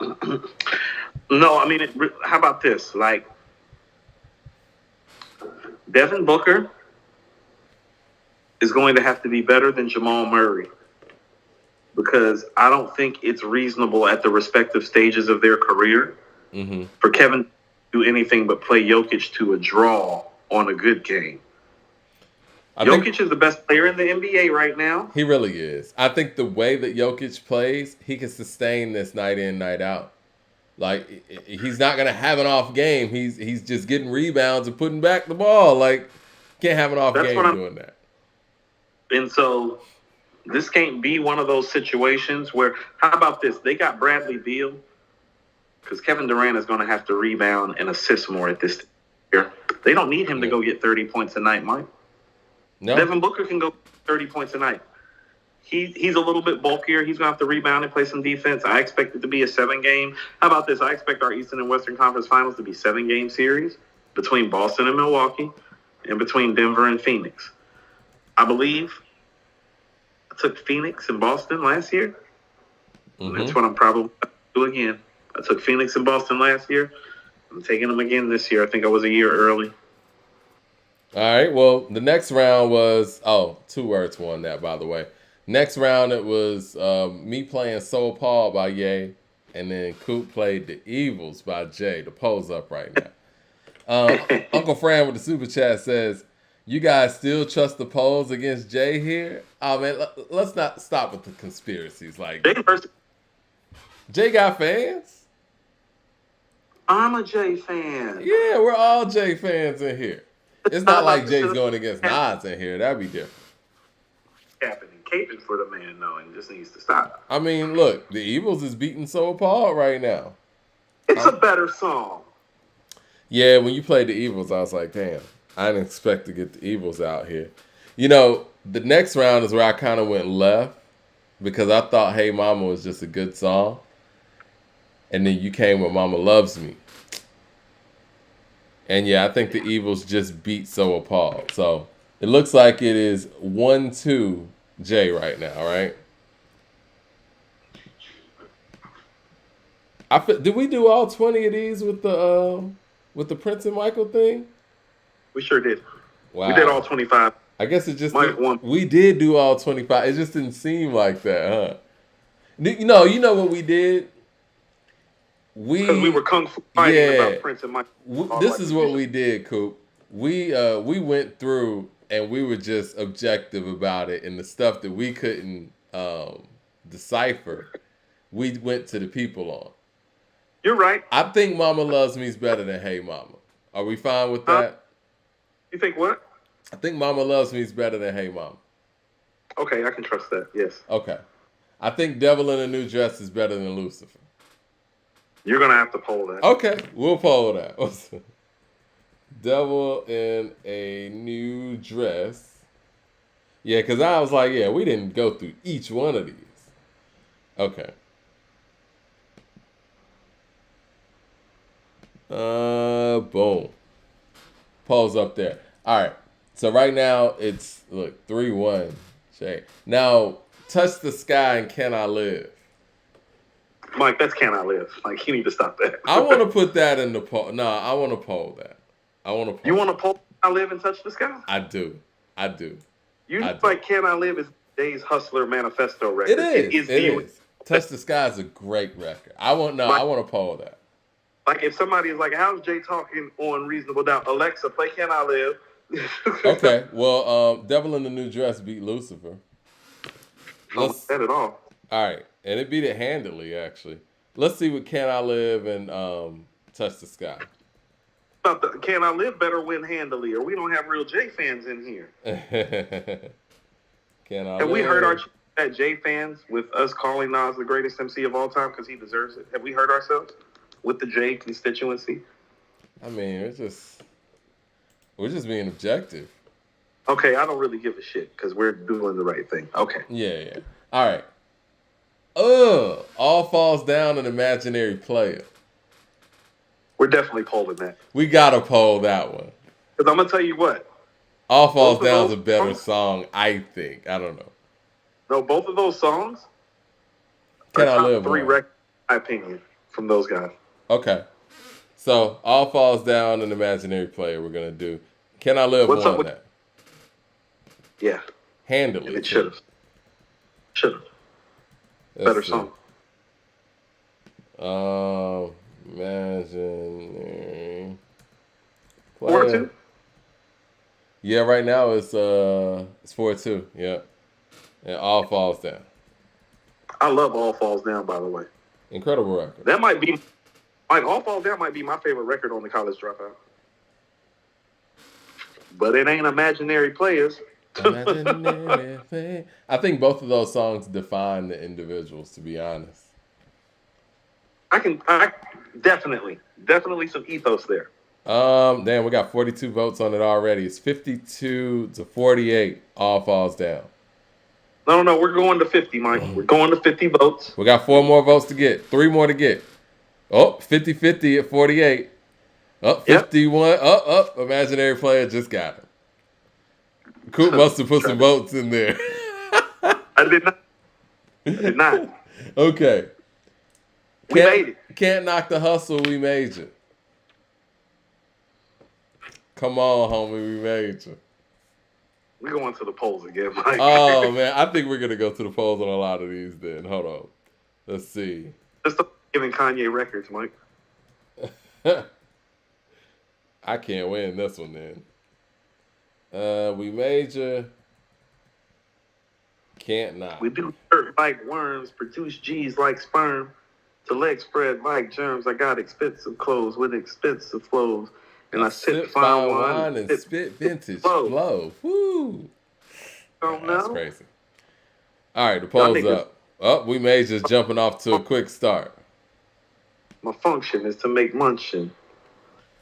Speaker 4: No, I mean, how about this? Like, Devin Booker is going to have to be better than Jamal Murray. Because I don't think it's reasonable at the respective stages of their career for Kevin to do anything but play Jokic to a draw on a good game. Jokic is the best player in the NBA right now.
Speaker 1: He really is. I think the way that Jokic plays, he can sustain this night in, night out. Like, he's not going to have an off game. He's just getting rebounds and putting back the ball. Like, can't have an off game doing that.
Speaker 4: And so this can't be one of those situations where, how about this? They got Bradley Beal because Kevin Durant is going to have to rebound and assist more at this year. They don't need him to go get 30 points a night, Mike.
Speaker 1: No.
Speaker 4: Devin Booker can go 30 points a night. He's a little bit bulkier. He's going to have to rebound and play some defense. I expect it to be a 7-game. How about this? I expect our Eastern and Western Conference Finals to be 7-game series between Boston and Milwaukee and between Denver and Phoenix. I believe I took Phoenix and Boston last year. Mm-hmm. That's what I'm probably going to do again. I took Phoenix and Boston last year. I'm taking them again this year. I think I was a year early.
Speaker 1: All right. Well, the next round was 2 words won that, by the way. Next round it was me playing Soul Paul by Ye, and then Coop played The Evils by Jay. The poll's up right now. Uncle Fran with the super chat says, "You guys still trust the polls against Jay here?" Oh man, let's not stop with the conspiracies. Like Jay got fans.
Speaker 4: I'm a Jay fan.
Speaker 1: Yeah, we're all Jay fans in here. It's not like Jay's going against Nas in here. That'd be different.
Speaker 4: Happening, caping for the man, though, and just needs to stop.
Speaker 1: I mean, look, The Evils is beating Soul Paul right now.
Speaker 4: It's a better song.
Speaker 1: Yeah, when you played The Evils, I was like, damn, I didn't expect to get The Evils out here. You know, the next round is where I kind of went left because I thought Hey Mama was just a good song. And then you came with Mama Loves Me. And yeah, I think The Evils just beat Soul Paul. So it looks like it is 1-2 Jay right now, right? Did we do all 20 of these with the Prince and Michael thing?
Speaker 4: We sure did.
Speaker 1: Wow.
Speaker 4: We did all 25.
Speaker 1: I guess it just
Speaker 4: won.
Speaker 1: We did do all 25. It just didn't seem like that, huh? You know what we did?
Speaker 4: Because we were kung fu fighting about Prince and Michael.
Speaker 1: This is what we did, Coop. We went through and we were just objective about it, and the stuff that we couldn't decipher, we went to the people on.
Speaker 4: You're right.
Speaker 1: I think Mama Loves Me is better than Hey Mama. Are we fine with that?
Speaker 4: You think what?
Speaker 1: I think Mama Loves Me is better than Hey Mama.
Speaker 4: Okay, I can trust that, yes.
Speaker 1: Okay. I think Devil in a New Dress is better than Lucifer.
Speaker 4: You're going to have to poll that.
Speaker 1: Okay, we'll poll that. Devil in a New Dress. Yeah, because I was like, yeah, we didn't go through each one of these. Okay. Boom. Poll's up there. All right. So right now it's 3-1. Jay. Now Touch the Sky and Can I Live.
Speaker 4: Mike, that's Can I Live. Like, you need to stop that.
Speaker 1: I want to put that in the poll. No, I want to poll that.
Speaker 4: You want to poll Can I Live and Touch the Sky?
Speaker 1: I do.
Speaker 4: You know, like Can I Live is Jay's Hustler Manifesto record.
Speaker 1: It is. Touch the Sky is a great record. I want to poll that.
Speaker 4: Like, if somebody is like, how's Jay talking on Reasonable Doubt? Alexa, play Can I Live?
Speaker 1: Okay. Well, Devil in the New Dress beat Lucifer.
Speaker 4: Not that at all.
Speaker 1: All right. And it beat it handily, actually. Let's see what Can I Live and Touch the Sky.
Speaker 4: Can I Live better win handily, or we don't have real Jay fans in here. Have we hurt our Jay fans with us calling Nas the greatest MC of all time because he deserves it? Have we hurt ourselves with the Jay constituency?
Speaker 1: I mean, we're just being objective.
Speaker 4: Okay, I don't really give a shit because we're doing the right thing. Okay.
Speaker 1: Yeah. All right. All Falls Down an Imaginary Player.
Speaker 4: We're definitely polling that.
Speaker 1: We gotta poll that one.
Speaker 4: Because I'm gonna tell you what.
Speaker 1: All Falls Down is a better song, I think. I don't know.
Speaker 4: No, both of those songs
Speaker 1: Can
Speaker 4: are
Speaker 1: I Live
Speaker 4: top 3 records, in my opinion, from those guys.
Speaker 1: Okay. So, All Falls Down an Imaginary Player we're gonna do. Can I Live on that?
Speaker 4: Yeah.
Speaker 1: Handily.
Speaker 4: It should have. Better song.
Speaker 1: Imaginary.
Speaker 4: 4-2?
Speaker 1: Yeah, right now it's 4-2. Yeah. And All Falls Down.
Speaker 4: I love All Falls Down, by the way.
Speaker 1: Incredible record.
Speaker 4: That might be All Falls Down might be my favorite record on the College Dropout. But it ain't Imaginary Players.
Speaker 1: I think both of those songs define the individuals, to be honest.
Speaker 4: I definitely some ethos there.
Speaker 1: Damn, we got 42 votes on it already. It's 52 to 48. All falls down.
Speaker 4: No, we're going to 50, Mike. We're going to 50 votes.
Speaker 1: We got 4 more votes to get. 3 more to get. Oh, 50-50 at 48. Up 51. Up. Imaginary player just got him. Coop must have put some votes in there.
Speaker 4: I did not.
Speaker 1: Okay.
Speaker 4: We made it.
Speaker 1: Can't knock the hustle. We made it. Come on, homie. We made you.
Speaker 4: We're going to the polls again, Mike.
Speaker 1: Oh, man. I think we're going to go to the polls on a lot of these then. Hold on. Let's see.
Speaker 4: Just giving Kanye records, Mike.
Speaker 1: I can't win this one then. We major. Can't knock.
Speaker 4: We do dirt like worms, produce G's like sperm. To legs spread like germs. I got expensive clothes with expensive flows. And I sip fine wine
Speaker 1: and spit vintage flow. Woo.
Speaker 4: Oh, no.
Speaker 1: That's crazy. All right, the polls up. Oh, we major's jumping off to a quick start.
Speaker 4: My function is to make munchin'.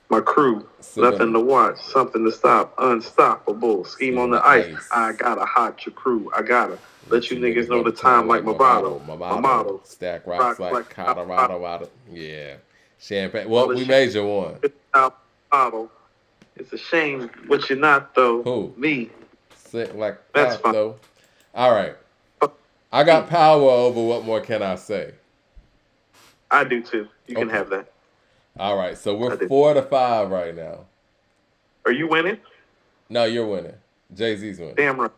Speaker 4: My crew, nothing to watch, something to stop, unstoppable. Scheme on the ice. I gotta hot your crew. I gotta let you niggas know the time like my bottle. My motto.
Speaker 1: Stack rocks like Colorado. Yeah. Champagne. Well, we major one.
Speaker 4: It's a shame what you're not, though.
Speaker 1: Who?
Speaker 4: Me.
Speaker 1: Sick like
Speaker 4: that's
Speaker 1: pop,
Speaker 4: fine.
Speaker 1: Though. All right. I got power over what more can I say?
Speaker 4: I do too. You can have that.
Speaker 1: All right, so we're 4-5 right now.
Speaker 4: Are you winning?
Speaker 1: No, you're winning. Jay-Z's winning.
Speaker 4: Damn right.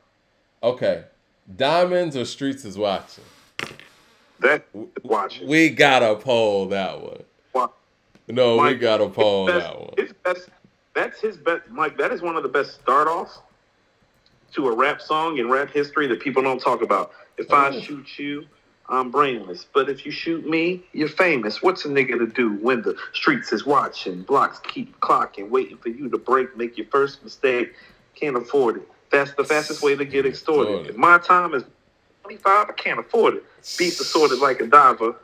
Speaker 1: Okay. Diamonds or Streets is watching?
Speaker 4: That watching.
Speaker 1: We gotta poll that one.
Speaker 4: What?
Speaker 1: No,
Speaker 4: Mike,
Speaker 1: we gotta poll that one.
Speaker 4: That's his best. Mike, that is one of the best start-offs to a rap song in rap history that people don't talk about. If I shoot you, I'm brainless. But if you shoot me, you're famous. What's a nigga to do when the streets is watching? Blocks keep clocking, waiting for you to break, make your first mistake. Can't afford it. That's the fastest way to get extorted. If my time is 25, I can't afford it. Beats assorted like a diver.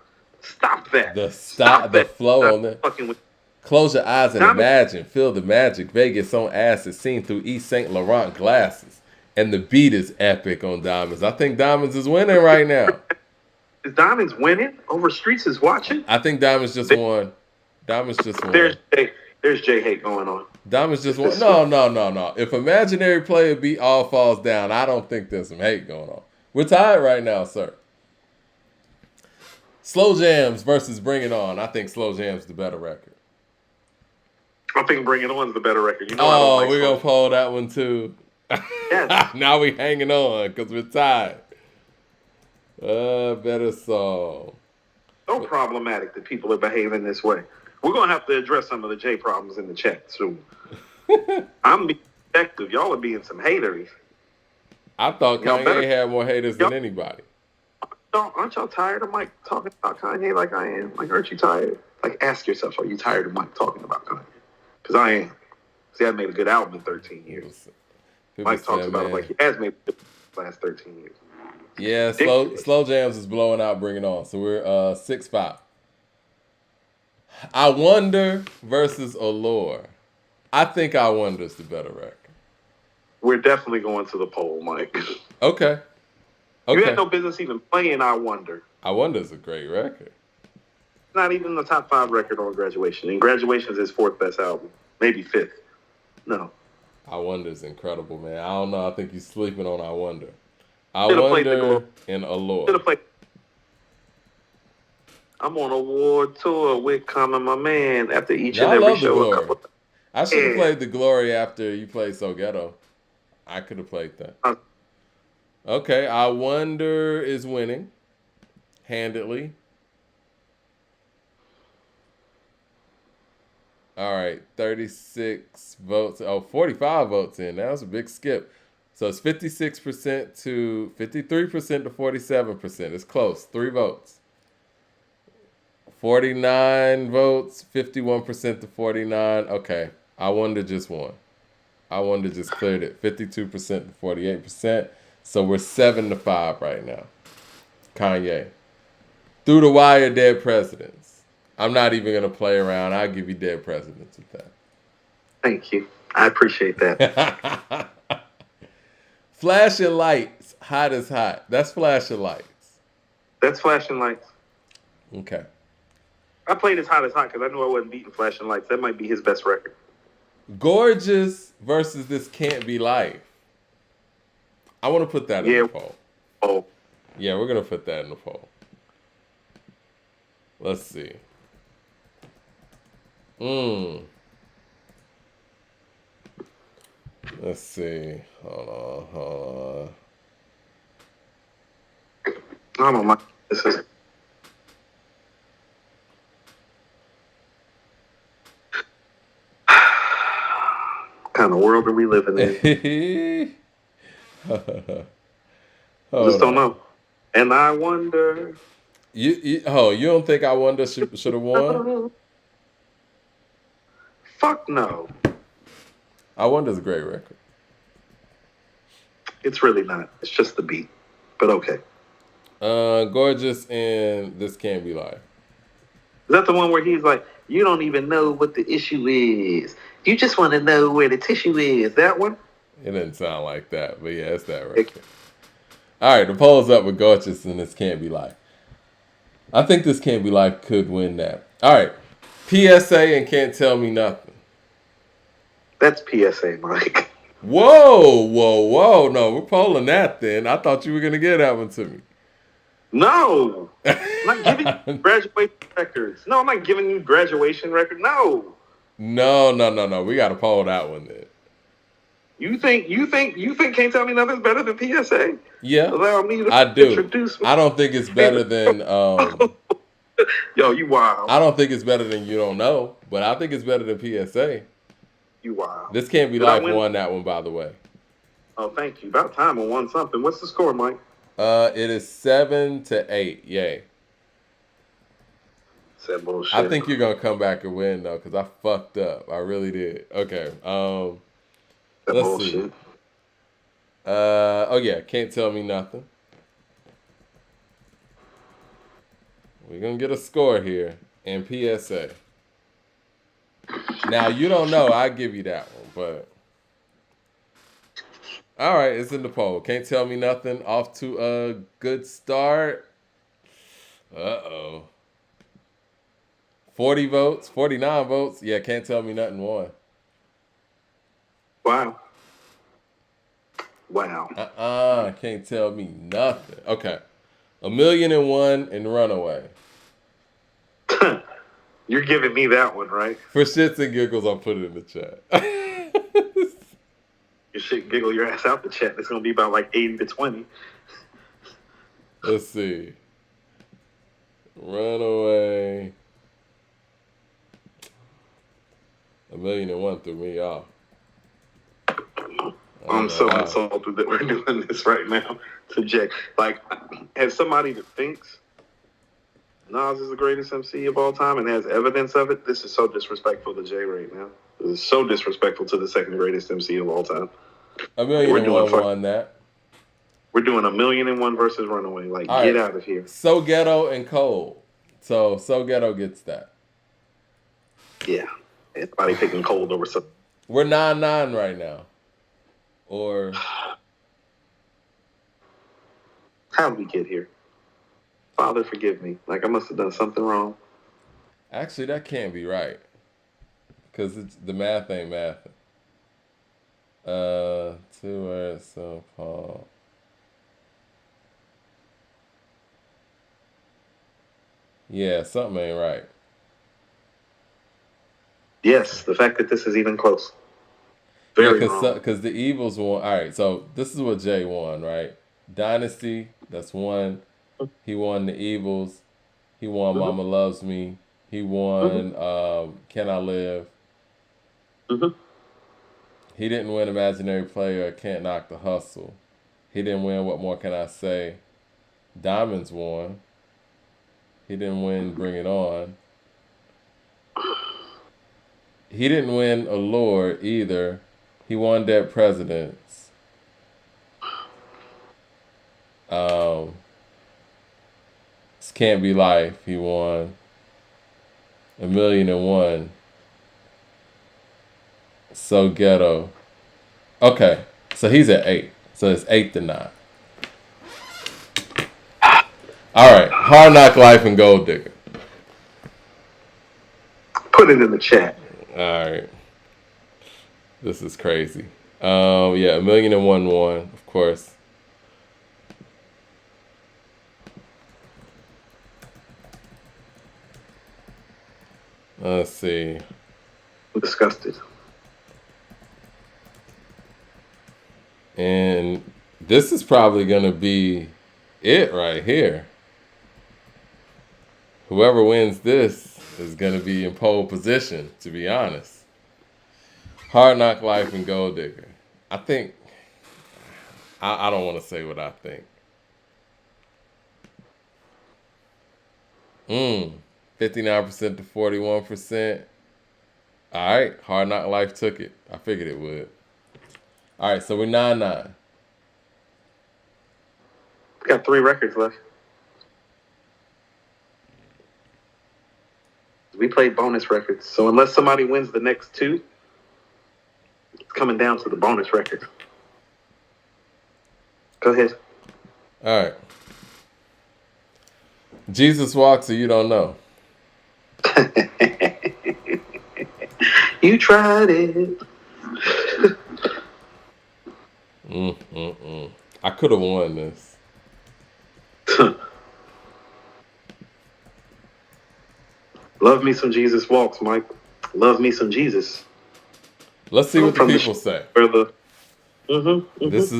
Speaker 4: Stop that.
Speaker 1: The flow on that. Close your eyes and imagine. Feel the magic. Vegas on acid seen through East St. Laurent glasses. And the beat is epic on Diamonds. I think Diamonds is winning right now.
Speaker 4: Is Diamonds winning over Streets is watching?
Speaker 1: I think Diamonds just won. Diamonds just won.
Speaker 4: There's J hate going on.
Speaker 1: Diamonds just won. No. If Imaginary Player beat All Falls Down, I don't think there's some hate going on. We're tied right now, sir. Slow Jams versus Bring It On. I think Slow Jams the better record.
Speaker 4: I think Bring It On's the better record. You know
Speaker 1: we're going to poll that one too.
Speaker 4: Yes.
Speaker 1: Now we hanging on because we're tied. Better song.
Speaker 4: So problematic that people are behaving this way. We're going to have to address some of the J problems in the chat soon. I'm being effective. Y'all are being some haters.
Speaker 1: I thought Kanye had more haters than anybody.
Speaker 4: Aren't y'all tired of Mike talking about Kanye like I am? Like, aren't you tired? Like, ask yourself, are you tired of Mike talking about Kanye? Because I am. See, I made a good album in 13 years. Mike talks about it like he has made it the last 13 years.
Speaker 1: Yeah, Slow Jams is blowing out, Bring It On. So we're 6-5. I Wonder versus Allure. I think I Wonder is the better record.
Speaker 4: We're definitely going to the poll, Mike.
Speaker 1: Okay.
Speaker 4: You had no business even playing I Wonder.
Speaker 1: I Wonder is a great record.
Speaker 4: Not even the top 5 record on Graduation. And Graduation is his 4th best album. Maybe 5th. No.
Speaker 1: I Wonder is incredible, man. I don't know. I think he's sleeping on I Wonder. I Wonder and Allure.
Speaker 4: I'm on a world tour with Common, my man, after each and every show.
Speaker 1: I should have played The Glory after you played So Ghetto. I could have played that. Okay, I Wonder is winning handedly. All right, 36 votes. 45 votes in. That was a big skip. So it's 56% to 53% to 47%. It's close. 3 votes. 49 votes, 51% to 49. Okay, I Wonder just won. I Wonder just cleared it. 52% to 48%. So we're 7-5 right now. Kanye. Through the wire, Dead Presidents. I'm not even going to play around. I'll give you Dead Presidents with that.
Speaker 4: Thank you. I appreciate that.
Speaker 1: Flashing lights, hot as hot. That's flashing lights.
Speaker 4: That's Flashing Lights.
Speaker 1: Okay.
Speaker 4: I played as hot because I knew I wasn't beating Flashing Lights. That might be his best record.
Speaker 1: Gorgeous versus This Can't Be Life. I want to put that in the poll.
Speaker 4: Oh.
Speaker 1: Yeah, we're going to put that in the poll. Let's see. Let's see. Hold on.
Speaker 4: I don't know. This is. What kind of world are we living in? I just don't know. And I wonder.
Speaker 1: You don't think I Wonder should have won?
Speaker 4: Fuck no.
Speaker 1: I Wonder's a great record.
Speaker 4: It's really not. It's just the beat. But okay.
Speaker 1: Gorgeous and This Can't Be Life.
Speaker 4: Is that the one where he's like, you don't even know what the issue is. You just want to know where the tissue is. That one?
Speaker 1: It didn't sound like that, but yeah, it's that record. All right, the poll's up with Gorgeous and This Can't Be Life. I think This Can't Be Life could win that. All right, PSA and Can't Tell Me Nothing.
Speaker 4: That's PSA, Mike.
Speaker 1: Whoa. No, we're polling that then. I thought you were going to get that one to me.
Speaker 4: No. I'm not giving you graduation records. No, I'm not giving you graduation record. No.
Speaker 1: No. We got to poll that one then.
Speaker 4: You think Can't Tell Me Nothing's better than PSA?
Speaker 1: Yeah.
Speaker 4: Allow me to
Speaker 1: I do.
Speaker 4: introduce me.
Speaker 1: I don't think it's better than
Speaker 4: Yo, you wild.
Speaker 1: I don't think it's better than You Don't Know, but I think it's better than PSA.
Speaker 4: You wild.
Speaker 1: This Can't Be Life won that one, by the way.
Speaker 4: Oh, thank you. About time I won something. What's the score, Mike?
Speaker 1: It is 7-8. Yay.
Speaker 4: Said bullshit.
Speaker 1: I think you're gonna come back and win though, because I fucked up. I really did. Okay. Let's see. Oh yeah, Can't Tell Me Nothing. We're gonna get a score here in PSA. Now You Don't Know, I give you that one, but all right, it's in the poll. Can't Tell Me Nothing, off to a good start. 40 votes, 49 votes. Yeah, Can't Tell Me Nothing won.
Speaker 4: Wow.
Speaker 1: Can't Tell Me Nothing. Okay. 1,000,001 in Runaway.
Speaker 4: You're giving me that one, right?
Speaker 1: For shits and giggles, I'll put it in the chat.
Speaker 4: Your shit giggle your ass out the chat. It's gonna be about like 80-20.
Speaker 1: Let's see. Runaway. 1,000,001 threw me off.
Speaker 4: I'm so insulted that we're doing this right now to Jay. Like, as somebody that thinks Nas is the greatest MC of all time and has evidence of it, this is so disrespectful to Jay right now. This is so disrespectful to the second greatest MC of all time.
Speaker 1: 1,000,001 won that.
Speaker 4: We're doing 1,000,001 versus Runaway. Like, all get right. Out of here.
Speaker 1: So Ghetto and Cold. So Ghetto gets that.
Speaker 4: Yeah. Everybody picking Cold over something.
Speaker 1: We're 9-9 right now. Or
Speaker 4: how did we get here? Father, forgive me. Like, I must have done something wrong.
Speaker 1: Actually, that can't be right. Because the math ain't mathing. 2 words, so Paul. Yeah, something ain't right.
Speaker 4: Yes, the fact that this is even close. Very wrong.
Speaker 1: Because the Eagles won. All right, so this is what Jay won, right? Dynasty, that's one. He won the Eagles. He won Mama Loves Me. He won Can I Live. He didn't win Imaginary Player, Can't Knock the Hustle. He didn't win What More Can I Say. Diamonds won. He didn't win Bring It On. He didn't win Allure either. He won Dead Presidents. This Can't Be Life. He won 1,000,001. So ghetto. Okay, so he's at 8. So it's 8-9. All right, Hard Knock Life and Gold Digger.
Speaker 4: Put it in the chat.
Speaker 1: All right, this is crazy. Yeah, 1,000,001, of course. Let's see.
Speaker 4: I'm disgusted.
Speaker 1: And this is probably gonna be it right here. Whoever wins this is gonna be in pole position, to be honest. Hard Knock Life and Gold Digger. I think I don't want to say what I think. 59% to 41%. All right, Hard Knock Life took it. I figured it would. All right, so we're 9-9.
Speaker 4: We got 3 records left. We played bonus records, so unless somebody wins the next 2, it's coming down to the bonus record. Go ahead.
Speaker 1: All right. Jesus Walks or You Don't Know?
Speaker 4: You tried it.
Speaker 1: I could have won this.
Speaker 4: Love me some Jesus Walks, Mike. Love me some Jesus.
Speaker 1: Let's see what the people say. This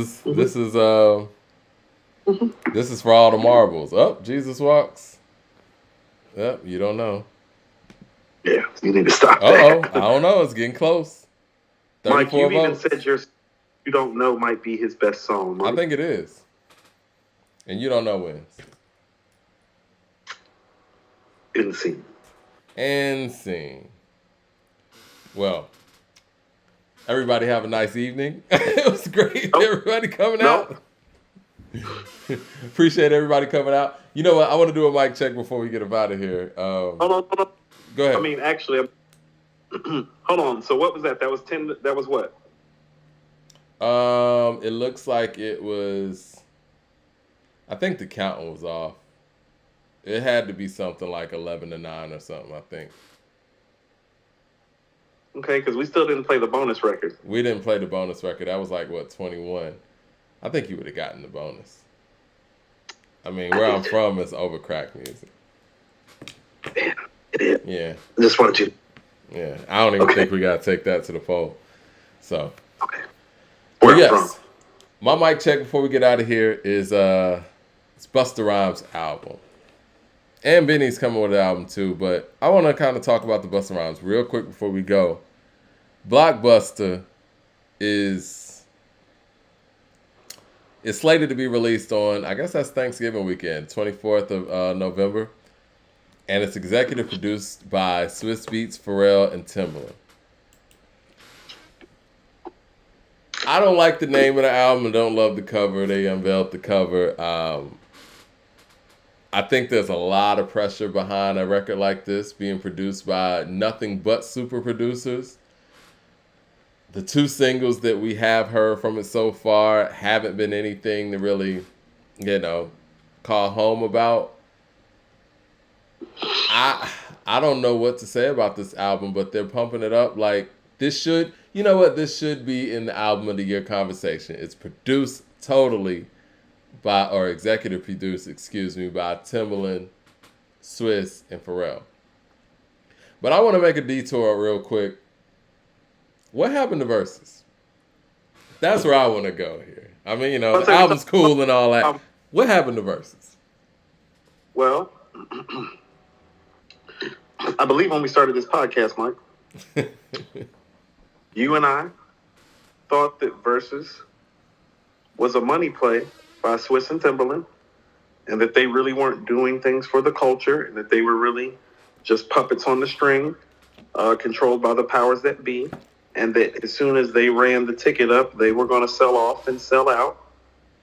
Speaker 1: is for all the marbles. Oh, Jesus Walks. Yep, You Don't Know.
Speaker 4: Yeah, you need to stop
Speaker 1: Uh-oh,
Speaker 4: that.
Speaker 1: I don't know. It's getting close.
Speaker 4: Mike, you
Speaker 1: votes.
Speaker 4: even said You Don't Know might be his best song, Mike.
Speaker 1: I think it is. And You Don't Know wins. Insane. Well, everybody have a nice evening. It was great. Everybody coming out. Appreciate everybody coming out. You know what? I want to do a mic check before we get up out of here.
Speaker 4: Hold on.
Speaker 1: Go ahead.
Speaker 4: I mean, actually, hold on. So what was that? That was 10. That was what?
Speaker 1: It looks like it was. I think the counting was off. It had to be something like 11-9 or something, I think.
Speaker 4: Okay, because we still didn't play the bonus record.
Speaker 1: We didn't play the bonus record. That was like, what, 21? I think you would have gotten the bonus. I mean, where I'm from is over crack music.
Speaker 4: Damn, it is.
Speaker 1: Yeah.
Speaker 4: I just wanted you.
Speaker 1: Yeah, I don't even think we got to take that to the poll. So.
Speaker 4: Okay. Where
Speaker 1: yes,
Speaker 4: from?
Speaker 1: my mic check before we get out of here is it's Busta Rhymes' album. And Benny's coming with an album too, but I want to kind of talk about the Busta Rhymes real quick before we go. Blockbuster is slated to be released on, I guess that's Thanksgiving weekend, 24th of November. And it's executive produced by Swiss Beats, Pharrell, and Timbaland. I don't like the name of the album. I don't love the cover. They unveiled the cover. I think there's a lot of pressure behind a record like this being produced by nothing but super producers. The 2 singles that we have heard from it so far haven't been anything to really, call home about. I don't know what to say about this album, but they're pumping it up like this should, this should be in the album of the year conversation. It's produced totally by, or executive produced, by Timbaland, Swiss, and Pharrell. But I want to make a detour real quick. What happened to Versus? That's where I want to go here. I mean, the album's cool and all that. What happened to Versus?
Speaker 4: Well, I believe when we started this podcast, Mike, you and I thought that Versus was a money play by Swiss and Timbaland, and that they really weren't doing things for the culture, and that they were really just puppets on the string, controlled by the powers that be, and that as soon as they ran the ticket up, they were going to sell off and sell out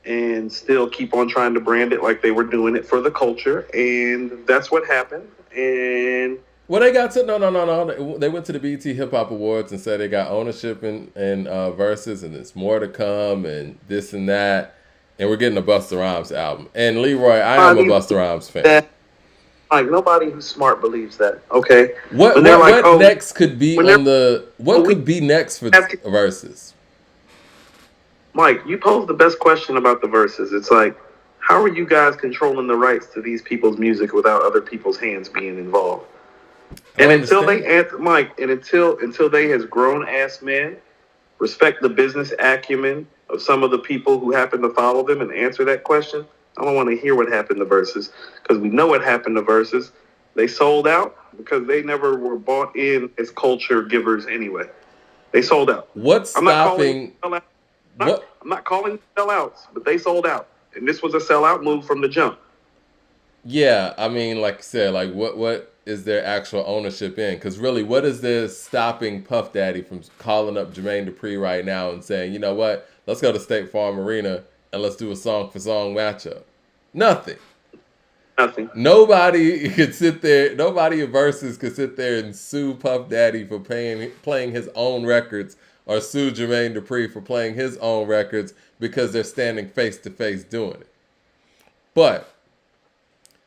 Speaker 4: and still keep on trying to brand it like they were doing it for the culture. And that's what happened. And
Speaker 1: Well, they got to no. They went to the BET Hip Hop Awards and said they got ownership in verses, and there's more to come, and this and that, and we're getting a Busta Rhymes album. And Leroy, I am a Busta Rhymes fan.
Speaker 4: Like nobody who's smart believes that. Okay,
Speaker 1: What next could be on the what could be next for verses?
Speaker 4: Mike, you posed the best question about the verses. It's like, how are you guys controlling the rights to these people's music without other people's hands being involved? And until they answer, Mike, and until they as grown ass men respect the business acumen of some of the people who happen to follow them and answer that question, I don't want to hear what happened to verses, because we know what happened to verses. They sold out because they never were bought in as culture givers anyway. They sold out.
Speaker 1: What's stopping?
Speaker 4: I'm not calling sellouts, but they sold out, and this was a sellout move from the jump.
Speaker 1: Yeah, I mean, like you said, like what is their actual ownership in? Because really, what is this stopping Puff Daddy from calling up Jermaine Dupri right now and saying, you know what, let's go to State Farm Arena and let's do a song for song matchup? Nothing. Nobody could sit there. Nobody in Versus could sit there and sue Puff Daddy for playing his own records, or sue Jermaine Dupri for playing his own records, because they're standing face to face doing it. But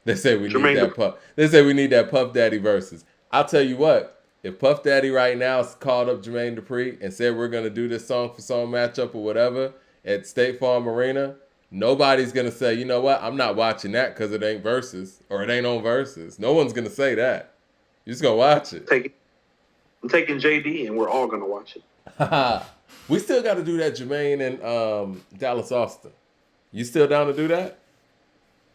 Speaker 1: they say we need that Puff. They say we need that Puff Daddy Versus. I'll tell you what. If Puff Daddy right now called up Jermaine Dupri and said we're gonna do this song for song matchup or whatever at State Farm Arena, nobody's gonna say, you know what, I'm not watching that because it ain't Versus or it ain't on Versus. No one's gonna say that. You're just gonna watch it.
Speaker 4: I'm taking JD and we're all gonna watch it.
Speaker 1: We still got to do that Jermaine and Dallas Austin. You still down to do that?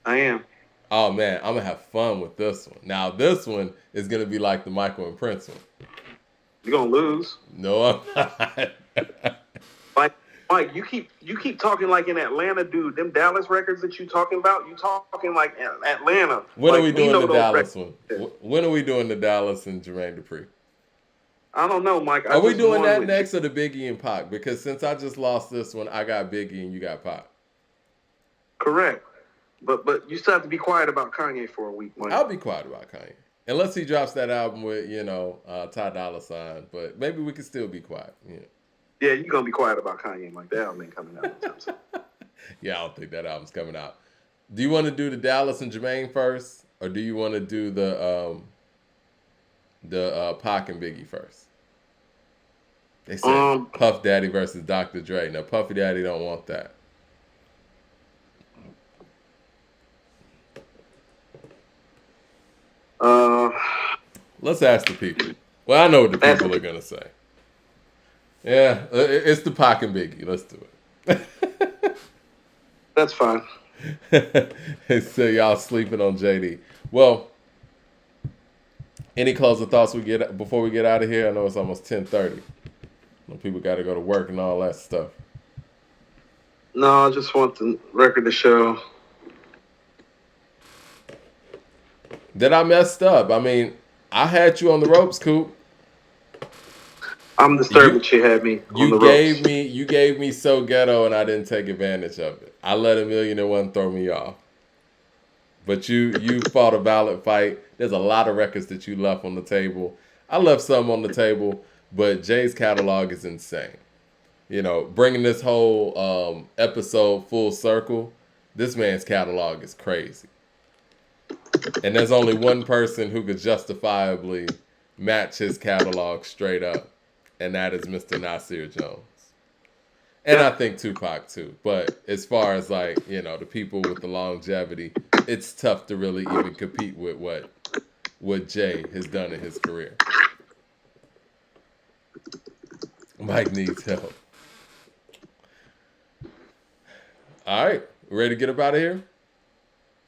Speaker 4: I am.
Speaker 1: Oh man, I'm gonna have fun with this one. Now this one is gonna be like the Michael and Prince one.
Speaker 4: You're gonna lose.
Speaker 1: No, I'm not.
Speaker 4: Mike, you keep talking like in Atlanta, dude. Them Dallas records that you talking about, you talking like Atlanta.
Speaker 1: When are we doing the Dallas one? When are we doing the Dallas and Jermaine Dupri?
Speaker 4: I don't know, Mike.
Speaker 1: Are we doing that next or the Biggie and Pac? Because since I just lost this one, I got Biggie and you got Pac.
Speaker 4: Correct. But you still have to be quiet about Kanye for a week, Mike.
Speaker 1: I'll be quiet about Kanye. Unless he drops that album with, Ty Dolla $ign. But maybe we can still be quiet.
Speaker 4: Yeah, you're going to be quiet about Kanye, Mike. That album ain't coming out.
Speaker 1: Yeah, I don't think that album's coming out. Do you want to do the Dallas and Jermaine first? Or do you want to do the Pac and Biggie first? They said Puff Daddy versus Dr. Dre. Now, Puffy Daddy don't want that. Let's ask the people. Well, I know what the people are going to say. Yeah, it's the Pac and Biggie. Let's do it.
Speaker 4: That's fine.
Speaker 1: So y'all sleeping on JD. Well, any closing thoughts before we get out of here? I know it's almost 10:30. People got to go to work and all that stuff.
Speaker 4: No, I just want the record to show
Speaker 1: that I messed up. I mean, I had you on the ropes, Coop.
Speaker 4: I'm disturbed that you had me on the ropes.
Speaker 1: You gave me So Ghetto, and I didn't take advantage of it. I let 1,000,001 throw me off. But you fought a valid fight. There's a lot of records that you left on the table. I left some on the table, but Jay's catalog is insane. Bringing this whole episode full circle, this man's catalog is crazy. And there's only one person who could justifiably match his catalog straight up, and that is Mr. Nasir Jones. And I think Tupac too. But as far as the people with the longevity, it's tough to really even compete with what Jay has done in his career. Mike needs help. All right, ready to get up out of here?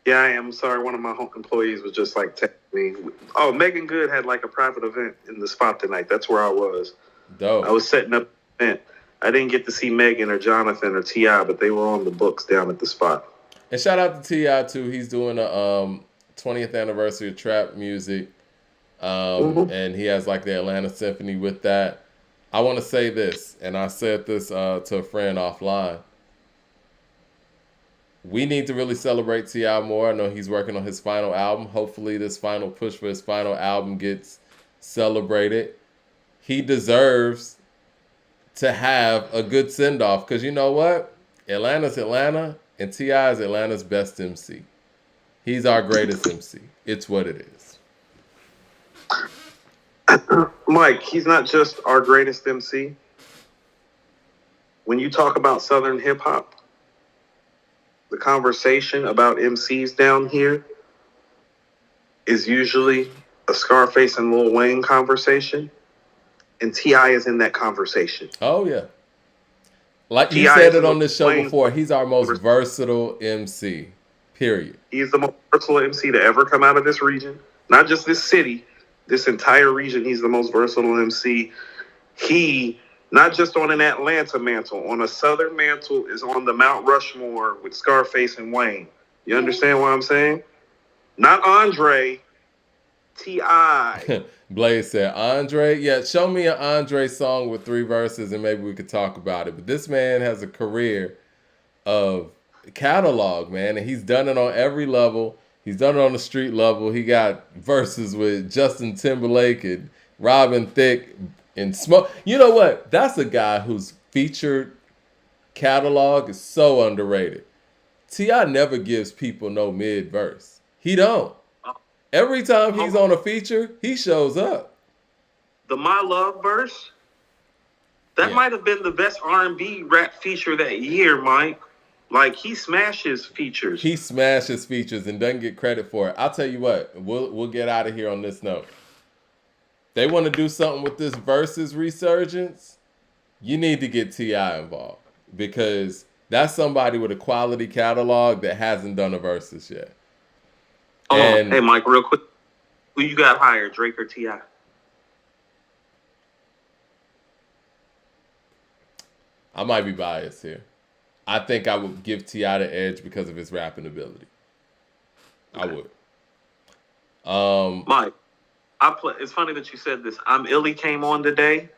Speaker 4: Yeah, I am. Sorry, one of my home employees was just texting me. Oh, Megan Good had a private event in the spot tonight. That's where I was.
Speaker 1: Dope.
Speaker 4: I was setting up an event. I didn't get to see Megan or Jonathan or T.I., but they were on the books down at the spot.
Speaker 1: And shout out to T.I. too. He's doing a 20th anniversary of trap music. And he has the Atlanta Symphony with that. I want to say this, and I said this to a friend offline. we need to really celebrate T.I. more. I know he's working on his final album. Hopefully this final push for his final album gets celebrated. He deserves to have a good send-off because you know what? Atlanta's Atlanta, and T.I. is Atlanta's best MC. He's our greatest MC. It's what it is.
Speaker 4: Mike, he's not just our greatest MC. When you talk about Southern hip-hop, the conversation about MCs down here is usually a Scarface and Lil Wayne conversation, and T.I. is in that conversation.
Speaker 1: Oh, yeah. Like you said it on this show before, he's our most versatile MC, period.
Speaker 4: He's the most versatile MC to ever come out of this region. Not just this city, this entire region. He's the most versatile MC. He, not just on an Atlanta mantle, on a Southern mantle, is on the Mount Rushmore with Scarface and Wayne. You understand what I'm saying? Not Andre, T.I.
Speaker 1: Blaze said, Andre? Yeah, show me an Andre song with 3 verses and maybe we could talk about it. But this man has a career of catalog, man, and he's done it on every level. He's done it on the street level. He got verses with Justin Timberlake and Robin Thicke and Smoke. You know what? That's a guy whose featured catalog is so underrated. T.I. never gives people no mid-verse. He don't. Every time he's on a feature, he shows up.
Speaker 4: The My Love verse, that might have been the best R&B rap feature that year, Mike. Like, he smashes features.
Speaker 1: He smashes features and doesn't get credit for it. I'll tell you what, we'll get out of here on this note. They want to do something with this versus resurgence, you need to get T.I. involved. Because that's somebody with a quality catalog that hasn't done a versus yet.
Speaker 4: Hey, Mike, real quick. Who you got hired, Drake or T.I.?
Speaker 1: I might be biased here. I think I would give T.I. the edge because of his rapping ability. Okay. I would.
Speaker 4: Mike, it's funny that you said this. I'm Illy came on today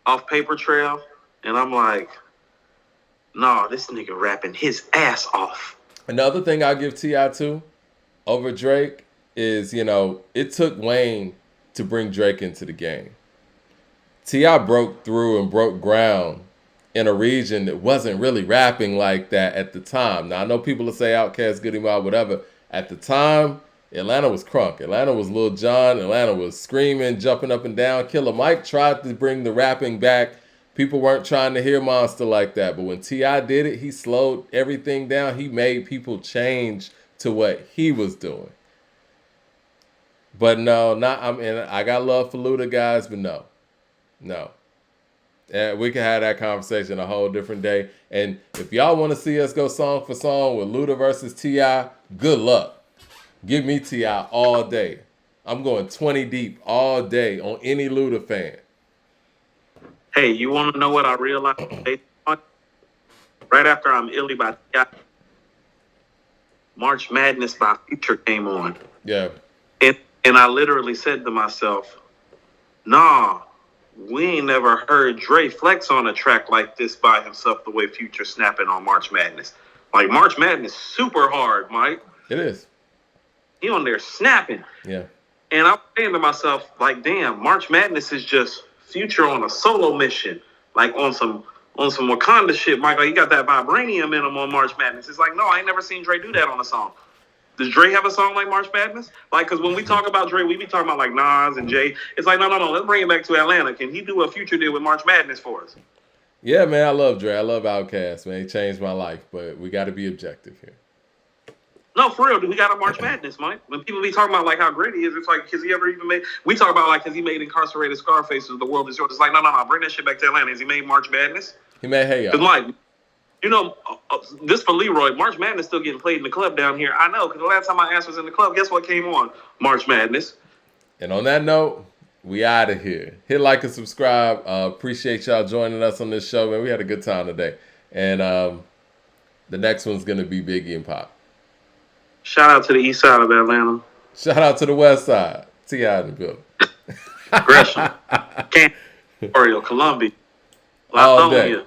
Speaker 4: off Paper Trail, and I'm like, nah, this nigga rapping his ass off.
Speaker 1: Another thing I'll give T.I. to over Drake is, it took Wayne to bring Drake into the game. T.I. broke through and broke ground in a region that wasn't really rapping like that at the time. Now, I know people will say Outkast, Goody Mob, whatever. At the time, Atlanta was crunk. Atlanta was Lil Jon. Atlanta was screaming, jumping up and down. Killer Mike tried to bring the rapping back. People weren't trying to hear Monster like that. But when T.I. did it, he slowed everything down. He made people change to what he was doing. But no, I got love for Luda guys, but no. And we can have that conversation a whole different day. And if y'all want to see us go song for song with Luda versus T.I., good luck. Give me T.I. all day. I'm going 20 deep all day on any Luda fan.
Speaker 4: Hey, you want to know what I realized? Right after I'm Illy by T.I., March Madness by Future came on.
Speaker 1: Yeah.
Speaker 4: And I literally said to myself, nah, we ain't never heard Dre flex on a track like this by himself the way Future snapping on March Madness. Like, March Madness super hard, Mike.
Speaker 1: It is.
Speaker 4: He on there snapping.
Speaker 1: Yeah.
Speaker 4: And I'm saying to myself, like, damn, March Madness is just Future on a solo mission. Like, on some Wakanda shit, Mike. Like, he got that vibranium in him on March Madness. It's like, no, I ain't never seen Dre do that on a song. Does Dre have a song like March Madness? Like, because when we talk about Dre, we be talking about, like, Nas and Jay. It's like, no, let's bring it back to Atlanta. Can he do what Future did with March Madness for us?
Speaker 1: Yeah, man, I love Dre. I love Outkast, man. He changed my life, but we got to be objective here.
Speaker 4: No, for real, dude, we got a March Madness, Mike. When people be talking about, like, how great he is, it's like, has he ever even made... We talk about, like, has he made Incarcerated Scarfaces, The World Is Yours? It's like, no, bring that shit back to Atlanta. Has he made March Madness?
Speaker 1: He made Hey Y'all.
Speaker 4: Because, Mike, this for Leroy, March Madness still getting played in the club down here. I know, because the last time my ass was in the club, guess what came on? March Madness.
Speaker 1: And on that note, we out of here. Hit like and subscribe. Appreciate y'all joining us on this show, man. We had a good time today. And the next one's going to be Biggie and Pop.
Speaker 4: Shout out to the east side of Atlanta.
Speaker 1: Shout out to the west side. T.I. in the building.
Speaker 4: Gresham. Kansas, Oriole, Columbia.
Speaker 1: All day.